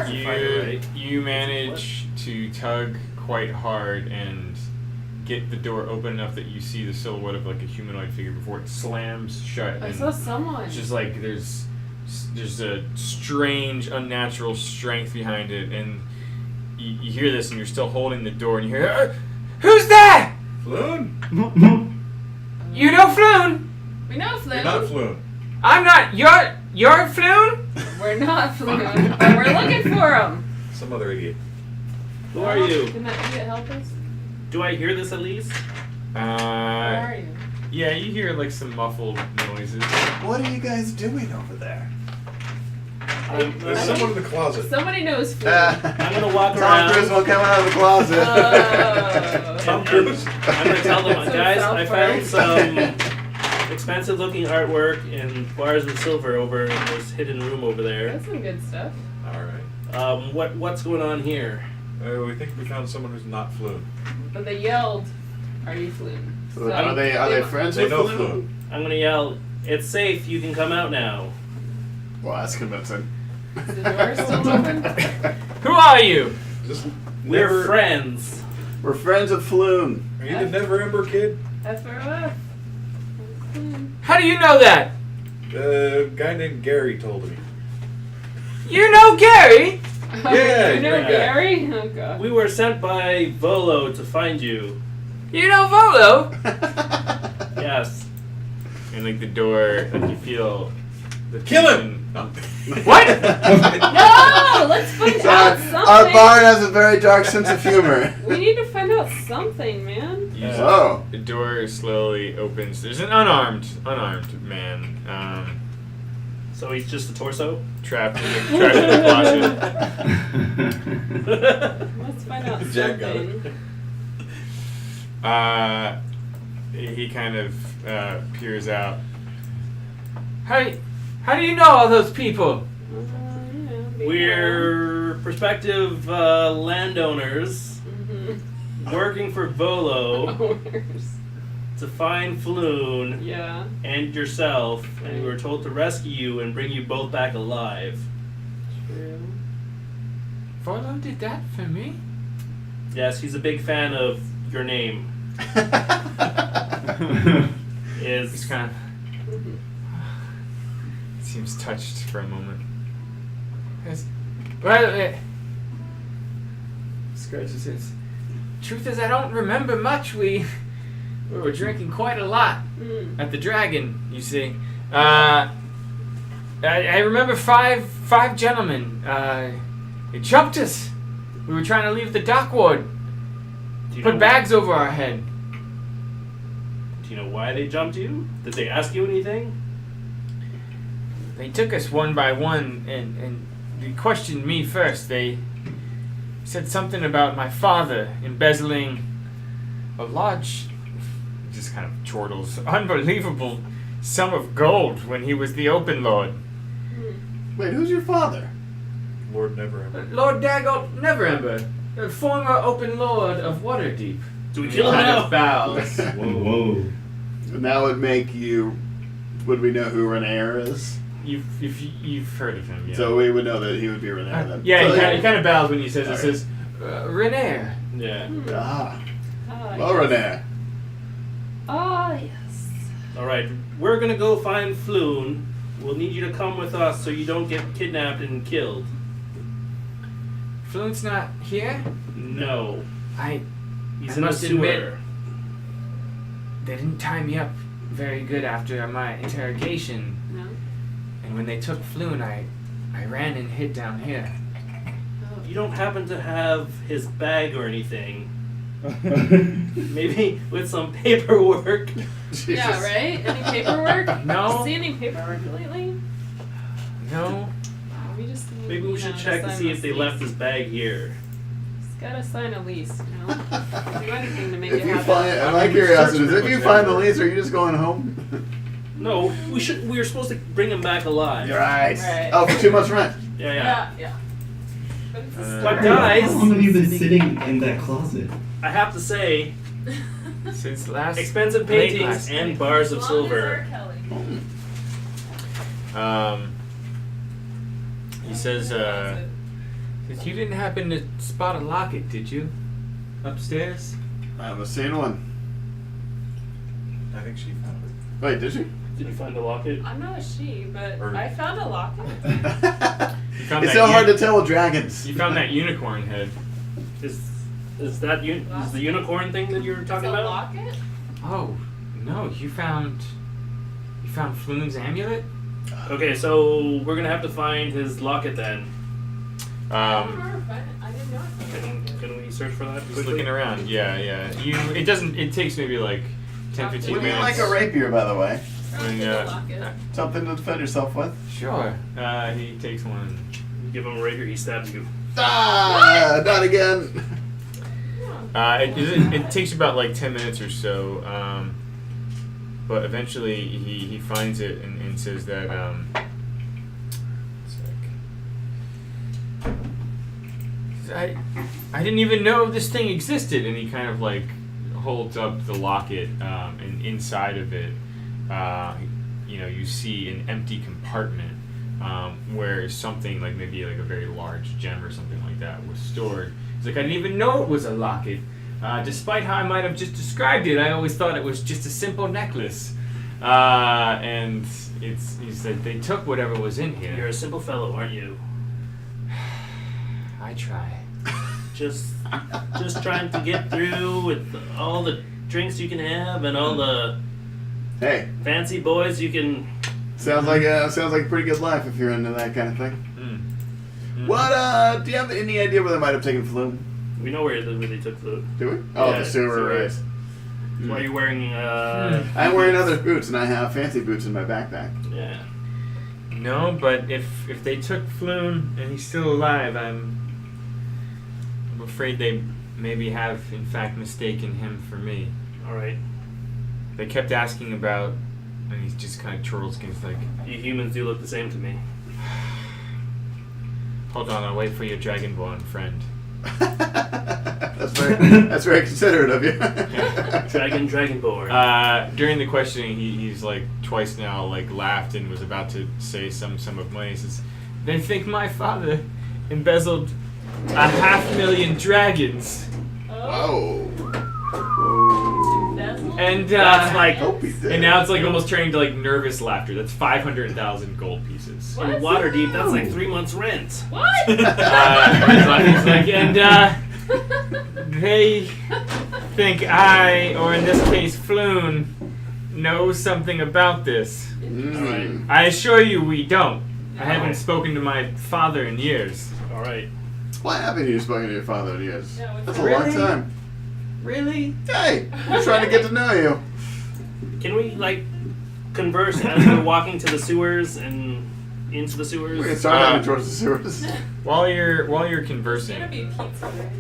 So 14. You manage to tug quite hard and get the door open enough that you see the silhouette of like a humanoid figure before it slams shut. I and saw someone. it's just like there's a strange, unnatural strength behind it, and you hear this, and you're still holding the door, and you hear, "Who's that? Floon? You know Floon? We know Floon. You're not Floon. I'm not. You're Floon? We're not Floon. But we're looking for him. Some other idiot. Who are you? Can that idiot help us? Do I hear this at least? Where are you? Yeah, you hear like some muffled noises. What are you guys doing over there? There's someone in the closet. Somebody knows Floon. I'm gonna walk Tom around. Cruise will come out of the closet. Oh. Tom Cruise. I'm gonna tell them, So guys, I found South some expensive-looking artwork in bars of silver over in this hidden room over there. That's some good stuff. All right. What's going on here? We think we found someone who's not Floon. But they yelled, "Are you Floon?" So are they friends They with know Floon? Floon. I'm gonna yell, "It's safe. You can come out now." Well, that's convincing. Is the door still open? Who are you? Just We're never, friends. We're friends with Floon. Are you the Never Ember kid? FRF. Floon. How do you know that? A guy named Gary told me. You know Gary? Yeah, You know great guy. Gary? Oh god. We were sent by Volo to find you. You know Volo? Yes. And like the door, like you feel the Kill tension- him! No. What? No! Let's find out something! Our barn has a very dark sense of humor. We need to find out something, man. You Oh. The door slowly opens. There's an unarmed man, So he's just a torso? trapped in the closet. Let's find out Jack got it. something. He kind of peers out. How do you know all those people? You know, We're prospective landowners working for Volo Owners. to find Floon Yeah. and yourself, and we were told to rescue you and bring you both back alive. True. Volo did that for me? Yes, he's a big fan of your name. He's kind of seems touched for a moment. Well, scratches his. Truth is, I don't remember much. We were drinking quite a lot at the Dragon. You see, I remember five gentlemen. They jumped us. We were trying to leave the dock ward. Put bags over our head. Do you know why they jumped you? Did they ask you anything? They took us one by one and they questioned me first. They said something about my father embezzling a large, just kind of chortles, unbelievable sum of gold when he was the Open Lord. Wait, who's your father? Lord Neverember. Lord Daggett Neverember, the former Open Lord of Waterdeep. Do we kill him Kind now? of bows. Whoa. And that would make you. Would we know who Renair is? You've heard of him, yeah. So we would know that he would be Renair then. Yeah, So, he kind of bows when he says it. Alright. Says, Renair. Yeah. Ah, Ah, well, yes. Renair. Ah, yes. Alright, we're gonna go find Floon. We'll need you to come with us so you don't get kidnapped and killed. Floon's not here? No. He's I in the must sewer. admit, they didn't tie me up very good after my interrogation. No. And when they took Floon, I ran and hid down here. Oh. You don't happen to have his bag or anything. Maybe with some paperwork. Yeah, right? Any paperwork? No. See any paperwork lately? No. We just need, Maybe we should check to see if they left his bag here. Just gotta sign a lease, you know? Do anything to make If it you happen. find, my I mean, curiosity is, search if you pretty find much the lease, are you just going home? No, we were supposed to bring him back alive. Right. Right. Oh, for too much rent. Yeah. Yeah. But it's a But story. guys- How long have you been sitting in that closet? I have to say, Since last expensive late paintings last and night. bars of As long as silver. R. Kelly. He says, you didn't happen to spot a locket, did you? Upstairs? I haven't seen one. I think she found it. Wait, did she? Did you find the locket? I'm not a she, but Or- I found a locket. You found It's that so hard uni- to tell with dragons. You found that unicorn head. Is that is the unicorn thing that you were talking It's a about? locket? Oh, no, you found Floon's amulet? Okay, so we're gonna have to find his locket then. I don't remember if I didn't know it. Can we search for that? Just quickly? looking around, yeah. It takes maybe like 10, 15 Would you minutes. like a rapier, by the way? Probably When, a locket. Something to defend yourself with? Sure. He takes one. Give him a rapier, he stabs you. Ah, not again. It takes about like 10 minutes or so, but eventually he finds it and says that I didn't even know this thing existed, and he kind of like holds up the locket, and inside of it, you see an empty compartment where something like maybe like a very large gem or something like that was stored. He's like, I didn't even know it was a locket. Despite how I might have just described it, I always thought it was just a simple necklace. And he said they took whatever was in here. You're a simple fellow, aren't you? I try. Just trying to get through with all the drinks you can have and all the Hey, fancy boys you can. sounds like a pretty good life if you're into that kind of thing. What? Do you have any idea where they might have taken Floon? We know where they took the. Do we? Oh, Yeah, the sewer, sewer. right. Why are you wearing? I'm wearing other boots, and I have fancy boots in my backpack. Yeah. No, but if they took Floon and he's still alive, I'm afraid they maybe have in fact mistaken him for me. All right. They kept asking about, and he's just kind of chortles against like, You humans do look the same to me. Hold on, I'll wait for your dragonborn friend. That's very considerate of you. Dragonborn. During the questioning, he's like twice now like laughed and was about to say some sum of money. He says, "They think my father embezzled 500,000 dragons." Whoa. And That's like Hope he did. and now it's like almost turning to like nervous laughter. That's 500,000 gold pieces. in Waterdeep. That's like 3 months' rent. What? He's like, and they think I, or in this case Floon, know something about this. Mm. I assure you we don't. I haven't spoken to my father in years. All right. Why haven't you spoken to your father in years? No, it's That's a Really? long time. Really? Hey, I'm trying to get to know you. Can we like converse as we're walking to the sewers and into the sewers? We can start heading towards the sewers. While you're There's conversing, gonna be pizza, right?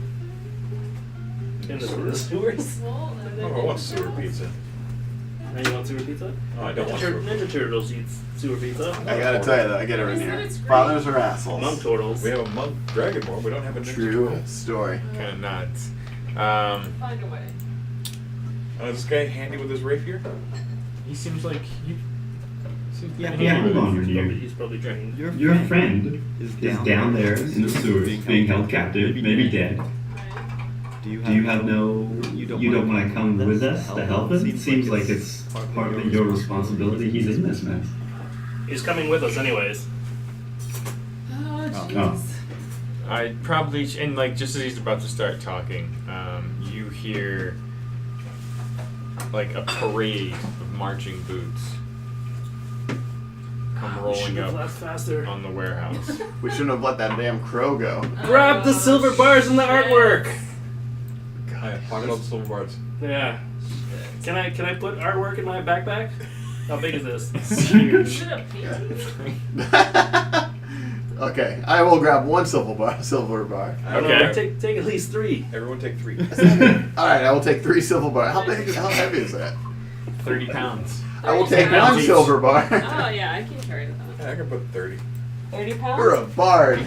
In the sewers. Well, Oh, I want sewer pizza. And you want sewer pizza? Oh, I don't want sewer pizza. Ninja Turtles eats sewer pizza. I gotta tell you though, I get it right He said here. it's great. Fathers are assholes. Monk turtles. We have a monk dragonborn. We don't have a ninja True turtle. story. kind of nods. Find a way. Is this guy handy with his rapier? He seems like you. Yeah, hold on here. He's probably trained. Your friend is down there in the sewers, being held captive, maybe dead. Do you have no? You don't want to come with us to help him? It seems like it's partly your responsibility. He's in this mess. He's coming with us anyways. Oh, Oh. jeez. I'd probably, and like just as he's about to start talking, you hear like a parade of marching boots come We rolling should have up left faster. on the warehouse. We shouldn't have let that damn crow go. Grab the silver bars in the artwork. Yeah, pocket all the silver bars. Yeah. Can I put artwork in my backpack? How big is this? It's huge. Is it a painting? Okay, I will grab one silver bar. I don't Okay. know. Take at least 3. Everyone take 3. All right, I will take 3 silver bars. How heavy is that? 30 pounds. I will take 30 one pounds each. silver bar. Oh, yeah, I can carry that. Yeah, I can put 30. 30 pounds? You're a bard.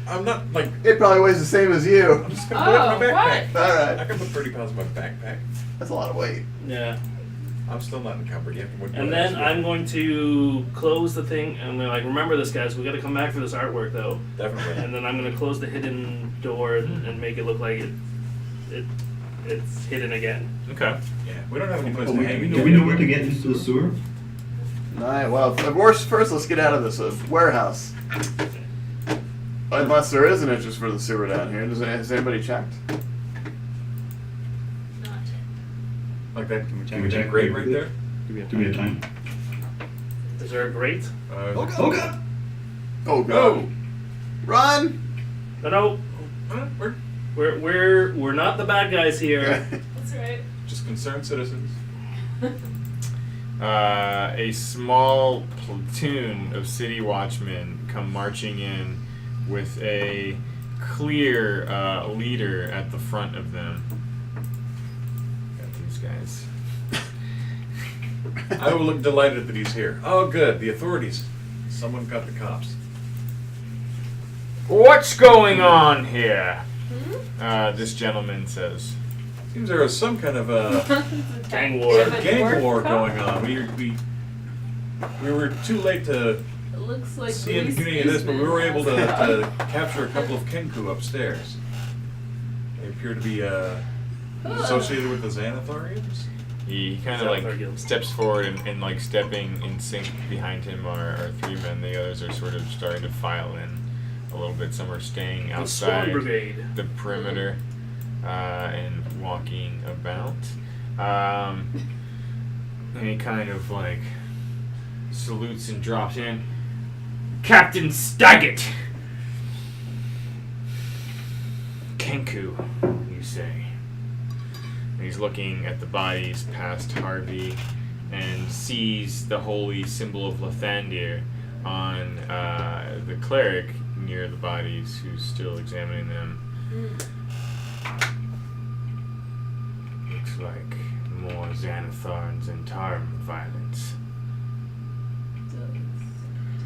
I'm not like. It probably weighs the same as you. I'm just gonna put it in my backpack. All I right, can put 30 pounds in my backpack. that's a lot of weight. Yeah. I'm still not encumbered yet. And then I'm going to close the thing. And I'm gonna like remember this, guys. We got to come back for this artwork though. Definitely. And then I'm gonna close the hidden door and make it look like it's hidden again. Okay. Yeah, we don't have any place Oh, to we, hang. do we know where to get into the sewer? Alright, well, first let's get out of this warehouse. Unless there is an entrance for the sewer down here. Has anybody checked? Not. Like that Can we check grate right there? Do we have time? Is there a grate? Oh god! Go! Run! No, We're we're not the bad guys here. That's right. just concerned citizens. A small platoon of city watchmen come marching in with a clear leader at the front of them. Got these guys. I will look delighted that he's here. Oh, good. The authorities. Someone got the cops. What's going on here? Hmm? This gentleman says. Seems there was some kind of Gang war. gang war going on. We were too late to It looks like see any Reese beauty in this, but we were Eastman able has- to capture a couple of Kenku upstairs. They appear to be associated with the Xanatharians. He kind of Sounds like like it. steps forward and like stepping in sync behind him are 3 men. The others are sort of starting to file in a little bit. Some are staying The Swan outside Brigade. the perimeter and walking about. And he kind of like salutes and drops in. Captain Staggett! Kenku, you say. And he's looking at the bodies past Harvey and sees the holy symbol of Lathandir on the cleric near the bodies who's still examining them. Looks like more Xanathar and Zentarum violence.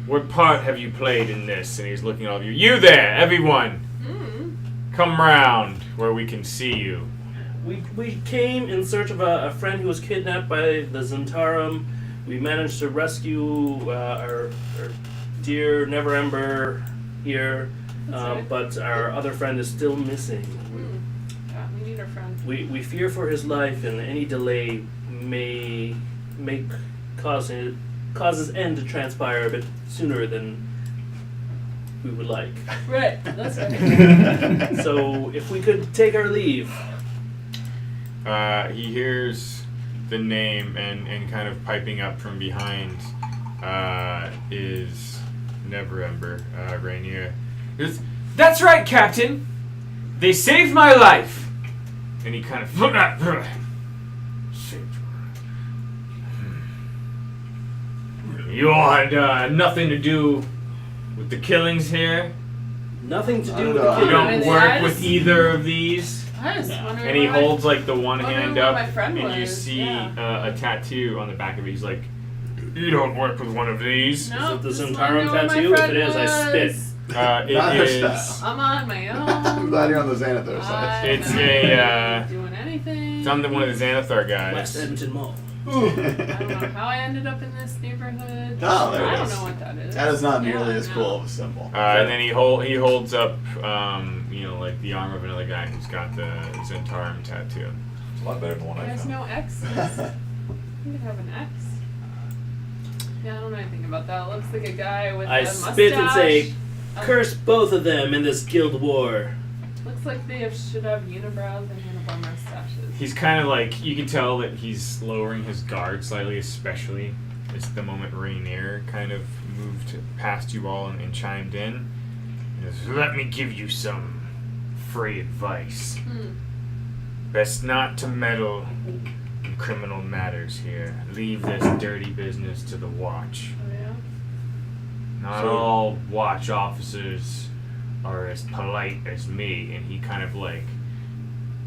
what part have you played in this? And he's looking at all of you. You there, everyone! Come round where we can see you. We came in search of a friend who was kidnapped by the Zentarum. We managed to rescue our dear Neverember here, but our other friend is still missing. Yeah, we need our friend. We fear for his life, and any delay may cause his end to transpire a bit sooner than we would like. Right, that's right. So if we could take our leave. He hears the name and kind of piping up from behind is Neverember, Rainier. He goes, "That's right, Captain! They saved my life!" And he kind of... You all had nothing to do with the killings here? Nothing to do with You the You kidnapping. don't work with either of these? I was wondering And he where holds like the one wondering hand where up, my friend and you was, see yeah. a tattoo on the back of it. He's like, "You don't work with one of these." No, Is it the just Zentarum wondering where my tattoo? If friend it is, I spit. was. It Not her is. style. I'm on my own. I'm glad you're on the Xanathar side. It's I'm a. not doing anything. It's on one of the Xanathar West guys. Edmonton Mall. I don't know how I ended up in this neighborhood. Oh, there it I don't is. know what that is. That is not nearly Yeah, as no. cool of a symbol. And then he holds up, like the arm of another guy who's got the Zentarum tattoo. It's a lot better than the one I There's found. no X's. You could have an X. Yeah, I don't know anything about that. It looks like a guy with I a spit and mustache. say, "Curse both of them in this guild war." Looks like they should have unibrows and handlebar mustaches. He's kind of like, you can tell that he's lowering his guard slightly, especially as the moment Rainier kind of moved past you all and chimed in. He goes, "Let me give you some free advice. Best not to meddle in criminal matters here. Leave this dirty business to the watch. Oh, yeah? Not So- all watch officers are as polite as me." And he kind of like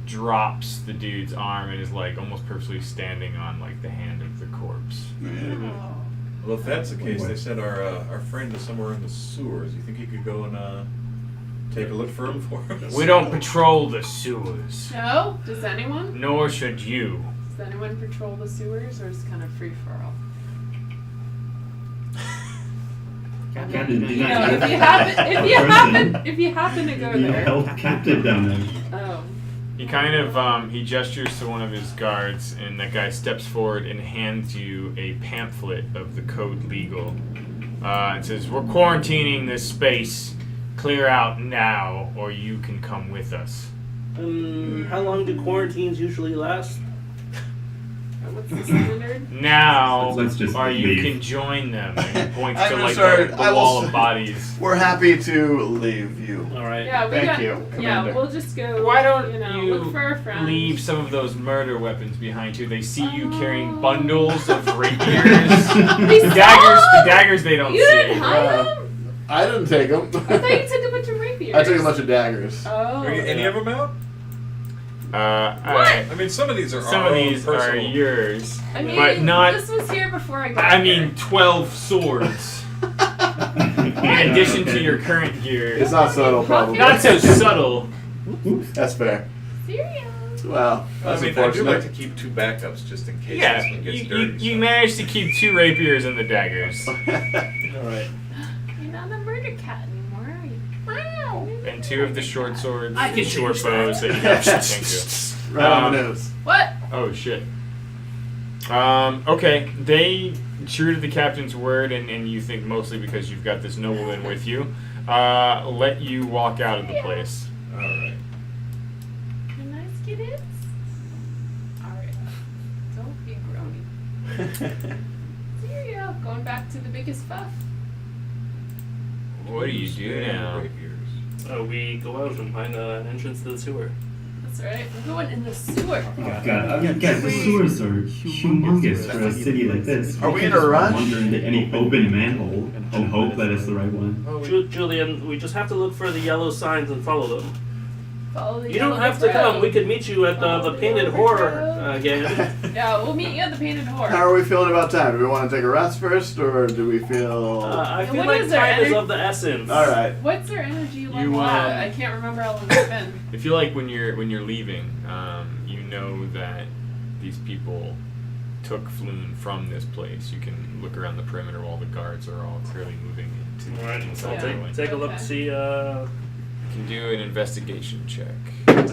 drops the dude's arm and is like almost purposely standing on like the hand of the corpse. Oh. Well, if that's the case, they said our friend is somewhere in the sewers. You think you could go and take a look for him for us? We don't patrol the sewers, No? Does anyone? nor should you. Does anyone patrol the sewers, or is it kind of free for all? Captain, did You not know, if you happen to go You there. held captive down there. Oh. He kind of he gestures to one of his guards, and that guy steps forward and hands you a pamphlet of the Code Legal. It says, "We're quarantining this space. Clear out now, or you can come with us." How long do quarantines usually last? What's the standard? Now, Let's just or you leave. can join them. And he points I'm to gonna like start- the I will wall s- of bodies. We're happy to leave you. All right. Yeah, we Thank got. you, Yeah, Commander. we'll just go. Why don't you look for our friends? leave some of those murder weapons behind you? They see you carrying bundles of rapiers. They The saw daggers they don't You didn't see. hide them? I didn't take them. I thought you took a bunch of rapiers. I took a bunch of daggers. Oh. Are any of them out? I I mean, some of these are some our of own these are personal. yours, I mean, but not. This was here before I got I here. mean, 12 swords. In addition to your current gear. It's not subtle, probably. Not so subtle. That's fair. Serious? Wow. I That's mean, I do unfortunate. like to keep 2 backups just in case Yeah, this one gets you dirty. so. managed to keep 2 rapiers and the daggers. All right. You're not a murder cat anymore, are you? Wow. And 2 of the short swords, I can short change bows that you have to think Right on the nose. What? Oh shit. Okay, they, true to the captain's word, and you think mostly because you've got this nobleman with you, let you walk out of the place. Alright. You nice kittens? Alright. Don't be groany. Cereal. Going back to the biggest fuff. What do you do now? Rapiers. We go out and find an entrance to the sewer. That's right. We're going in the sewer. Oh god, I mean, guys, the sewers are humongous for a city like this. Are we can't in a just rush? wander into any open manhole and hope that it's the right one. Oh, Julian, we just have to look for the yellow signs and follow them. Follow the You don't yellow have to brick come. road. We could meet you at Follow the the Painted yellow Horror brick again. Yeah, we'll meet you at the Painted Whore. How are we feeling about time? Do we want to take a rest first, or do we feel? I And feel what like is their time is ener- of the essence. All right. What's their energy level at? I can't remember how long it's been. I feel like when you're leaving, you know that these people took Floon from this place. You can look around the perimeter. All the guards are all clearly moving into All right, so I'll Yeah. take a look Okay. to see. You can do an investigation check.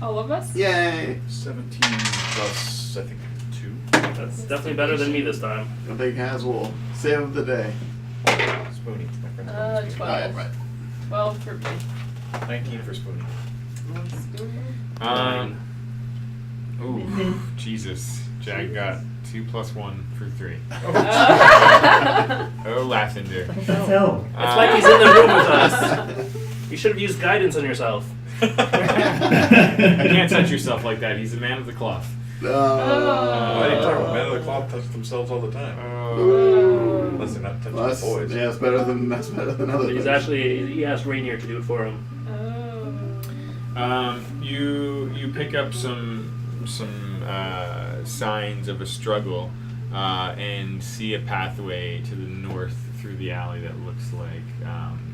All of us? Yay! 17 plus, I think, 2. That's definitely better than me this time. I think Has will save the day. Spoony. My friend's Spoony. 12. Right. 12 for me. 19 for Spoony. Ooh, Jesus. Jag got 2 plus 1 for 3. Oh, Lathander. That's hell. It's like he's in the room with us. You should have used guidance on yourself. You can't touch yourself like that. He's a man of the cloth. Why are you talking about? Men of the cloth touch themselves all the time. Unless they're not touching Well, that's, boys. yeah, that's better than other He's things. actually he asked Rainier to do it for him. You pick up some signs of a struggle and see a pathway to the north through the alley that looks like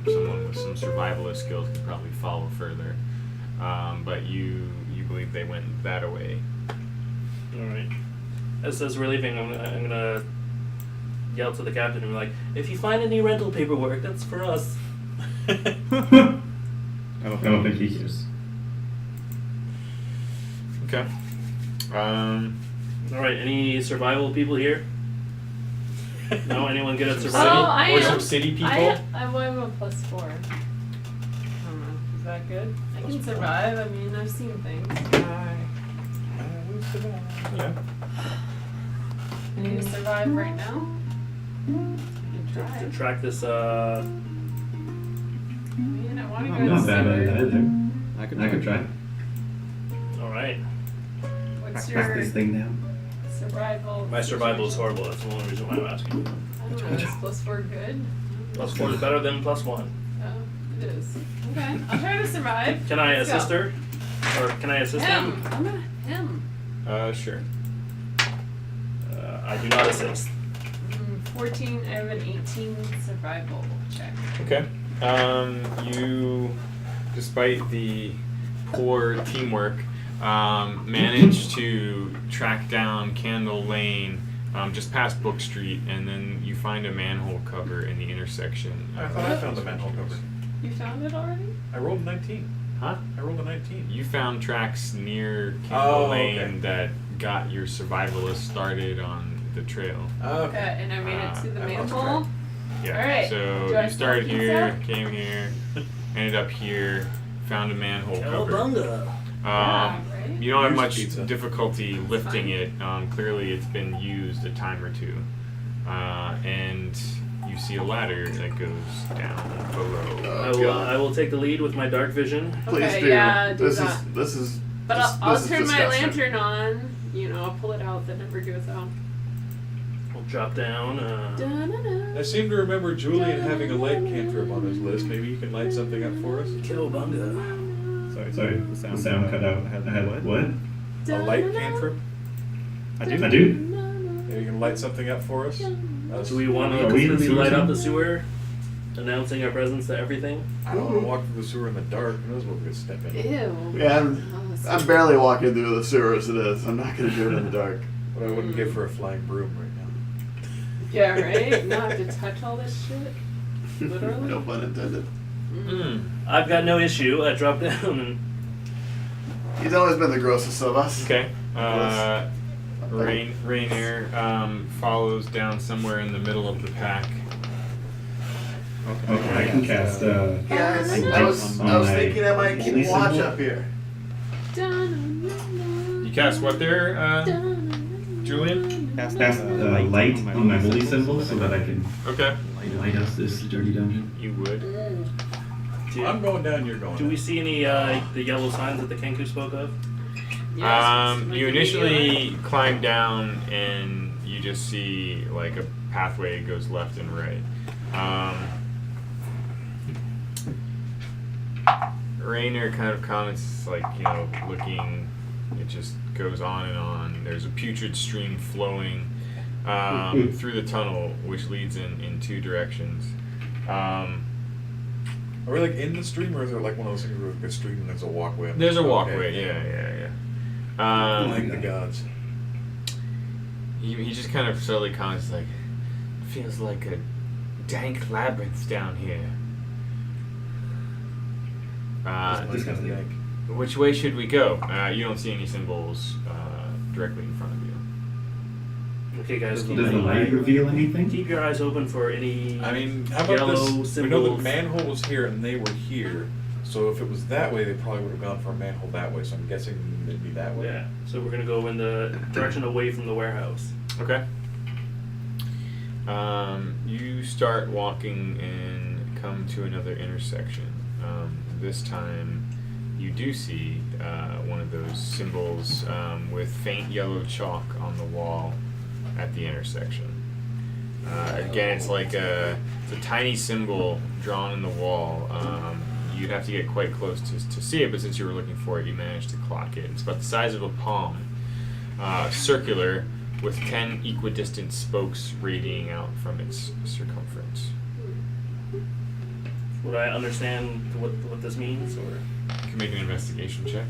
someone with some survivalist skills could probably follow further. But you believe they went that way. All right. As we're leaving, I'm gonna yell to the captain and be like, "If you find any rental paperwork, that's for us." I don't think he cares. Okay. All right. Any survival people here? No. Anyone good at Oh, surviving? I Or am. some city people? I'm a +4. I don't know. Is that good? I can survive. I mean, I've seen things. Yeah. I need to survive right now. I can To try. track this. I mean, I want to go I'm to not bad at sewer. it either. I could try. All right. What's Crack your this thing down. survival? My survival is situation? horrible. That's the only reason why I'm asking. I don't know. Is +4 good? +4 is better than +1. Oh, it is. Okay, I'll try to survive. Can I Let's assist go. her? Or can I assist Him. him? I'm a him. Sure. I do not assist. 14. I have an 18 survival check. Okay. You, despite the poor teamwork, managed to track down Candle Lane just past Book Street, and then you find a manhole cover in the intersection. I thought I found the manhole cover. You found it already? I rolled a 19. Huh? I rolled a 19. You found tracks near Candle Oh, Lane okay. that got your survivalist started on the trail. Okay, and I made it to the I lost manhole. track. Yeah. Alright. So Do I you started still here, pizza? came here, ended up here, found a manhole cover. Cowabunga. Yeah, right? You don't have Here's much pizza. difficulty lifting fine. it. Clearly, it's been used a time or two, and you see a ladder that goes down below. I will take the lead with my dark vision. Please Okay, do. yeah, do this that. is. But this- I'll this is turn my disgusting. lantern on. You know, I'll pull it out. That never goes out. We'll drop down. I seem to remember Julian having a light cantrip on his list. Maybe you can light something up for us? Cowabunga. Sorry, the sound cut out. I had what? A light cantrip? I do. Maybe you can light something up for us? Do we want to Are we in the completely sewer light up zone? the sewer, announcing our presence to everything? I don't want to walk through the sewer in the dark. Who knows what we could step in? Ew. Yeah, Oh, I'm barely walking through the sewer as it is. I'm not gonna do it in the dark. What I wouldn't give for a flying broom right now. Yeah, right? Not have to touch all this shit. Literally. No pun intended. I've got no issue. I drop down and He's always been the grossest of us. Okay. Rainier follows down somewhere in the middle of the pack. Okay, I can cast. Guys, Light I was on my thinking I might holy keep watch symbol. up here. You cast what there, Julian? Cast light on my holy symbol so that I can Okay. light up this dirty dungeon. You would. I'm going down, you're going do we see any the yellow signs that the Kenku spoke of? You initially climb down and you just see like a pathway goes left and right. Rainer kind of comments, like, looking, it just goes on and on. There's a putrid stream flowing through the tunnel, which leads in two directions. Are we like in the stream, or is it like one of those things where it's a stream and there's a walkway? There's a walkway, Okay. yeah. Like the gods. He just kind of slowly comments, like, feels like a dank labyrinth down here. Disgusting. Which way should we go? You don't see any symbols directly in front of you. Okay, guys, Does the light reveal anything? keep your eyes open for any. I mean, how about Yellow this? We know the symbols. manhole was here and they were here. So if it was that way, they probably would have gone for a manhole that way. So I'm guessing it'd be that way. Yeah, so we're gonna go in the direction away from the warehouse. Okay. You start walking and come to another intersection. This time, you do see one of those symbols with faint yellow chalk on the wall at the intersection. Again, it's like it's a tiny symbol drawn in the wall. You'd have to get quite close to see it, but since you were looking for it, you managed to clock it. It's about the size of a palm, circular, with 10 equidistant spokes radiating out from its circumference. Would I understand what this means, or? You can make an investigation check.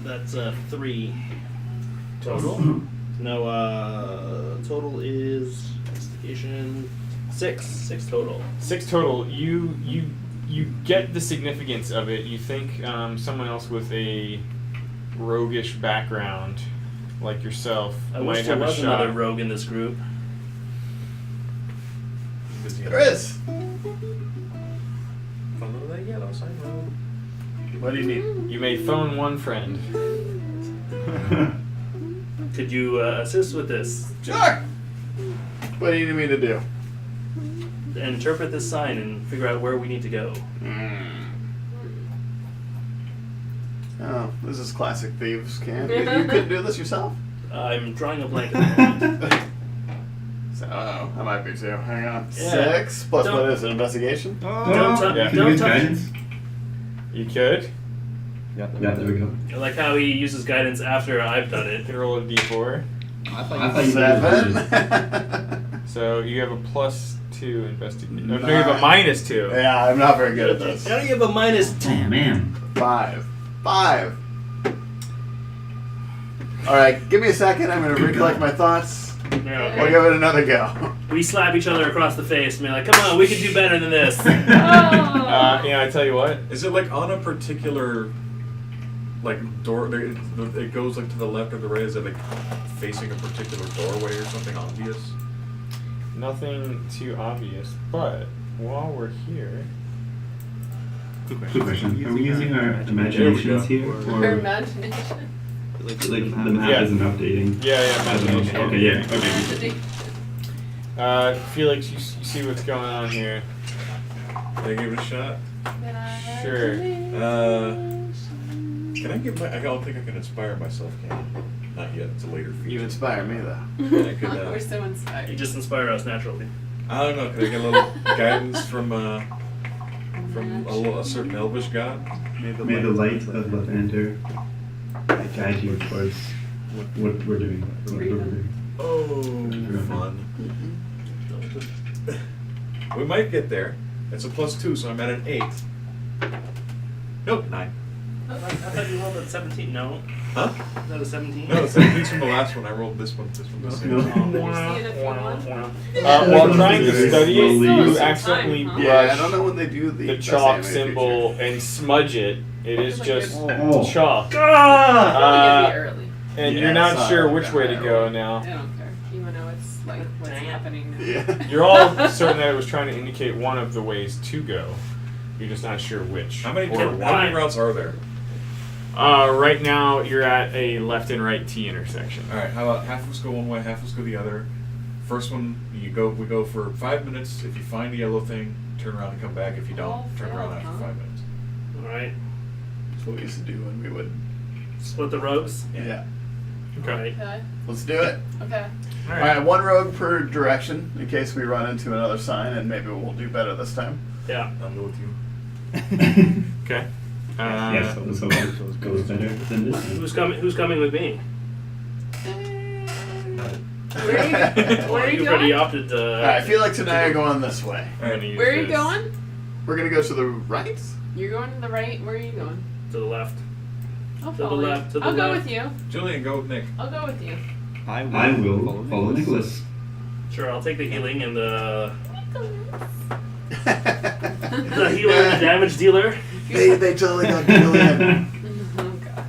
That's 3 total. No, total is investigation 6 total. 6 total. You get the significance of it. You think someone else with a roguish background, like yourself, I might wish there have a was shot. another rogue in this group. There is. Follow the yellow sign road. What do you need? You may phone one friend. Could you assist with this? Sure. What do you need me to do? Interpret this sign and figure out where we need to go. Oh, this is classic thieves camp. You couldn't do this yourself? I'm drawing a blank at the moment. So, I might be too. Hang on. Yeah. 6 plus Don't- what is it? Investigation? Don't Yeah. Can you don't use touch guidance? You could. Yeah, there we go. I like how he uses guidance after I've done You it. can roll a d4. I thought you 7. So you have a +2 investigation. No, you Nine. have a -2. Yeah, I'm not very good at this. How do you have a minus 10? Damn, man. 5. Alright, give me a second. I'm going to recollect my thoughts. Yeah, We'll okay. give it another go. We slap each other across the face and be like, come on, we can do better than this. Yeah, I tell you what. Is it like on a particular like door? It goes like to the left or the right. Is it like facing a particular doorway or something obvious? Nothing too obvious, but while we're here, Quick question. Are we using our imaginations here? Her Or imagination. like the map Yeah. isn't updating? yeah, imagination. Okay, yeah, okay. Felix, you see what's going on here? Can I give it a shot? Sure. Can I give my? I don't think I can inspire myself. Can I? Not yet. It's a later feature. You inspire me, though. I could, We're so inspired. You just inspire us naturally. I don't know. Can I get a little guidance from a certain elvish god? May the light of Lavender guide you towards what we're doing. What we're doing. Oh, fun. We might get there. It's a +2, so I'm at an 8. Nope, 9. I thought you rolled at 17. No. Huh? Is that a 17? No, it's 17 from the last one. I rolled this one. This one. This No. one. Did you see it if you want? While trying to study it, Slowly. you Some accidentally time, huh? Yeah, I brush don't know when they do the best chalk animated symbol feature. and smudge it. It is Like just Oh. chalk. Probably gonna be early. And Yeah, you're not it's sure not which way to go now. I don't care. Even though it's like what's Dang it. happening now. Yeah. You're all certain that it was trying to indicate one of the ways to go. You're just not sure which. How many or routes are there? Right now, you're at a left and right T intersection. All right. How about half of us go one way, half of us go the other. First one, we go for 5 minutes. If you find the yellow thing, turn around and come back. If you don't, turn around after 5 minutes. Alright. That's what we used to do when we would. Split the rogues. Yeah. Okay. Alright. Okay. Let's do it. Okay. All All right, one rogue per direction in case we run into another sign, and maybe we'll do better this time. Yeah. I'll go with you. Okay. Yes, so it goes better than this. Who's coming with me? Where are you You already going? opted. All right, I feel like tonight are going this way. I'm gonna use Where are you this. going? We're gonna go to the right. You're going to the right. Where are you going? To the left. I'll To the follow left, you. to the I'll go left. with you. Julian, go with Nick. I'll go with you. I will follow Nicholas. Sure, I'll take the healing and the The healer and the damage dealer. they totally got Julian. Oh God.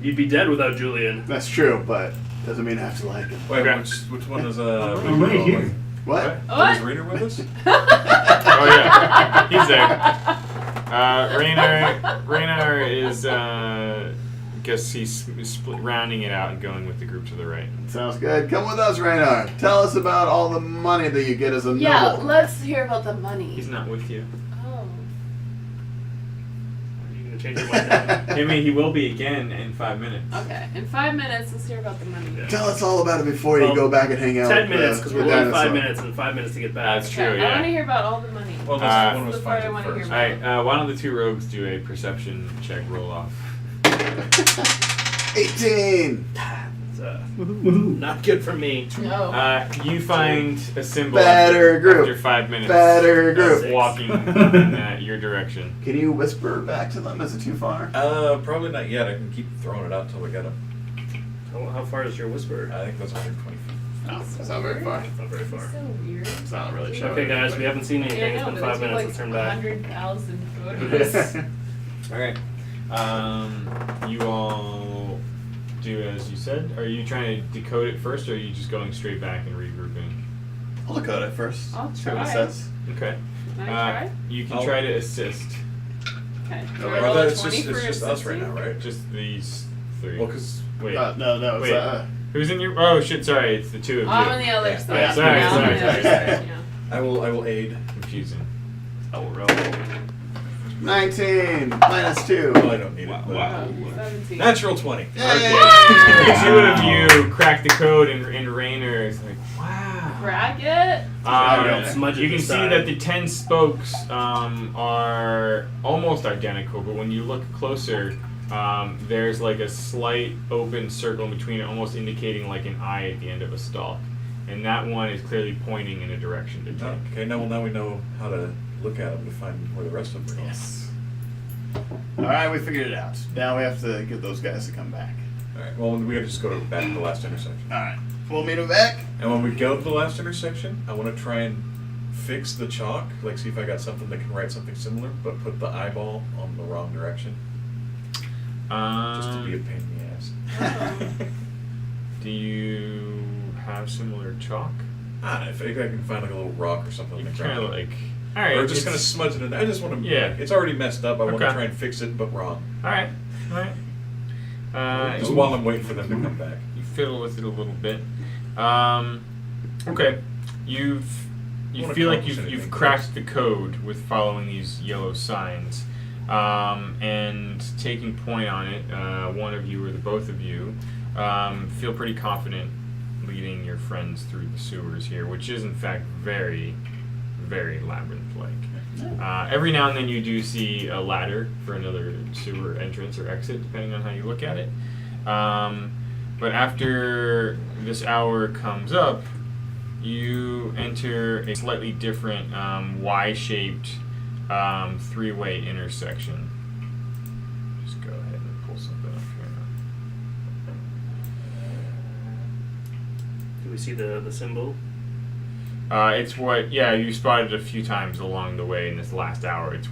You'd be dead without Julian. That's true, but doesn't mean I have to like him. Wait, Okay. which one is I'm right here. What? What? Is Rainer with us? Oh yeah, he's there. Rainer is. Guess he's rounding it out and going with the group to the right. Sounds good. Come with us, Raynar. Tell us about all the money that you get as a Yeah, noble. let's hear about the money. He's not with you. Oh. Are you gonna change your mind now? I mean, he will be again in 5 minutes. Okay. In 5 minutes, let's hear about the money. Yeah. Tell us all about it before you Well, go back and hang out. 10 with, minutes, because the we're going 5 dinosaur. minutes and 5 minutes to get back. That's true, Okay, I want to yeah. hear about all the money. Well, Uh, that's one of us That's the part finds I it wanna hear first. about. Alright, why don't the two rogues do a perception check roll off? 18. It's, Woohoo. not good for me. No. You find a symbol Better after, group. after 5 minutes Better of group. walking in your direction. Can you whisper back to them? Is it too far? Probably not yet. I can keep throwing it out until we get him. How far is your whisper? I think that's 120 feet. No, it's not very far. Not very far. It's so weird. It's not really sure. Okay, guys, we haven't seen anything. Yeah, It's I know, been but 5 there's minutes. like Let's turn back. 100,000 photos. Alright. You all do as you said. Are you trying to decode it first, or are you just going straight back and regrouping? I'll look at it first. I'll See what it try. says. Okay. Can I try? You can I'll- try to assist. Okay. Do Oh, I well, roll a it's 20 just, for it's just us right assisting? now, right? Just these three. Well, because Wait. No, it's Wait. Who's in your? Oh shit! Sorry, it's the two of you. I'm on the other Yeah. side. Yeah, sorry, I'm on sorry, the other sorry. side, yeah. I will aid. Confusing. I will roll. 19 minus 2. Well, I don't need it. but- Wow. 17. Natural 20. The two of you crack the code, and Rainer is like, "Wow." Crack it? Smudge it You can this see time. that the 10 spokes are almost identical, but when you look closer, there's like a slight open circle in between it, almost indicating like an eye at the end of a stalk. And that one is clearly pointing in a direction to take. Okay, now we know how to look at them to find where the rest of them are going. Yes. Alright, we figured it out. Now we have to get those guys to come back. Alright, well, we have to just go back to the last intersection. Alright. We'll meet them back. And when we go to the last intersection, I want to try and fix the chalk, like see if I got something that can write something similar, but put the eyeball on the wrong direction, just to be a pain in the ass. Do you have similar chalk? If I can find like a little rock or something on You the kind of ground. like, all right, Or just kind of it's- smudge it in. I just want to, Yeah. it's already messed up. I want to Okay. try and fix it, but wrong. all right, all right. Just while I'm waiting for them to come back. You fiddle with it a little bit. Okay, you Won't feel like accomplish you've anything. cracked the code with following these yellow signs, and taking point on it. One of you or the both of you feel pretty confident leading your friends through the sewers here, which is in fact very, very labyrinth-like. Every now and then you do see a ladder for another sewer entrance or exit, depending on how you look at it. But after this hour comes up, you enter a slightly different Y-shaped three-way intersection. Just go ahead and pull something up here Do we see the symbol? now. It's what, yeah, you spotted a few times along the way in this last hour. It's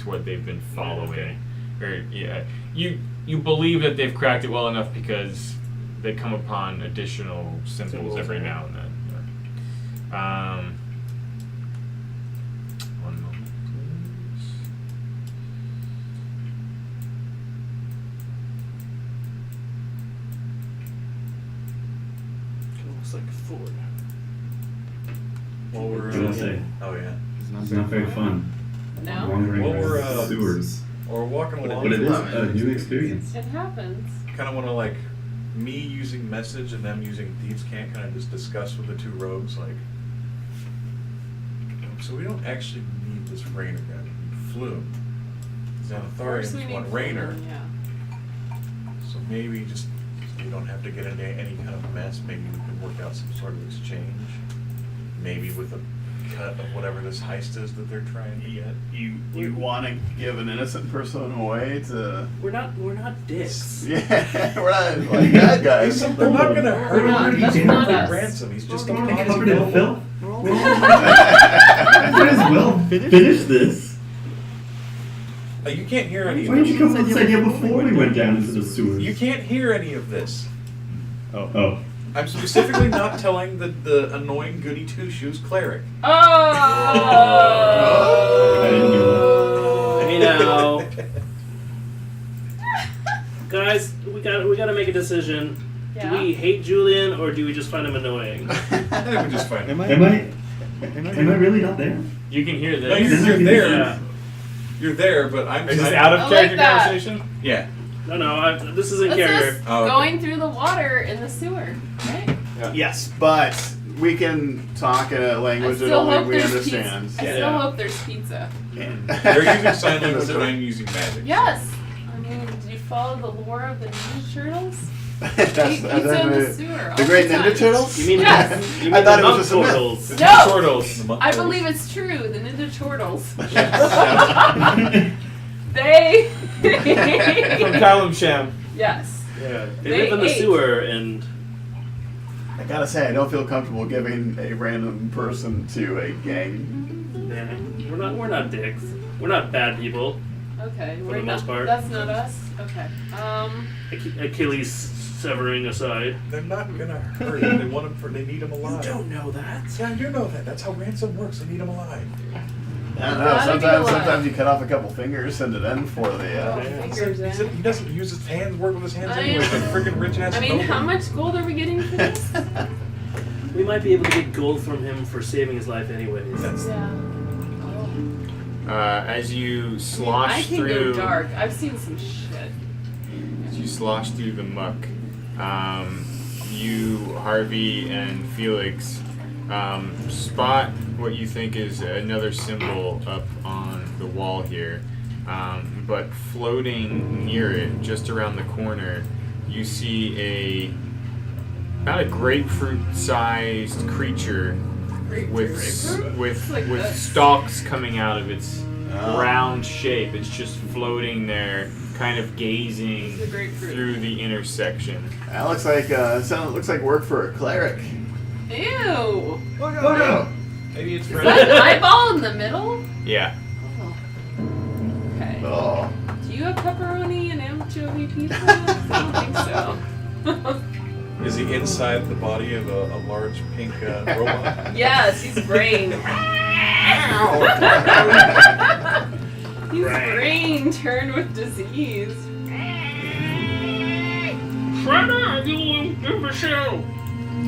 what they've been following. Okay. Or yeah, you believe that they've cracked it well enough because they come upon additional symbols every yeah. now and then. One moment, please. It looks like a Ford. While we're, What did I say? oh yeah. It's not very fun. No? Wandering Well, we're, around sewers. Or walking along. But it is a new experience. It happens. Kind of want to like me using message and them using thieves' cant kind of just discuss with the two rogues, like, so we don't actually need this Rainer guy. We need Floon. Of course we Xanatharians need want Rainer. Floon, yeah. So maybe just so we don't have to get into any kind of mess. Maybe we can work out some sort of exchange. Maybe with a cut of whatever this heist is that they're trying to get. You want to give an innocent person away to? We're not dicks. Yeah, we're not like bad guys. They're not gonna hurt not. him. That's He's not not us. ransom. He's just a We're all pansy. covered in filth. Might as well finish this. You can't hear any Why of didn't you this. come up with this idea before we went down into the sewers? You can't hear any of this. Oh. I'm specifically not telling the annoying goody two shoes cleric. Oh! I didn't do Hey now, guys, we gotta make a decision. Yeah. Do we hate Julian or do we just find him annoying? I think we just find him. Am I really not there? You can hear No, this. you're there. Yeah. You're there, but I'm Is this just out of I like character that. conversation? Yeah. No, this isn't This character. is Oh, okay. going through the water in the sewer, right? Yes, but we can talk in a I language that still only hope we there's understand. pizza. I Yeah. still hope there's pizza. They're using sign language, but I'm using magic. Yes. I mean, do you follow the lore of the Ninja Turtles? That's Eat pizza in the sewer. the all Great time. Ninja Turtles? You mean Yes. you mean I thought the it was just a myth. Turtles? The No! Turtles. The monk I turtles. believe it's true. The Ninja Turtles. From They. Callum Sham. Yes. Yeah. They They live in the ate. sewer and I gotta say, I don't feel comfortable giving a random person to a gang. yeah, we're not dicks. We're not bad people. Okay. For We're the not. most part. That's not us. Okay. Achilles severing aside. They're not gonna hurt him. They want him they need him alive. know that. Yeah, you know that. That's how ransom works. They need him alive. I don't know. Gotta be alive. Sometimes you cut off a couple fingers, send it in for the. Oh, fingers in. He doesn't use his hands, work with his hands I anyway. He's a know. freaking rich ass. I mean, how much gold are we getting for this? We might be able to get gold from him for saving his life anyways. That's Yeah. As you I mean, I slosh can through, go dark. I've seen some shit. as you slosh through the muck, you, Harvey, and Felix spot what you think is another symbol up on the wall here. But floating near it, just around the corner, you see about a grapefruit-sized creature with Like this. stalks coming out of its Oh. round shape. It's just floating there, kind of gazing It's a grapefruit. through the intersection. That looks like looks like work for a cleric. Ew. Oh no! maybe it's Is that an for eyeball in the middle? Yeah. Oh. Okay. Oh. Do you have pepperoni and anchovy pizza? I don't think so. Is he inside the body of a large pink robot? Yes, he's brain. His brain turned with disease. Shredder, you imbecile!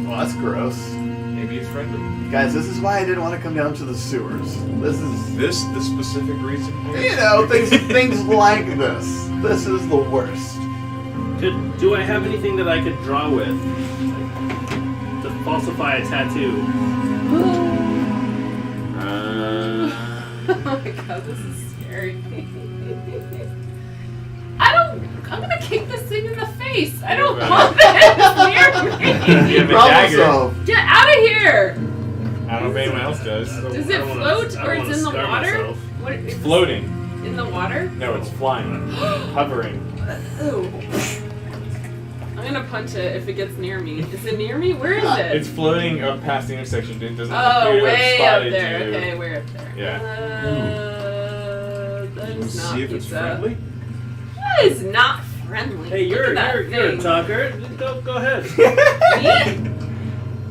Well, that's gross. Maybe it's friendly. Guys, this is why I didn't want to come down to the sewers. This is, The specific reason. you know, things like this. This is the worst. Do I have anything that I could draw with? Like, to falsify a tattoo? Oh my god, this is scary. I'm gonna kick this thing in the face. I don't want this near me. You have a Problem dagger. solved. Get out of here. I don't know if anyone else does. Does it float or it's in the water? What? It's floating. In the water? No, it's flying. Hovering. Ooh. I'm gonna punch it if it gets near me. Is it near me? Where is it? It's floating up past the intersection. It doesn't Oh, appear to have way up spotted there. you. Okay, way up there. Yeah. That Let's is not see if it's pizza. friendly. That is not friendly. Hey, Look at that you're a thing. talker. Go ahead. Me?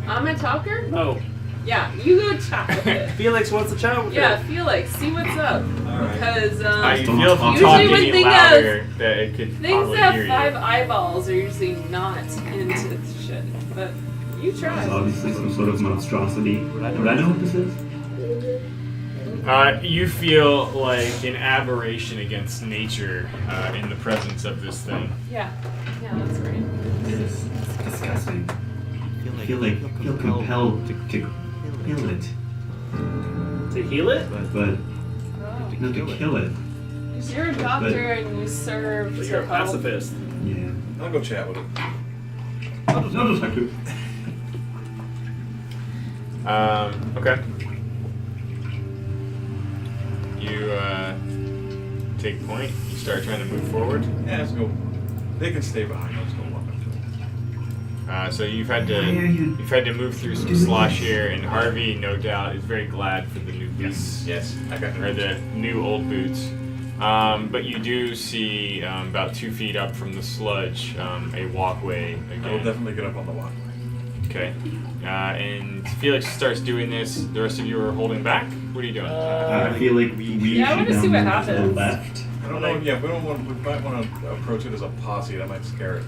I'm a talker? No, Yeah, you go chat with it. Felix wants to chat with Yeah, you. Felix, see what's up. Alright. Because You Don't feel if talk. you talk Usually when any things louder that it could things probably that hear have 5 you. eyeballs are usually not into shit. But you It's try. obviously some sort of monstrosity. Would I know what this is? You feel like an aberration against nature in the presence of this thing. Yeah. Yeah, that's right. Is feel compelled to kill it, To heal it? but Oh. not to kill it. Because you're a doctor and you serve But to you're a help. pacifist. Yeah. I'll go chat with him. I'll just have to. Okay. You take point. You start trying to move forward. Yeah, let's go. They can stay behind. Let's go walk up to them. So you've had to Why are you you've had to move through some doing slosh this? here, and Harvey, no doubt, is very glad for the new boots. Yes, I got Or the new old boots. But you do see about 2 feet up from the sludge a walkway again. I will definitely get up on the walkway. Okay. And Felix starts doing this. The rest of you are holding back. What are you doing? I feel like we Yeah, I should wanna see what now move to the happens. left. I don't know. Yeah, we don't want. We might want to approach it as a posse. That might scare it.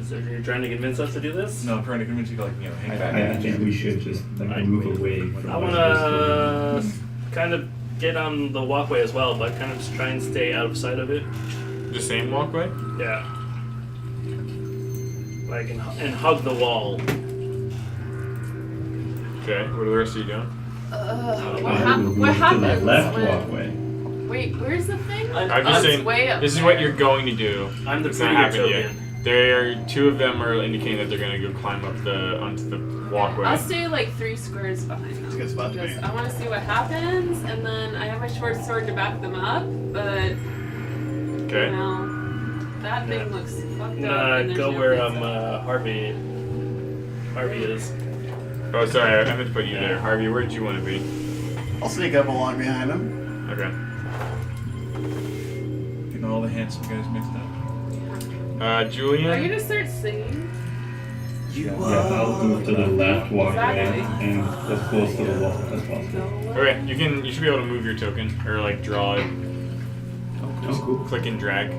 So you're trying to convince us to do this? No, I'm trying to convince you to hang back. I think we should just move away from I what wanna is kind of get on the walkway as well, but kind of just try and stay out of sight of it. The same walkway? Yeah. Like and hug the wall. Okay. What are the rest of you doing? I will move what to happens the left when- walkway. Wait, where's the thing? I'm just It's saying, way up this is there. what you're going to do. I'm the It's not prettier happened yet. token. There, 2 of them are indicating that they're going to go climb up onto the walkway. I'll stay like 3 squares behind them. It's a good spot to be. Just- I want to see what happens, and then I have my short sword to back them up. But Okay. you know, that thing looks fucked I'm up. gonna and there's go no where fence up. Harvey is. Oh, sorry, I meant to put you there. Harvey, where did you want to be? I'll sneak up along behind him. Okay. Getting all the handsome guys mixed up. Are you Julian? gonna start singing? Yeah, I'll move to the left walkway Exactly. and as close to the wall as possible. Okay, you should be able to move your token, or like draw it. Oh, cool. Click and drag. Yeah.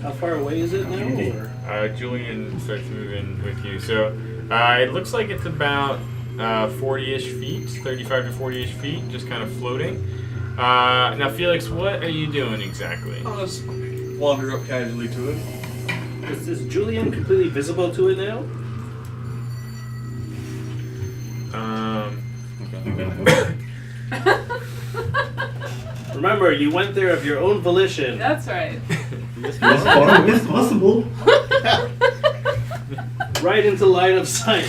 How far away is it now? Or? Julian starts moving with you. So it looks like it's about 40-ish feet, 35 to 40-ish feet, just kind of floating. Now, Felix, what are you doing exactly? I'll just wander up casually to it. Is Julian completely visible to it now? Remember, you went there of your own volition. That's right. As far as possible. Right into line of sight.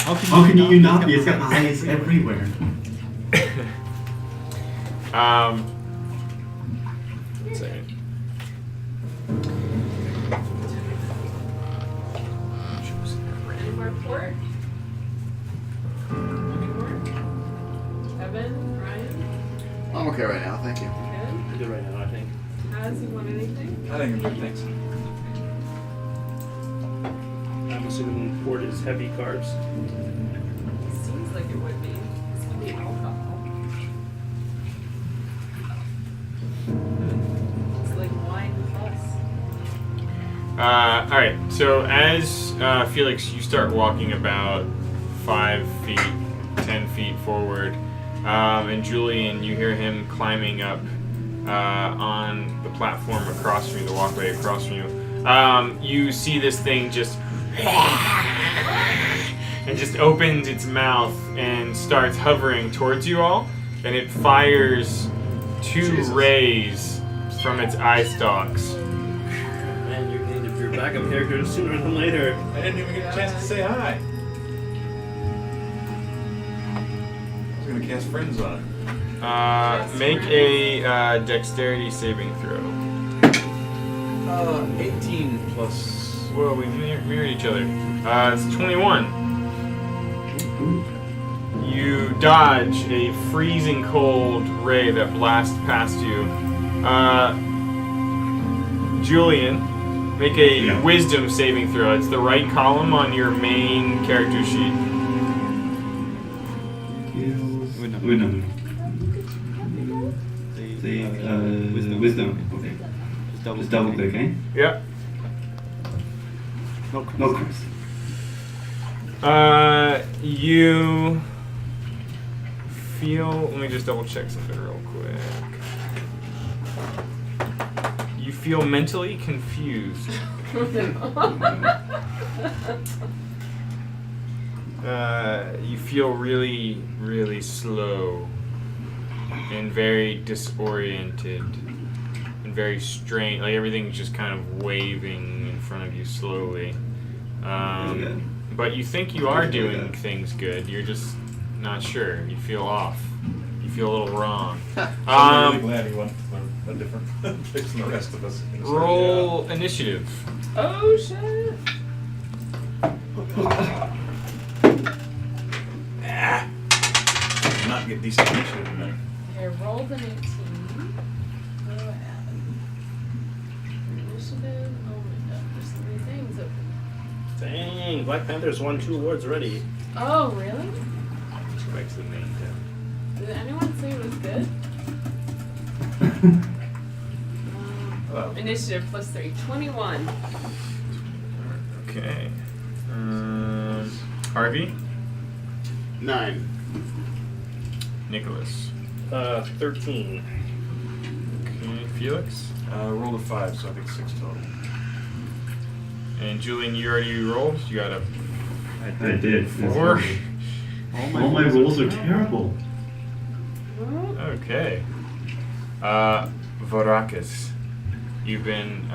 How can you not be? It's got eyes everywhere. One second. Any more port? Any more? Kevin? Ryan? I'm okay right now, thank you. Good? I'm good right now, I think. Has you want anything? I think I'm good, thanks. I'm assuming port is heavy carbs. Seems like it would be. It's gonna be alcohol. It's like wine plus. Alright, so as Felix, you start walking about 5 feet, 10 feet forward, and Julian, you hear him climbing up on the platform across from you, the walkway across from you. You see this thing just and just opens its mouth and starts hovering towards you all, and it fires 2 rays from its eye stalks. Man, you're going to need your backup character sooner than later. I didn't even get a chance to say hi. I was gonna cast friends on it. Make a dexterity saving throw. 18 plus. Whoa, we mirrored each other. It's 21. You dodge a freezing cold ray that blasts past you. Julian, make a wisdom saving throw. It's the right column on your main character sheet. Wait, no. Wisdom. Okay. Just double click, eh? Yep. No curse. You feel. Let me just double check something real quick. You feel mentally confused. You feel really, really slow and very disoriented and very strange. Like everything's just kind of waving in front of you slowly. But you think you are doing things good. You're just not sure. You feel off. You feel a little wrong. I'm really glad he went a different fix than the rest of us. Roll initiative. Oh shit. Not get decent initiative in there. Okay, rolled an 18. What do I add? Initiative. Oh my god, there's so many things open. Dang, Black Panther's won 2 awards already. Oh, really? Which makes the name down. Did anyone say it was good? Initiative plus 3. 21. Okay. Harvey? 9. Nicholas? 13. Okay. Felix? Rolled a 5, so I think 6 total. And Julian, you already rolled? You got a I did. 4? All my rolls are terrible. Okay. Varakis. You've been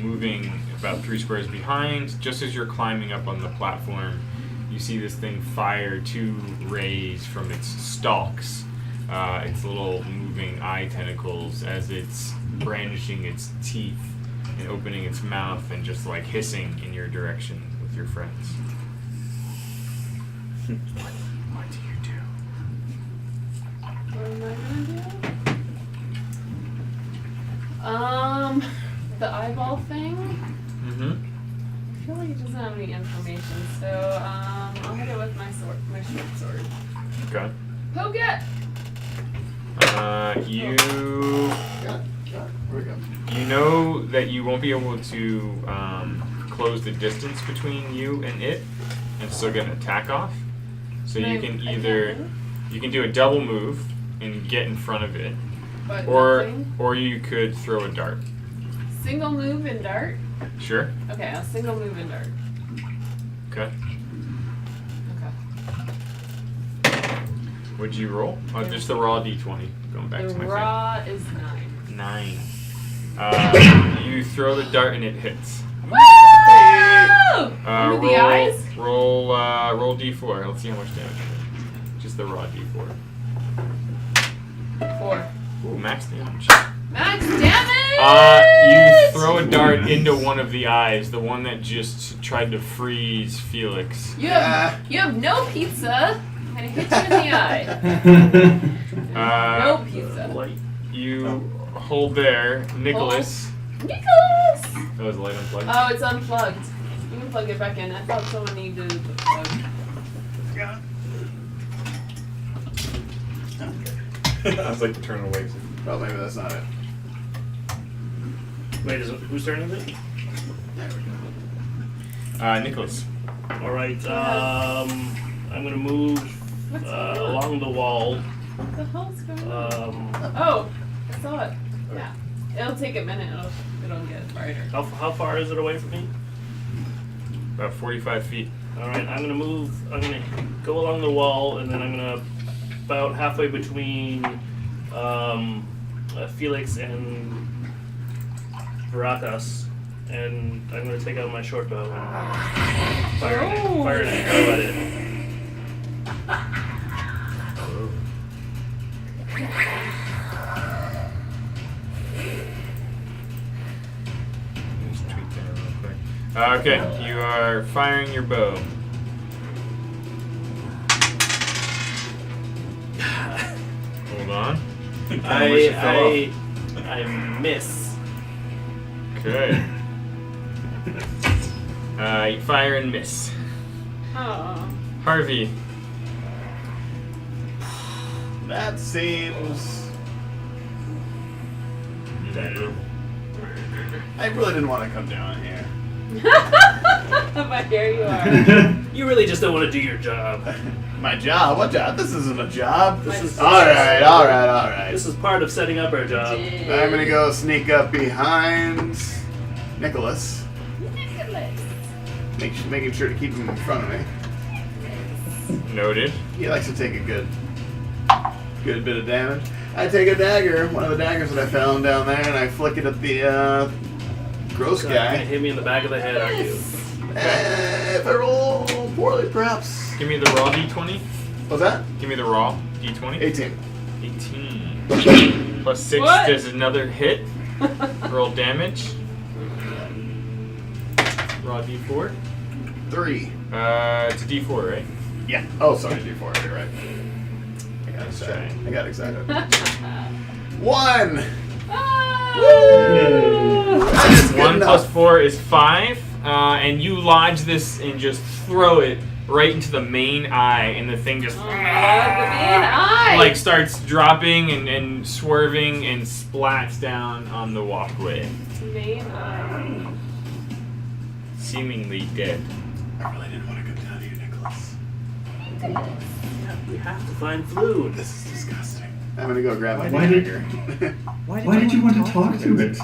moving about 3 squares behind. Just as you're climbing up on the platform, you see this thing fire 2 rays from its stalks, its little moving eye tentacles, as it's brandishing its teeth and opening its mouth and just like hissing in your direction with your friends. What do you do? What am I gonna do? The eyeball thing? Mm-hmm. I feel like it doesn't have any information, so I'll hit it with my sword, my short sword. Okay. Poke it! You Where we go? you know that you won't be able to close the distance between you and it, and still get an attack off. So you can either you can do a double move and get in front of it, But or nothing. you could throw a dart. Single move and dart? Sure. Okay, I'll single move and dart. Okay. Okay. What'd you roll? Oh, just the raw d20. Going back The to my raw is 9. thing. 9. You throw the dart and it hits. Woo! Under the roll, eyes? roll d4. Let's see how much damage. Just the raw d4. 4. Ooh, max damage. Max damage! You throw a dart into one of the eyes, the one that just tried to freeze Felix. You have no pizza. I'm gonna hit you in the eye. No pizza. Light. You hold there, Nicholas. Nicholas! That was a light unplugged. Oh, it's unplugged. You can plug it back in. I thought someone needed the plug. I was like to turn away. Oh, maybe that's not it. Wait, whose turn is it? There we go. Nicholas. Alright, I'm gonna move What's going on? along the wall. What the hell's going on? Um, Oh, I saw it. Yeah. It'll take a minute. It'll get brighter. how far is it away from me? About 45 feet. Alright, I'm gonna go along the wall, and then I'm gonna about halfway between Felix and Varakas, and I'm gonna take out my short bow and fire an arrow at it. Just tweak that real quick. Okay, you are firing your bow. Hold on. I miss. Okay. You fire and miss. Oh. Harvey. That seems. I really didn't want to come down here. But here you are. You really just don't want to do your job. My job? What job? This isn't a job. This is Alright. This is part of setting up our job. I'm gonna go sneak up behind Nicholas. Making sure to keep him in front of me. Noted. He likes to take a good bit of damage. I take a dagger, one of the daggers that I found down there, and I flick it at the gross You're gonna guy. hit me in the back of the head, aren't you? If I roll poorly, perhaps. Give me the raw d20. What's that? Give me the raw d20. 18. 18. Plus 6 What? does another hit. Roll damage. Raw d4. 3. It's a d4, right? Yeah. Oh, sorry, D4. You're right. I got excited. 1. Ah! 1 plus 4 is 5. And you lodge this and just throw it right into the main eye, and the thing just Oh my God, the main eye! like starts dropping and swerving and splats down on the walkway, Main eye. seemingly dead. I really didn't want to come down here, Nicholas. We have to find Floon. This is disgusting. I'm gonna go grab my Why did- dagger. Why did you want to talk to it?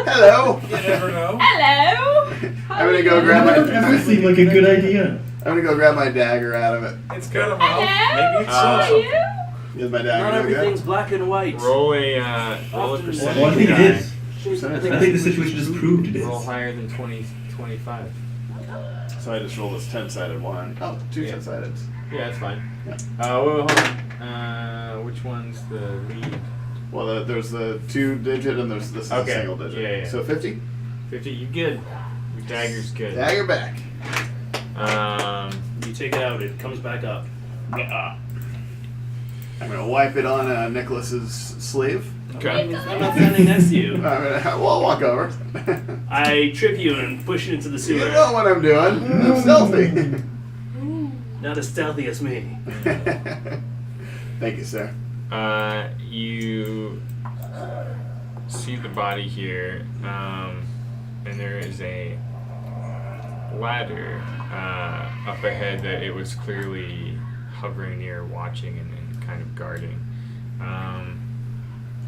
Hello. You never know. Hello! I'm gonna go grab my. That seemed like a good idea. I'm gonna go grab my dagger out of it. It's got a mouth. Hello? Maybe it's How are something. you? Is my Not dagger everything's black and white. Roll a percentage. Well, I think it die. is. I think the situation just proved it Roll is. higher than 25. So I just rolled this 10-sided one. Oh, two Yeah. 10-sided. Yeah, that's fine. Yeah. Wait, hold on. Which one's the lead? Well, there's the 2-digit and there's this is Okay. a single digit. Yeah. So 50. 50. You good? Your dagger's good. Dagger back. You take it out, it comes back up. I'm gonna wipe it on Nicholas's sleeve. Okay. I'm not standing next to you. Well, I'll walk over. I trip you and push you into the You sewer. know what I'm doing. I'm stealthy. Not as stealthy as me. Thank you, sir. You see the body here, and there is a ladder up ahead that it was clearly hovering near, watching and kind of guarding.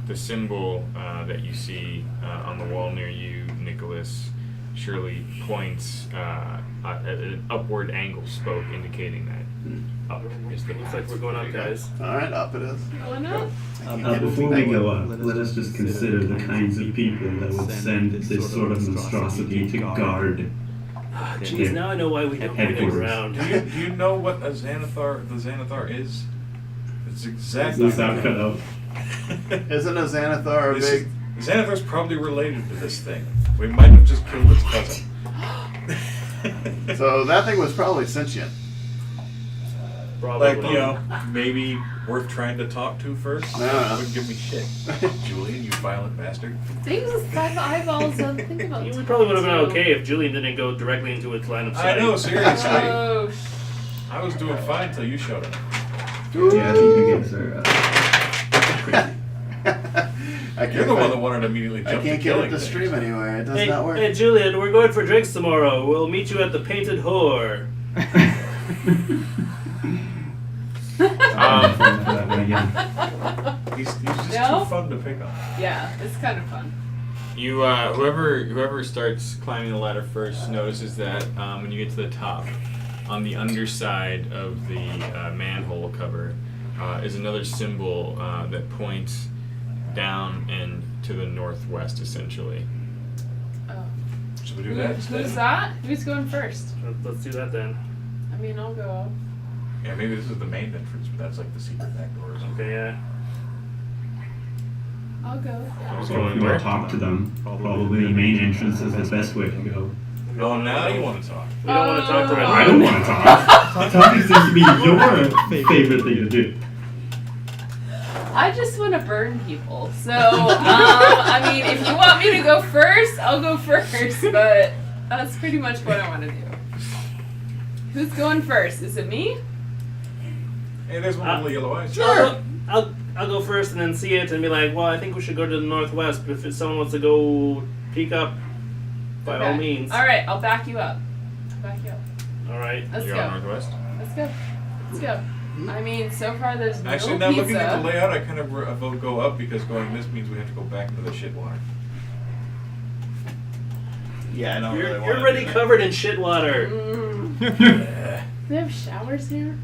The symbol that you see on the wall near you, Nicholas, surely points at an upward angle spoke, indicating that up is the Looks like we're going up, guys. All right, up it is. Going up? Before we go up, let us just consider the kinds of people that would send this sort of monstrosity to guard. Jeez, now I know why we don't bring him Headquarters. around. Do you know what a Xanathar, the Xanathar is? It's Is exactly. the sound cut out? Isn't a Xanathar a This big? is- Xanathar's probably related to this thing. We might have just killed its cousin. So that thing was probably sentient. Probably. Like, you know, maybe worth trying to talk to first. No. Wouldn't give me shit. Julian, you violent bastard. Things with 5 eyeballs, don't think about We it. probably would have been okay if Julian didn't go directly into its line of sight. I know, seriously. Oh, I was doing fine till you showed up. Yeah, I think you guys are. You're the one that wanted to immediately I jump can't to get killing it to things. stream anywhere. It does Hey, not work. hey, Julian, we're going for drinks tomorrow. We'll meet you at the Painted Whore. That one again. He's just No? too fun to pick on. yeah, it's kind of fun. You, whoever starts climbing the ladder first notices that when you get to the top, on the underside of the manhole cover, is another symbol that points down and to the northwest, essentially. Oh. Should we do that Who's instead? that? Who's going first? Let's do that then. I mean, I'll go. Yeah, maybe this is the main entrance, but that's like the secret back door or something. Okay, yeah. I'll go. Who's So going if you where? want to talk to them, probably the main entrance is the best way to go. Oh, now you want to talk. We don't want to talk to her. I don't want to talk. Talking seems to be your favorite thing to do. I just want to burn people. So, I mean, if you want me to go first, I'll go first. But that's pretty much what I want to do. Who's going first? Is it me? Hey, there's one little yellow eyes. I'll go first and then see it and be like, well, I think we should go to the northwest. But if someone wants to go peek up By all means. All right, I'll back you up. All right. Let's You go. go northwest? Let's go. I mean, so far there's no Actually, now pizza. looking at the layout, I kind of vote go up because going this means we have to go back into the shit water. Yeah, I don't You're really want already covered in shit water. Do they have showers here?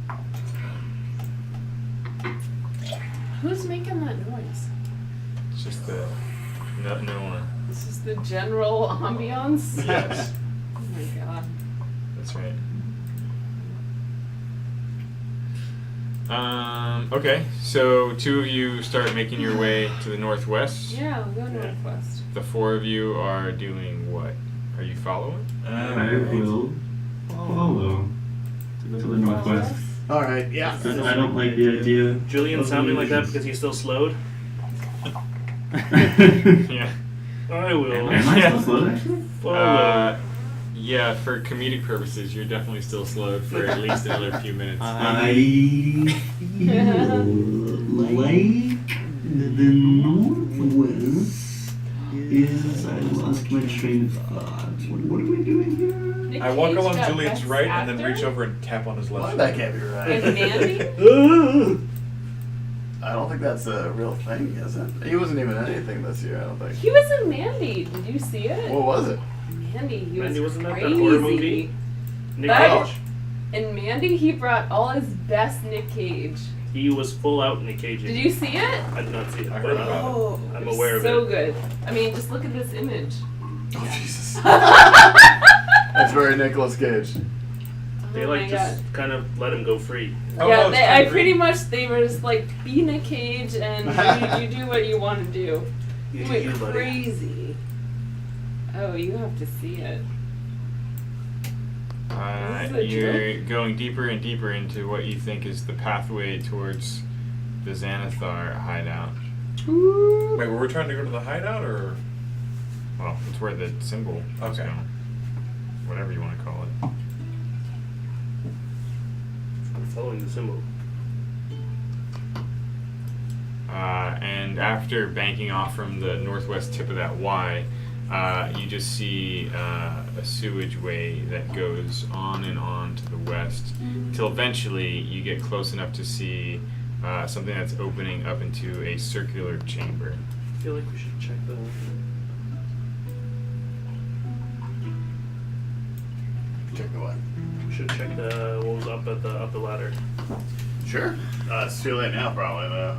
Who's making that noise? It's just the no one. This is the general ambiance. Yes, Oh my god. that's right. Okay, so 2 of you start making your way to the northwest. Yeah, we'll go northwest. The 4 of you are doing what? Are you following? I will follow to the northwest. All right. Yeah. I don't like the idea. Julian sounding like that because he's still slowed. Yeah. I will. Am I still slow actually? Follow. Yeah, for comedic purposes, you're definitely still slowed for at least another few minutes. I feel like the northwest is. I lost my train of thought. What are we doing here? Nick I walk Cage along got Julian's best right and then actor? reach over and tap on his left Well, shoulder. that can't be right. And Mandy? I don't think that's a real thing, is it? He wasn't even in anything this year, I don't think. He was in Mandy. Did you see it? What was it? Mandy, he Mandy, was wasn't that crazy. that horror movie? Nick That- Cage. In Mandy, he brought all his best Nick Cage. He was full out Nick Cage. Did you see it? I did not see it. I but, heard about Oh, I'm it's aware of so it. good. I mean, just look at this image. Oh, Jesus. That's very Nicolas Cage. They Oh like my just God. kind of let him go free. Oh, Yeah, no, it's kinda pretty green. much they were just like, be Nick Cage and you do what you want to do. He went You, buddy. crazy. Oh, you have to see it. This is a You're going deeper and deeper into what you think is the pathway towards the Xanathar hideout. Wait, were we trying to go to the hideout or? Well, it's where the symbol is Okay. going. Whatever you want to call it. I'm following the symbol. And after banking off from the northwest tip of that Y, you just see a sewage way that goes on and on to the west until eventually you get close enough to see something that's opening up into a circular chamber. I feel like we should check the. Check the what? We should check the what was up at the ladder. Sure. It's too late now, probably, though.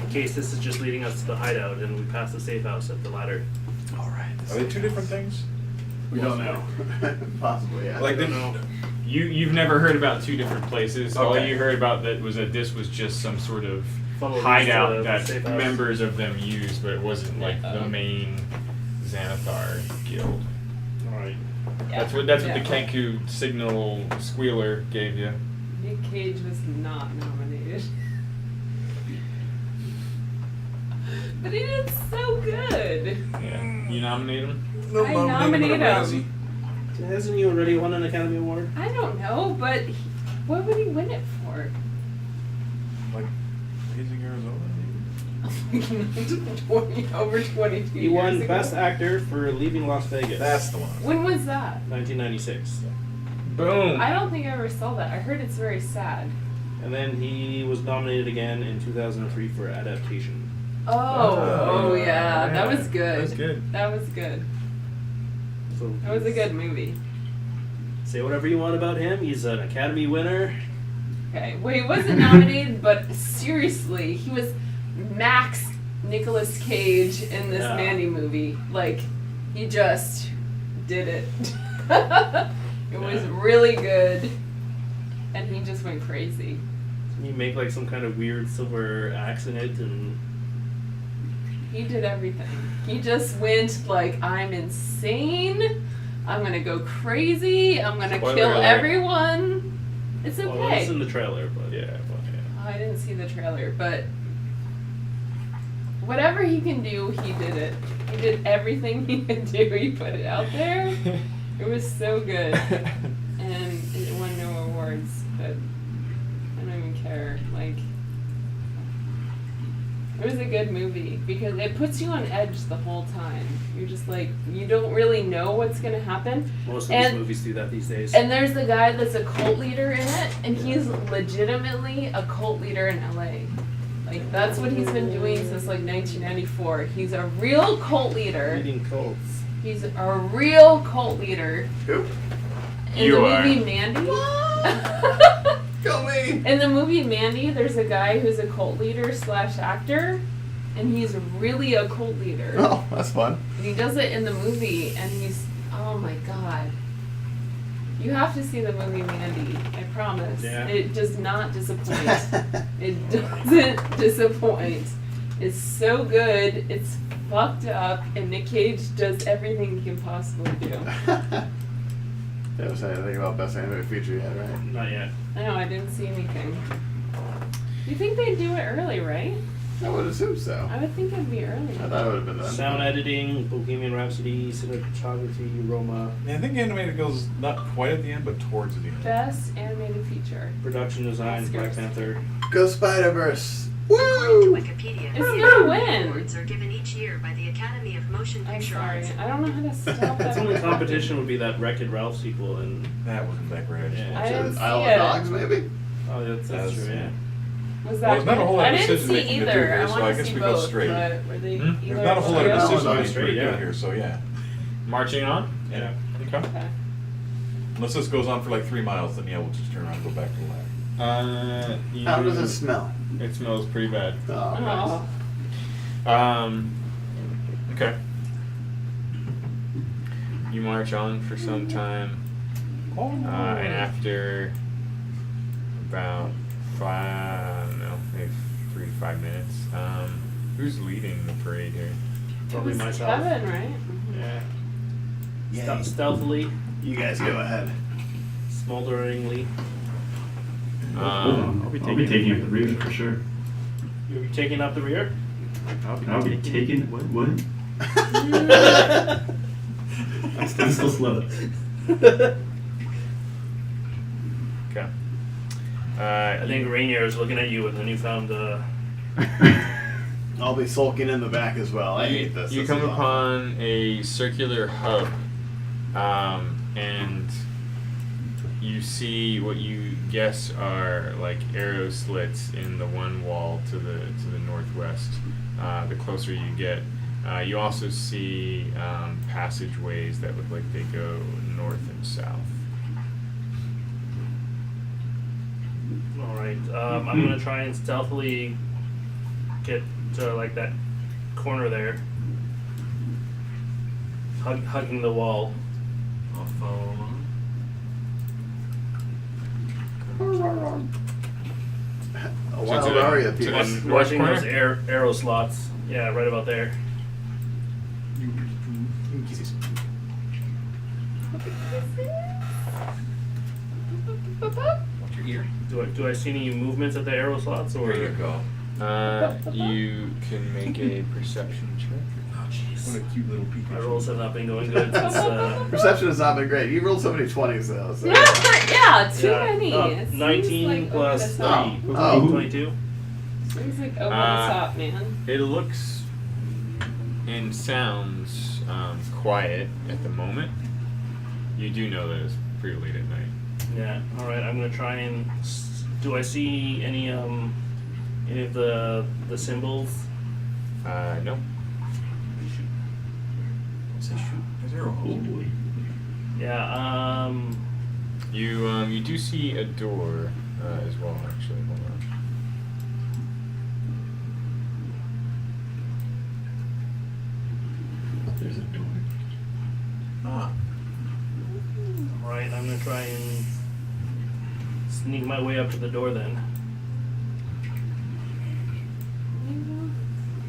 In case this is just leading us to the hideout and we pass the safe house at the ladder. All right. Are they 2 different things? We don't know. Possibly, yeah. Like, I don't didn't- know. You've never heard about 2 different places. All Okay. you heard about that was that this was just some sort of Follow these to hideout the that safe house. members of them used, but it wasn't like the main Xanathar guild. Alright. Yeah. That's what the Yeah. Kenku signal squealer gave you. Nick Cage was not nominated. But he did so good. Yeah. You nominate him? No, I nominate nominate him. him. Hasn't he already won an Academy Award? I don't know, but what would he win it for? Like, Raising Arizona? Over 22 He years won ago. Best Actor for Leaving Las Vegas. That's the one. When was that? 1996. Boom. I don't think I ever saw that. I heard it's very sad. And then he was nominated again in 2003 for Adaptation. Oh yeah, that was good. That's good. That was good. So That was a good movie. say whatever you want about him. He's an Academy winner. Okay, well he wasn't nominated, but seriously, he was Max Nicolas Cage in this Yeah. Mandy movie. Like, he just did it. It was really good, and he just went crazy. He make like some kind of weird silver axe in it, and He did everything. He just went like, I'm insane. I'm gonna go crazy. I'm gonna Spoiler kill alert. everyone. It's well, okay. it's in the trailer, but Yeah, well, yeah. Oh, I didn't see the trailer, but whatever he can do, he did it. He did everything he could do. He put it out there. It was so good, and it won no awards. But I don't even care. Like, It was a good movie because it puts you on edge the whole time. You're just like, you don't really know what's gonna happen. Most of And- these movies do that these days. And there's the guy that's a cult leader in it, and he's legitimately a cult leader in LA. Like, that's what he's been doing since like 1994. He's a real cult leader. Leading cults. He's a real cult leader. Who? In You the are. movie Mandy. Go me! In the movie Mandy, there's a guy who's a cult leader / actor, and he's really a cult leader. Oh, that's fun. And he does it in the movie, and he's, oh my god. You have to see the movie Mandy, I promise. Yeah. It does not disappoint. It doesn't disappoint. It's so good, it's fucked up, and Nick Cage does everything he can possibly do. You haven't said anything about best animated feature yet, right? Not yet. I know, I didn't see anything. You think they'd do it early, right? I would assume so. I would think it'd be early. I thought it would have been done. Sound editing, Bohemian Rhapsody, cinematography, Roma, Yeah, I think animated goes not quite at the end, but towards the end. Best animated feature. production design, Black Panther. Go Spider-Verse! According to Woo! Wikipedia, It's the gonna Academy win. Awards are given each year by the Academy of Motion I'm Picture sorry. Arts. I don't know how to stop Its that. only competition would be that Wreck-It Ralph sequel, and That wasn't that great. Yeah. I didn't see Isle it. of Dogs, maybe? oh, that's true. Yeah. Was Well, that there's not a whole good? lot I of didn't decision see making to do either. here, I so want I to guess see we go both, straight. but were they Hmm? either There's not a whole lot of straight? decision Oh, making straight, to do yeah. here, so yeah. Marching on? Yeah. Okay. Okay. Unless this goes on for like 3 miles, then yeah, we'll just turn around and go back to the lab. How does it smell? It smells pretty bad. Oh, nice. Oh. Okay. You march on for some time, and after about maybe 3 to 5 minutes, who's leading the parade here? Probably It was myself. Kevin, right? Yeah. Yay. Stealthily, You guys go ahead. smolderingly. I'll be taking up the rear for sure. You'll be taking up the rear? I'll be taking what? I'm still slow. Okay. I think Rainier is looking at you with a newfound. I'll be sulking in the back as well. I hate this. You This come is awful. upon a circular hub, and you see what you guess are like arrow slits in the one wall to the northwest. The closer you get, you also see passageways that look like they go north and south. All right. I'm gonna try and stealthily get to like that corner there, hugging the wall. I'll follow along. A wild to the- aria, to people. the- North Watching corner? those arrow slots. Yeah, right about there. Watch your ear. Do I see any movements at the arrow slots or? There you go. You can make a perception check. Oh jeez. What a cute little peek. My rolls have not been going good since. Perception has not been great. You rolled so many 20s though. So. Yeah, too Yeah, many. It seems 19 like plus over 3. the top. Oh. 22. Seems like over the top, man. It looks and sounds quiet at the moment. You do know that it's pretty late at night. Yeah. All right. I'm gonna try and. Do I see any of the symbols? No. What's that shoot? There's arrow Oh holes. boy. Yeah. You do see a door as well. Actually, hold on. There's a door. Ah. All right. I'm gonna try and sneak my way up to the door then.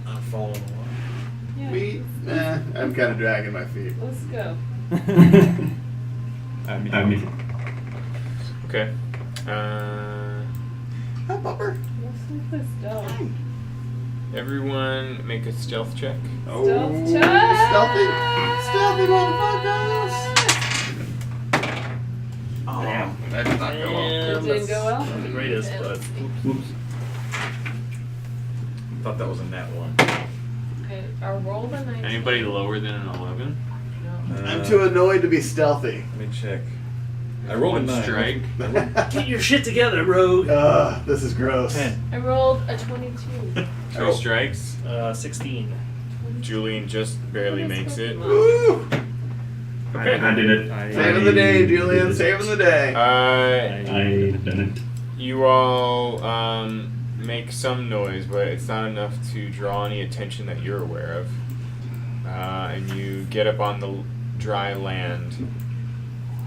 I'm following along. Yeah. Me? I'm kind of dragging my feet. Let's go. I mean, Okay. Hi, Bumper. Let's look this stealth. Everyone, make a stealth check. Oh, Stealth check! Stealthy motherfuckers! Oh, Damn. that did not go well. It didn't go well? Not the greatest, but whoops. Thought that was a nat 1. Okay, our roll the 19. Anybody lower than an 11? No. I'm too annoyed to be stealthy. Let me check. I rolled a One 9. strike. Get your shit together, rogue. This is gross. 10. I rolled a 22. 3 strikes. 16. Julian just barely makes it. Woo! Okay. I did it. Saving the day, Julian. Saving the day. I done it. You all make some noise, but it's not enough to draw any attention that you're aware of. And you get up on the dry land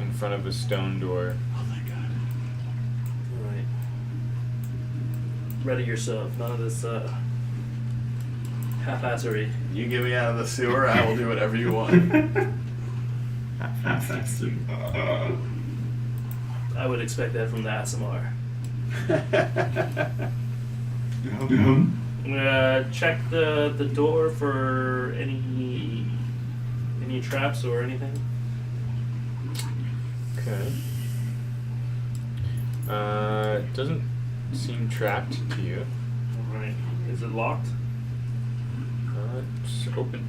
in front of a stone door. Oh my god. Alright. Ready yourself. None of this half-assery. You get me out of the sewer, I will do whatever you want. I would expect that from the ASMR. Um, I'm gonna check the door for any traps or anything. Okay. It doesn't seem trapped to you. Alright. Is it locked? It's open.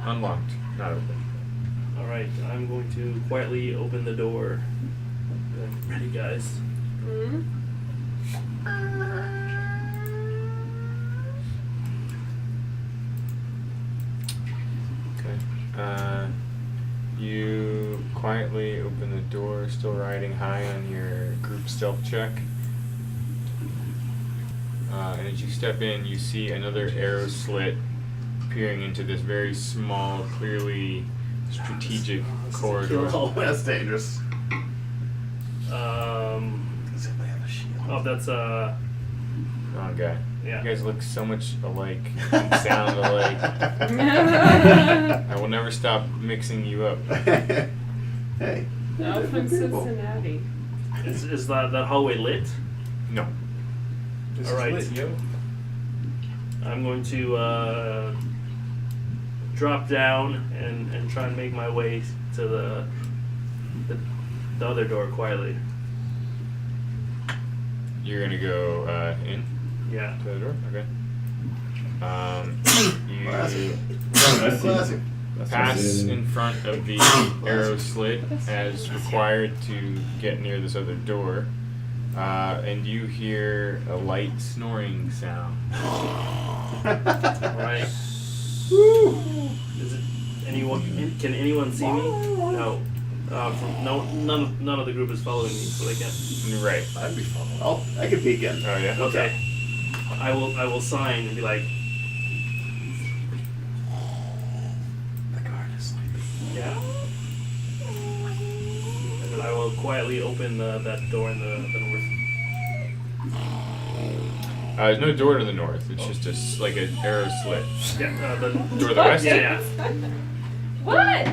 Unlocked. Not open. Alright, I'm going to quietly open the door. Ready, guys? Hmm? Okay. You quietly open the door, still riding high on your group stealth check. And as you step in, you see another arrow slit peering into this very small, clearly strategic corridor. Oh, that's dangerous. Does anybody have a shield? Oh, that's Wrong guy. yeah. You guys look so much alike and sound alike. I will never stop mixing you up. Hey. No, from Cincinnati. Is that hallway lit? No. This Alright. is lit, yo. I'm going to drop down and try and make my way to the other door quietly. You're gonna go in Yeah. to the door? Okay. You Classic. Classic. Classic. pass in front of the arrow slit as required to get near this other door. And you hear a light snoring sound. Alright. Is it anyone? Can anyone see me? No. None of the group is following me, so they can't. Right. I'd be following. Oh, I can peek in. Oh yeah. Okay. I will sign and be like, The guard is sleeping. yeah. And then I will quietly open that door in the north. There's no door to the north. It's just like an arrow slit. Yeah. The Door to the west. Yeah. What?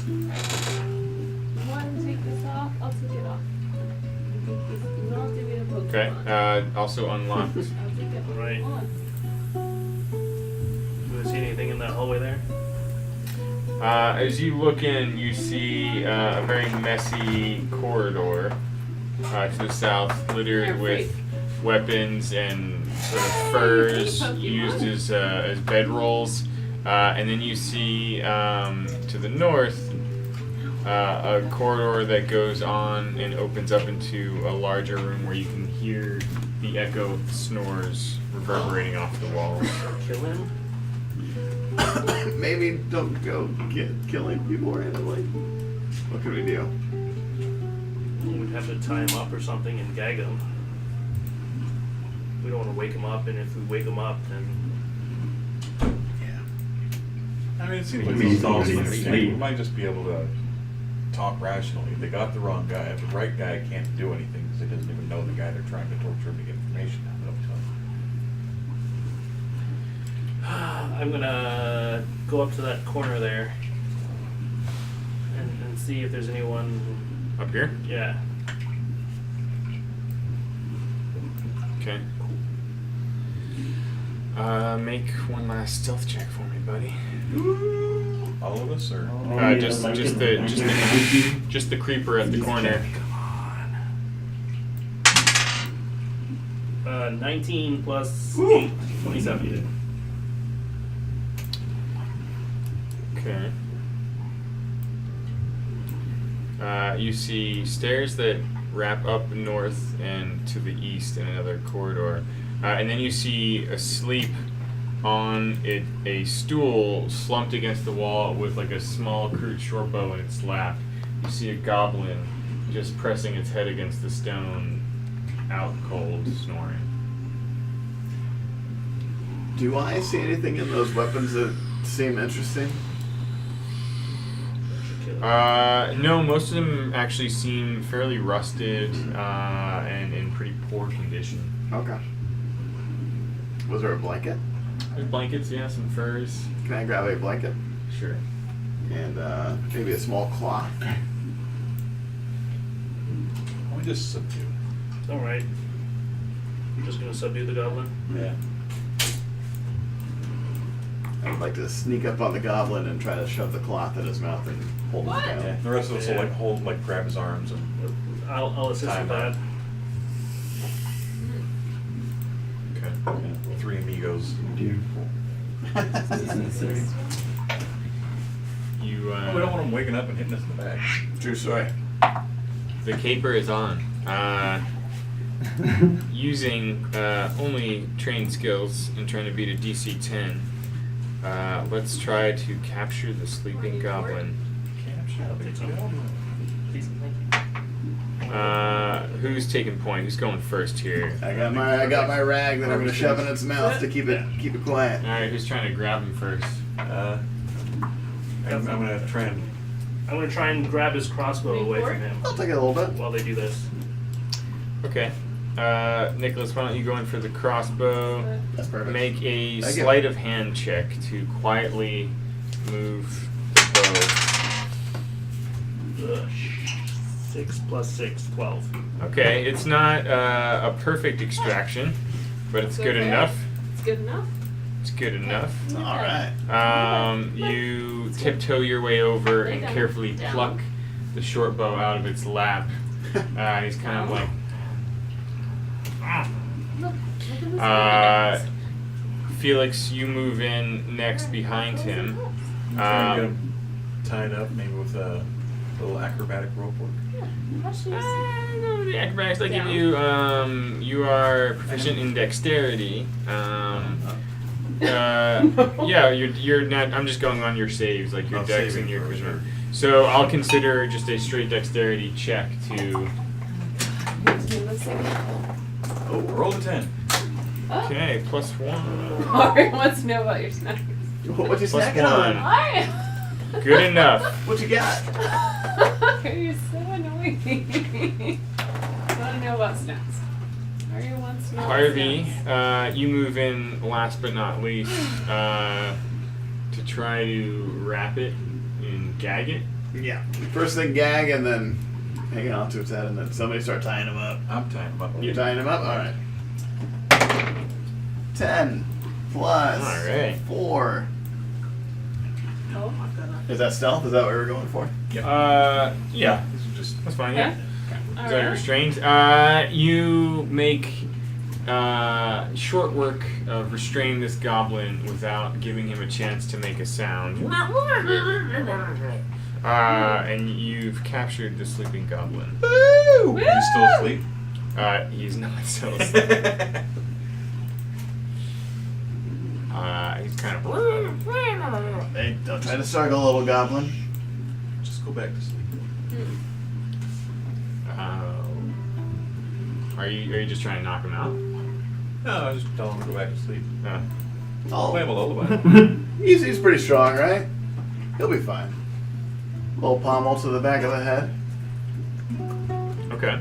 You want to take this off? I'll take it off. You don't have to be a Pokemon. Okay. Also unlocked. I'll take it off. Right. Hold on. Do I see anything in that hallway there? As you look in, you see a very messy corridor to the south, littered with weapons and sort of furs used as bedrolls. And then you see to the north a corridor that goes on and opens up into a larger room where you can hear the echo of snores reverberating off the walls. Kill him? Maybe don't go killing people randomly. What can we do? We'd have to tie him up or something and gag him. We don't want to wake him up, and if we wake him up, then Yeah. I mean, it seems I like mean, he's something already else. asleep. We might just be able to talk rationally. They got the wrong guy. The right guy can't do anything because he doesn't even know the guy they're trying to torture him to get information out of. I'm gonna go up to that corner there and see if there's anyone. Up here? Yeah. Okay. Make one last stealth check for me, buddy. All of us, or Just the creeper at the corner. Come on. 19 plus Ooh. 8, 27. Okay. You see stairs that wrap up north and to the east in another corridor. And then you see asleep on a stool slumped against the wall with like a small crude short bow in its lap. You see a goblin just pressing its head against the stone, out cold, snoring. Do I see anything in those weapons that seem interesting? No, most of them actually seem fairly rusted and in pretty poor condition. Okay. Was there a blanket? There's blankets, yeah, some furs. Can I grab a blanket? Sure. And maybe a small cloth? I'll just subdue. Alright. I'm just gonna subdue the goblin. Yeah. I'd like to sneak up on the goblin and try to shove the cloth in his mouth and hold What? him down. Yeah. The rest of us will Yeah. like hold, like grab his arms and. I'll assist Time with that. Okay. Yeah. 3 amigos. Dear. You, We don't want him waking up and hitting us in the back. True story. the caper is on. Using only trained skills and trying to beat a DC 10. Let's try to capture the sleeping goblin. I'll take some. Please, thank you. Who's taking point? Who's going first here? I got my rag that I'm gonna shove in its mouth to keep it quiet. All right, who's trying to grab him first? I'm gonna try and. I'm gonna try and grab his crossbow away from him I'll take it a little bit. while they do this. Okay. Nicholas, why don't you go in for the crossbow? That's perfect. Make a Thank you. sleight of hand check to quietly move the Ugh. 6 plus 6, 12. bow. Okay, it's not a perfect extraction, but it's good okay. enough. It's good enough. It's good enough. All right. You tiptoe your way over and carefully pluck the short bow out of its lap. He's kind of like, Look at this. Felix, you move in next behind him. Try and get him tied up, maybe with a little acrobatic rope work. No, the acrobatics they give you, you are proficient in dexterity. Yeah, you're not. I'm just going on your saves, like your Oh, dex saving and your throws, charisma. sure. So I'll consider just a straight dexterity check to. Oh, roll a 10. Okay, +1. Ari wants to know about your snacks. What you Plus snacking one. on? Ari! Good enough. What you got? You're so annoying. I want to know about snacks. Ari wants to know about Harvey, snacks. you move in last but not least to try to wrap it and gag it. Yeah. First thing gag and then hang on to its head and then somebody start tying him up. I'm tying him up. You're tying him up? Alright. 10 plus All right. 4. Oh. Is that stealth? Is that what we were going for? Yeah, This is just. that's fine. Yeah? Is that Alright. restrained? You make short work of restraining this goblin without giving him a chance to make a sound. And you've captured the sleeping goblin. Woo! He's still asleep. He's not still asleep. He's kind of. Hey, don't try to struggle, little goblin. Just go back to sleep. Are you just trying to knock him out? No, I just tell him to go back to sleep. Oh. Play him a lullaby. He's pretty strong, right? He'll be fine. Little pommel to the back of the head. Okay.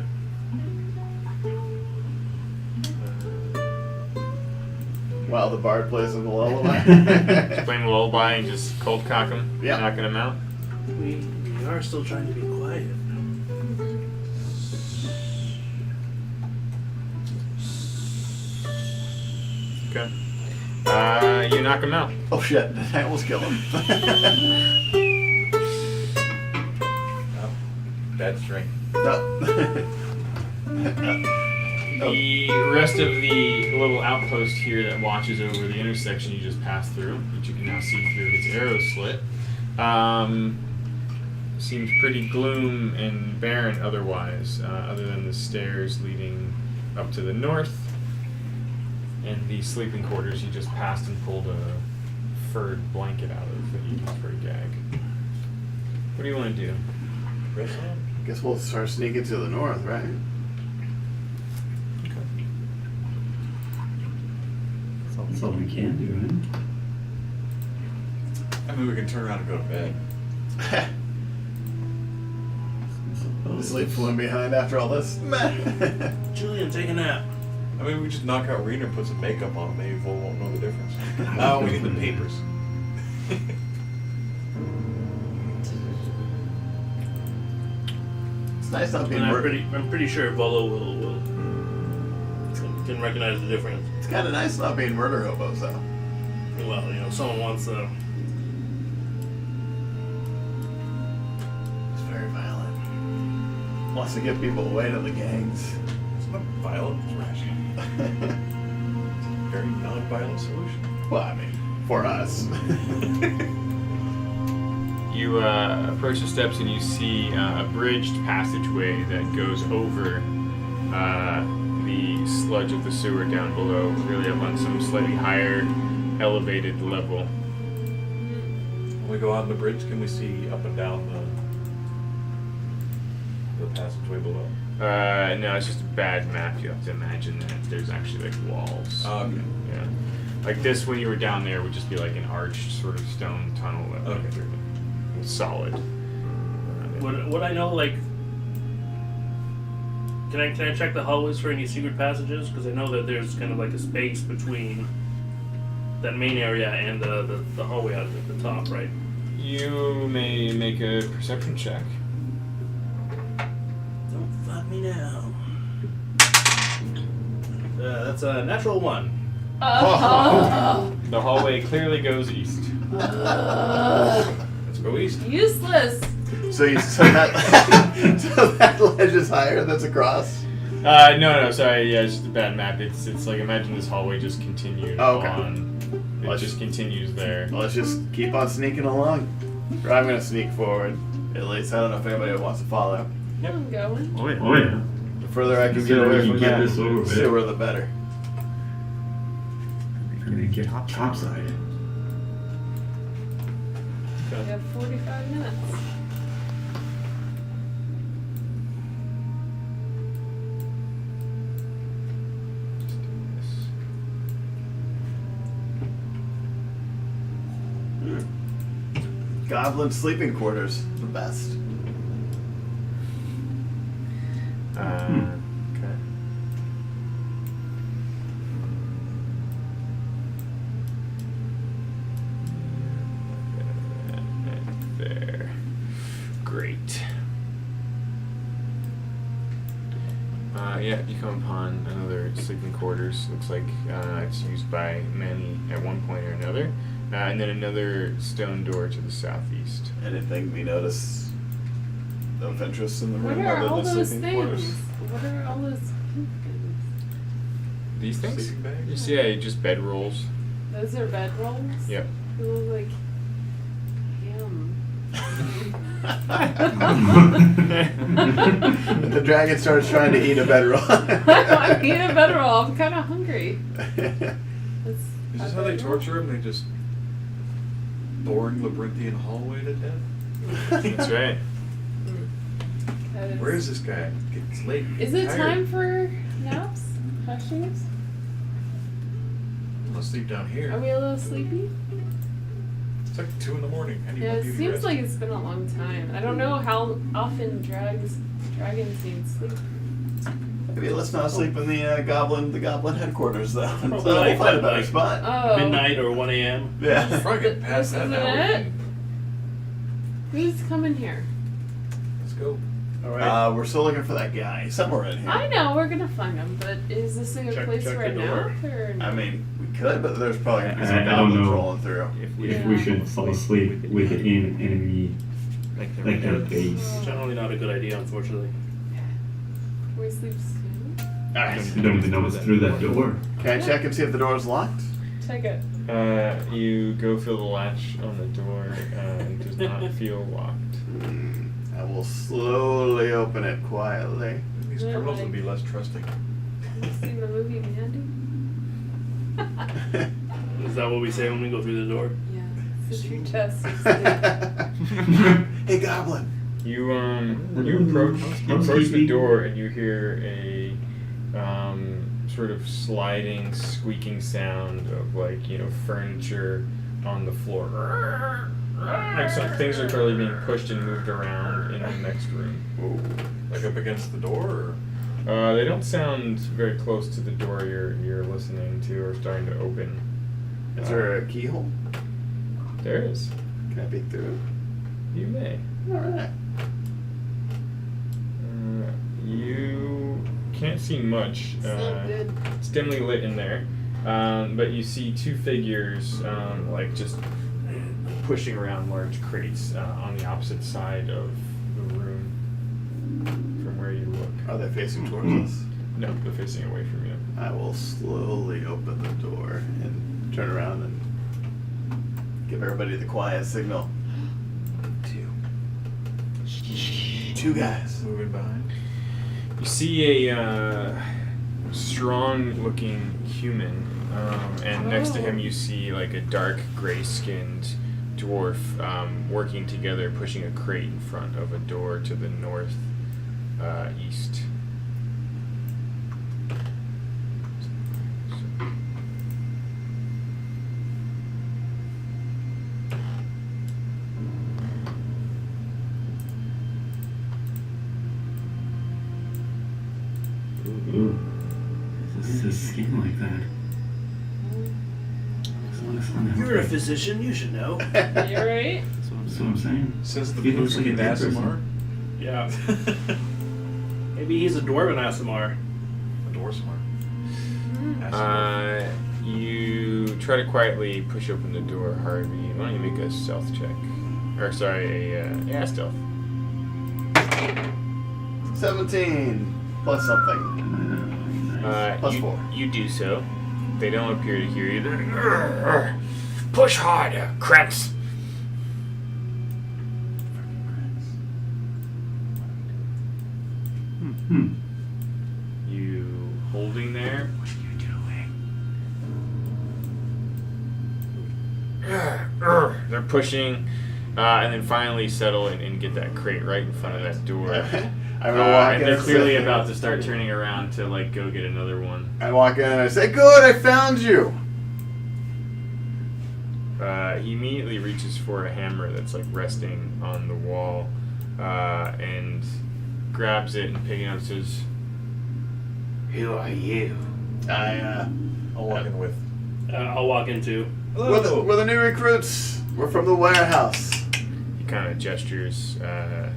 While the bard plays him a lullaby. Just playing a lullaby and just cold cock him, Yeah. knocking him out. We are still trying to be quiet. Okay. You knock him out. Oh shit, I almost killed him. Bad strength. No. The rest of the little outpost here that watches over the intersection you just passed through, which you can now see through its arrow slit, seems pretty gloom and barren otherwise, other than the stairs leading up to the north and the sleeping quarters you just passed and pulled a furred blanket out of that you used for a gag. What do you want to do? Rest on? Guess we'll start sneaking to the north, right? That's all we can do, right? I mean, we can turn around and go to bed. Just leave Floon behind after all this. Julian, take a nap. I mean, we just knock out Rena and put some makeup on him. Maybe Vol won't know the difference. No, we need the papers. It's nice not being And murdered. I'm pretty sure Volo can recognize the difference. It's kind of nice not being murder hobos, though. Well, someone wants It's very violent. Wants to get people away to the gangs. It's not violent, it's rational. Very non-violent solution. Well, I mean, for us. You approach the steps and you see a bridged passageway that goes over the sludge of the sewer down below, really up on some slightly higher elevated level. When we go out on the bridge, can we see up and down the passageway below? No, it's just a bad map. You have to imagine that there's actually like walls. Oh, okay. Yeah. Like this, when you were down there, would just be like an arched sort of stone tunnel that went through. Solid. Would I know, like... Can I check the hallways for any secret passages? Because I know that there's kind of like a space between that main area and the hallway out at the top, right? You may make a perception check. Don't fuck me now. That's a natural 1. The hallway clearly goes east. Let's go east. Useless. So that ledge is higher. That's across. No, sorry. Yeah, it's just a bad map. It's like imagine this hallway just continued Okay. on. It just continues there. Well, let's just keep on sneaking along. Or I'm gonna sneak forward. At least I don't know if anybody wants to follow. I'm going. Oh yeah. The further I can So get away we from get that this over with. sewer, the better. We're gonna get topside. We have 45 minutes. Goblin sleeping quarters, the best. Okay. There. Great. Yeah, you come upon another sleeping quarters. Looks like it's used by many at one point or another. And then another stone door to the southeast. Anything we notice of interest in the What room are other all than those sleeping quarters? things? What are all those pink things? These things? Sleeping bags? Just, yeah, just bed rolls. Those are bedrolls? Yep. They look like ham. The dragon starts trying to eat a bedroll. I'm eating a bedroll. I'm kind of hungry. Is this how they torture him? They just boring labyrinthian hallway to death? That's right. That is- Where is this guy? It's late. Is it Tired. time for naps? Questions? I'll sleep down here. Are we a little sleepy? It's like 2 in the morning. I need Yeah, my it beauty seems rest. like it's been a long time. I don't know how often dragons need sleep. Maybe let's not sleep in the goblin headquarters though. Probably So we'll like find a that, better like- spot. Oh. Midnight or 1 a.m. Yeah. Before I get past This that isn't now, it? Who's coming here? let's go. All right. We're still looking for that guy somewhere in here. I know, we're gonna find him, but is this a good Check- place check for a the door. nap? Or no? I mean, we could, but there's probably gonna be some I don't goblins know. rolling through. If we should fall asleep within enemy, like their base. Generally not a good idea, unfortunately. Can we sleep soon? Alright. I don't even know what's through that door. Can I check and see if the door is locked? Check it. You go feel the latch on the door. It does not feel locked. I will slowly open it quietly. These criminals would be less trusting. Have you seen the movie Mandy? Is that what we say when we go through the door? Yeah. Sit your chest. Hey, Goblin. You approach the door and you hear a sort of sliding, squeaking sound of furniture on the floor. Like some things are clearly being pushed and moved around in the next room. Like up against the door, or? They don't sound very close to the door you're listening to or starting to open. Is there a keyhole? There is. Can I peek through You may. it? Alright. You can't see much. It's not good. It's dimly lit in there, but you see two figures just pushing around large crates on the opposite side of the room from where you look. Are they facing towards us? No, they're facing away from you. I will slowly open the door and turn around and give everybody the quiet signal. Two guys. Moving behind. You see a strong-looking human, and next to him you see like a dark gray-skinned dwarf working together, pushing a crate in front of a door to the north east. Ooh. Is his skin like that? Looks unhealthy. You're a physician, you should know. You're right. That's what I'm saying. Says the He blue looks like a skinned dead person. Asimar. Yeah. Maybe he's a dwarven Asimar. A Dwarsamar. You try to quietly push open the door, Harvey. Why don't you make a stealth check? Or sorry, stealth. 17 plus something. Plus 4. You do so. They don't appear to hear you. Push harder, cramps. You holding there? What are you doing? They're pushing, and then finally settle and get that crate right in front of that door. I'm gonna walk and in they're and clearly say, about to start turning around to go get another one. I walk in and I say, "Good, I found you." He immediately reaches for a hammer that's resting on the wall, and grabs it and picking it up says, "Who are you?" I'll walk in with. I'll walk in too. We're the new recruits. We're from the warehouse. He kind of gestures to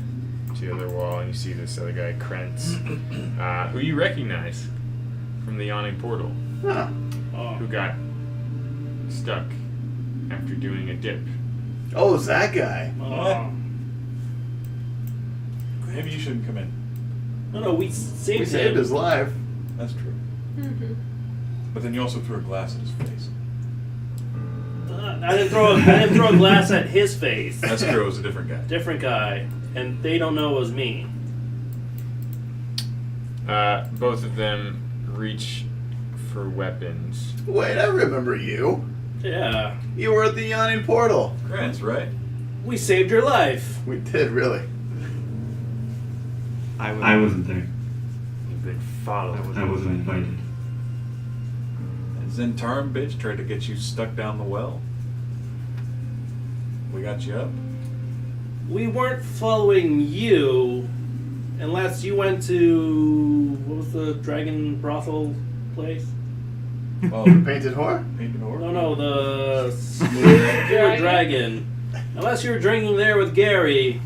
the other wall, and you see this other guy, Krentz, who you recognize from the yawning portal, Huh. who got stuck after doing a dip. Oh, it's that guy. Maybe you shouldn't come in. No, we saved We him. saved his life. That's true. But then you also threw a glass at his face. I didn't throw a glass at his face. That's true. It was a different guy. Different guy, and they don't know it was me. Both of them reach for weapons. Wait, I remember you. Yeah, You were at the yawning portal. Grant's right. we saved your life. We did, really. I wasn't there. You've been followed. I wasn't invited. And Zentarum bitch tried to get you stuck down the well. We got you up. We weren't following you, unless you went to what was the dragon brothel place? Oh, Painted whore? painted whore? No, the Smooth Dragon. Unless you were drinking there with Gary.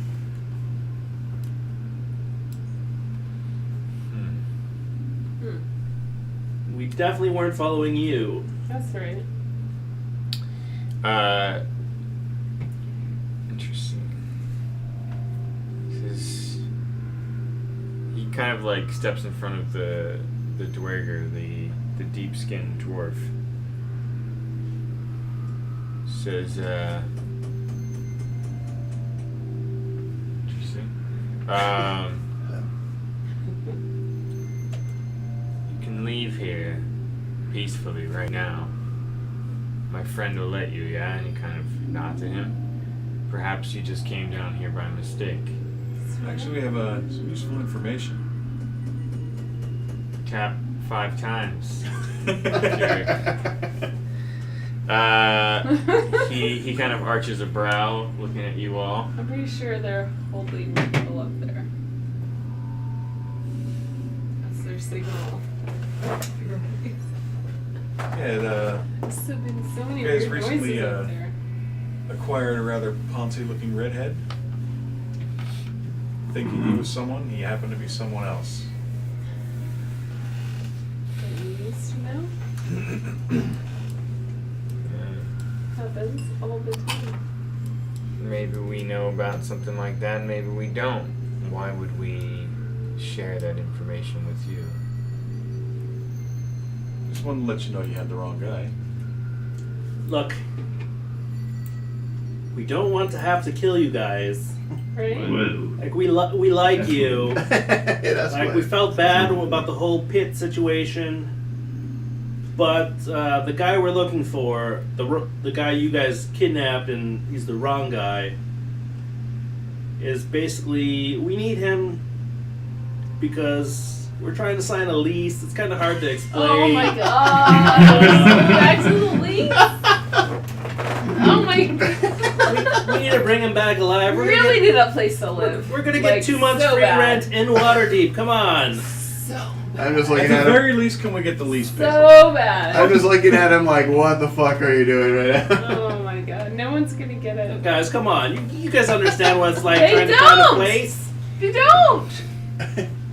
We definitely weren't following you. That's right. Interesting. He kind of steps in front of the the dwerger, the deep-skinned dwarf. Says, interesting. You can leave here peacefully right now. My friend will let you, yeah? And you kind of nod to him. Perhaps you just came down here by mistake. Actually, we have some useful information. Tap 5 times. He kind of arches a brow, looking at you all. I'm pretty sure they're holding people up there. That's their signal. Yeah, There's been so many you guys weird recently noises up there. acquired a rather poncy-looking redhead. Thinking he was someone, he happened to be someone else. That you used to know? Happens all the time. Maybe we know about something like that, maybe we don't. Why would we share that information with you? Just wanted to let you know you had the wrong guy. Look, we don't want to have to kill you guys. Right? Whoa. Like we like That's you. That's Like what- we felt bad about the whole pit situation. But the guy we're looking for, the guy you guys kidnapped, and he's the wrong guy, is basically, we need him because we're trying to sign a lease. It's kind of hard to explain. Oh my god! Back to the lease? Oh my god! We need to bring him back alive. We really need a place to live. We're gonna get Like, 2 months so free bad. rent in Waterdeep. Come on. So I'm just At looking the at him. very least, can we get the lease paid? So bad. I'm just looking at him like, what the fuck are you doing right now? Oh my god! No one's gonna get it. Guys, come on. You guys understand what it's like They trying to find a don't! place? You don't.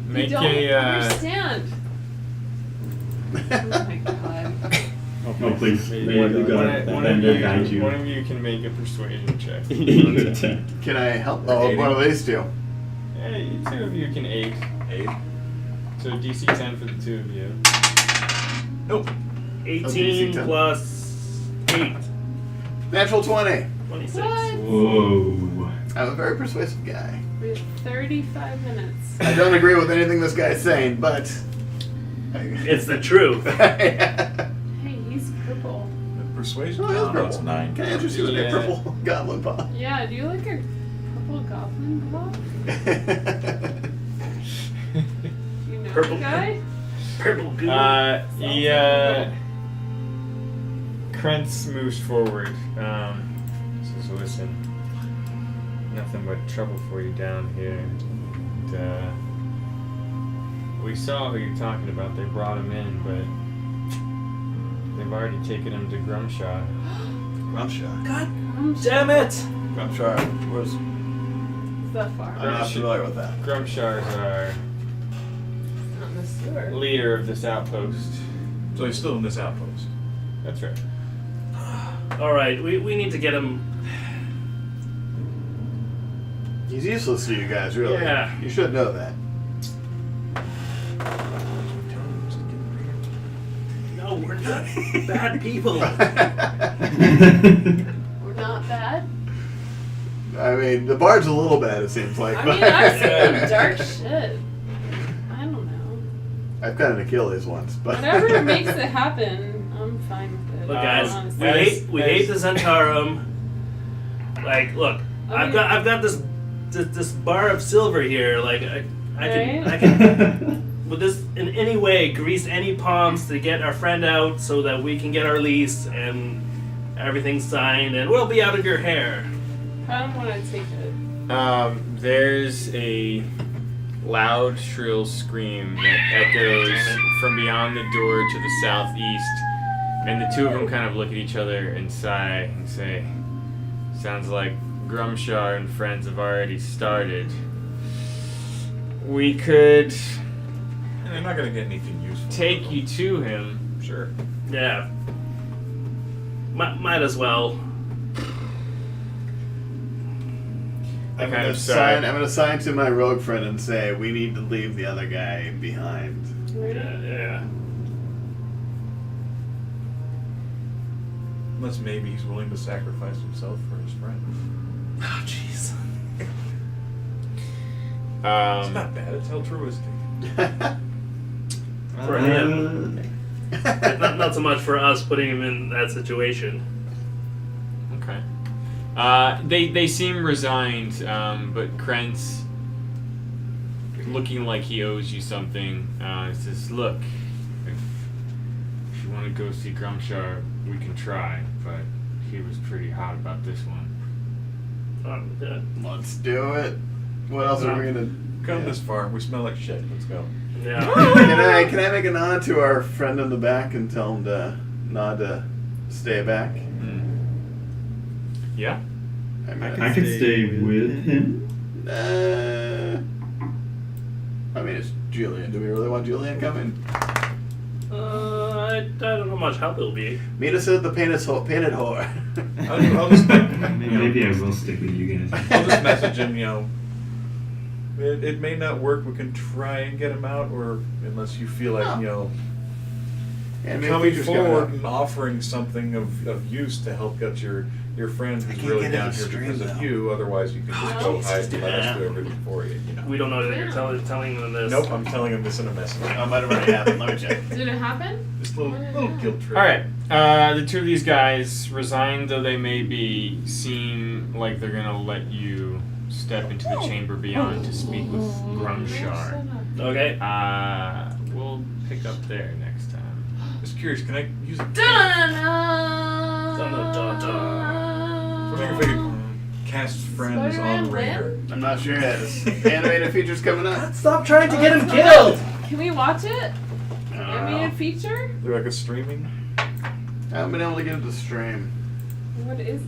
Make you don't a, understand. Oh my god. Oh, please. May one, the God one defender guide you. one of you can make a persuasion check. Can I help? Oh, what do these do? Hey, 2 of you can aid. Aid? So DC 10 for the 2 of you. Nope. 18 10. plus 8. Natural 20. 26. What? Whoa. I'm a very persuasive guy. We have 35 minutes. I don't agree with anything this guy's saying, but It's the truth. Hey, he's purple. Persuasion? Oh, that's No, it's purple. 9. Can I interest you in a Yeah. purple goblin paw? Yeah, do you like a purple goblin paw? Do you know Purple the guy? Purple goo. He, Krentz moves forward. Says, listen, nothing but trouble for you down here. And, we saw who you're talking about. They brought him in, but they've already taken him to Grumshire. Grumshire. God damn it! Grumshire was. Is that far? I'm not familiar with that. Grumshires are Not in the sewer. leader of this outpost. So he's still in this outpost. That's right. Alright, we need to get him. He's useless to you guys, really. Yeah. You should know that. No, we're not bad people. We're not bad. I mean, the bard's a little bad, it seems like. I but- mean, I've seen some dark shit. I don't know. I've got an Achilles once, but. Whatever makes it happen, I'm fine with it. Look, guys, honestly. we hate the Zentarum. Like, look, I've got this bar of silver here. Like, I can with this in any way grease any palms to get our friend out so that we can get our lease and everything signed, and we'll be out of your hair. I don't want to take it. There's a loud, shrill scream that echoes from beyond the door to the southeast, and the 2 of them kind of look at each other and sigh and say, sounds like Grumshire and friends have already started. We could And they're not going to get anything useful. take you to him. Sure. Yeah. Might as well. I I'm kind gonna of sigh. sign to my rogue friend and say we need to leave the other guy behind. Yeah. Unless maybe he's willing to sacrifice himself for his friend. Oh, jeez. It's not bad. It's altruistic. For him. Not so much for us putting him in that situation. Okay. They seem resigned, but Krentz, looking like he owes you something, says, "Look, if you want to go see Grumshar, we can try, but he was pretty hot about this one." Yeah. Let's do it. What else are we gonna Come this far. We smell like shit. Let's go. Yeah. Can I make a nod to our friend in the back and tell him to nod to stay back? Yeah? I can stay with him. I mean, it's Julian. Do we really want Julian coming? I don't know how much help it'll be. Meet us at the painted whore. I'll just Maybe I will stick with you guys. I'll just message him, it may not work. We can try and get him out, or unless you feel like, And coming forward and offering something of use to help get your friend who's really get down it here stream, because of though. you. Otherwise, you can just go hide and let us do everything for you. We don't know that you're telling them this. Nope, I'm telling him this in a message. Oh, might have already happened. Let me check. Did it happen? Just a little guilt trip. Alright, the two of these guys, resigned though they may be, seem like they're gonna let you step into the chamber beyond to speak with Grumshar. Okay. We'll pick up there next time. Just curious, can I use it? Wondering if I could cast friends Spider-Man on Rainer. I'm not sure yet. This animated feature's coming up. Stop trying to get him killed! Can we watch it? Animated feature? They're like a streaming. I haven't been able to get it to stream. What is